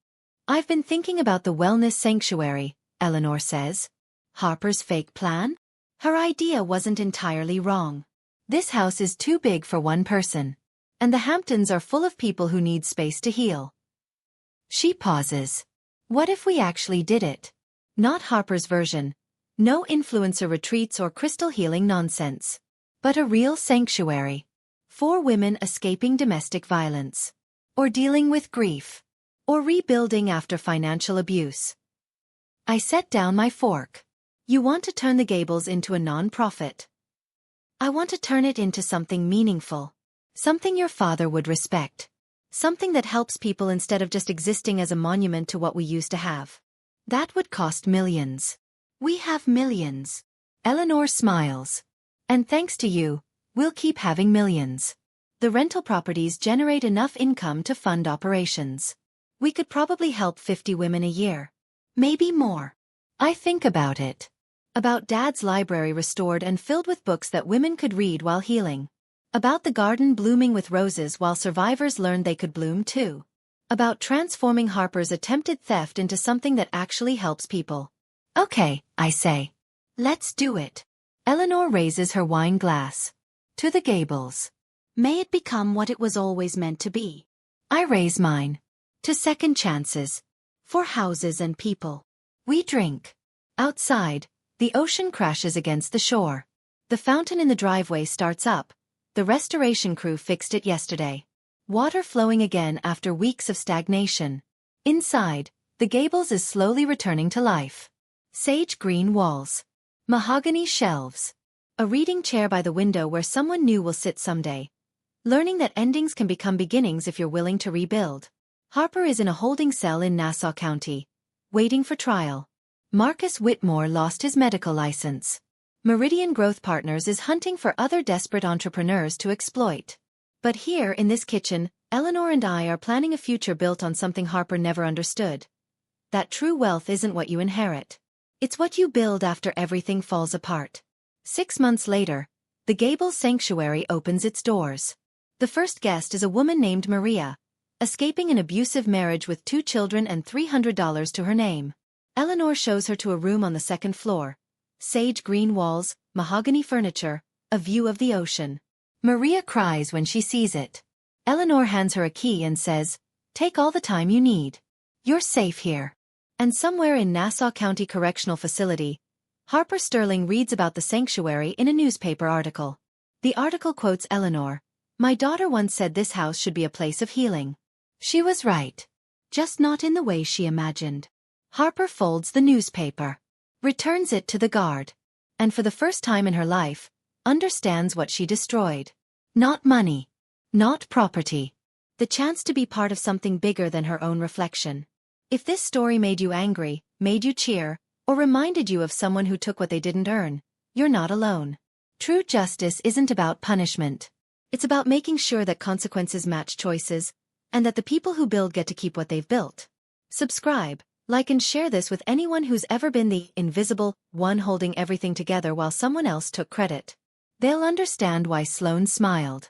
I've been thinking about the wellness sanctuary, Eleanor says. Harper's fake plan? Her idea wasn't entirely wrong. This house is too big for one person. And the Hamptons are full of people who need space to heal. She pauses. What if we actually did it? Not Harper's version. No influencer retreats or crystal healing nonsense. But a real sanctuary. For women escaping domestic violence. Or dealing with grief. Or rebuilding after financial abuse. I set down my fork. You want to turn the Gables into a non-profit. I want to turn it into something meaningful. Something your father would respect. Something that helps people instead of just existing as a monument to what we used to have. That would cost millions. We have millions. Eleanor smiles. And thanks to you, we'll keep having millions. The rental properties generate enough income to fund operations. We could probably help 50 women a year. Maybe more. I think about it. About Dad's library restored and filled with books that women could read while healing. About the garden blooming with roses while survivors learned they could bloom too. About transforming Harper's attempted theft into something that actually helps people. Okay, I say. Let's do it. Eleanor raises her wine glass. To the Gables. May it become what it was always meant to be. I raise mine. To second chances. For houses and people. We drink. Outside, the ocean crashes against the shore. The fountain in the driveway starts up. The restoration crew fixed it yesterday. Water flowing again after weeks of stagnation. Inside, the Gables is slowly returning to life. Sage green walls. Mahogany shelves. A reading chair by the window where someone new will sit someday. Learning that endings can become beginnings if you're willing to rebuild. Harper is in a holding cell in Nassau County. Waiting for trial. Marcus Whitmore lost his medical license. Meridian Growth Partners is hunting for other desperate entrepreneurs to exploit. But here in this kitchen, Eleanor and I are planning a future built on something Harper never understood. That true wealth isn't what you inherit. It's what you build after everything falls apart. 6 months later, the Gables Sanctuary opens its doors. The first guest is a woman named Maria, escaping an abusive marriage with 2 children and $300 to her name. Eleanor shows her to a room on the 2nd floor. Sage green walls, mahogany furniture, a view of the ocean. Maria cries when she sees it. Eleanor hands her a key and says, "Take all the time you need. You're safe here." And somewhere in Nassau County Correctional Facility, Harper Sterling reads about the sanctuary in a newspaper article. The article quotes Eleanor, "My daughter once said this house should be a place of healing." She was right. Just not in the way she imagined. Harper folds the newspaper. Returns it to the guard. And for the first time in her life, understands what she destroyed. Not money. Not property. The chance to be part of something bigger than her own reflection. If this story made you angry, made you cheer, or reminded you of someone who took what they didn't earn, you're not alone. True justice isn't about punishment. It's about making sure that consequences match choices, and that the people who build get to keep what they've built. Subscribe. Like and share this with anyone who's ever been the invisible one holding everything together while someone else took credit. They'll understand why Sloane smiled.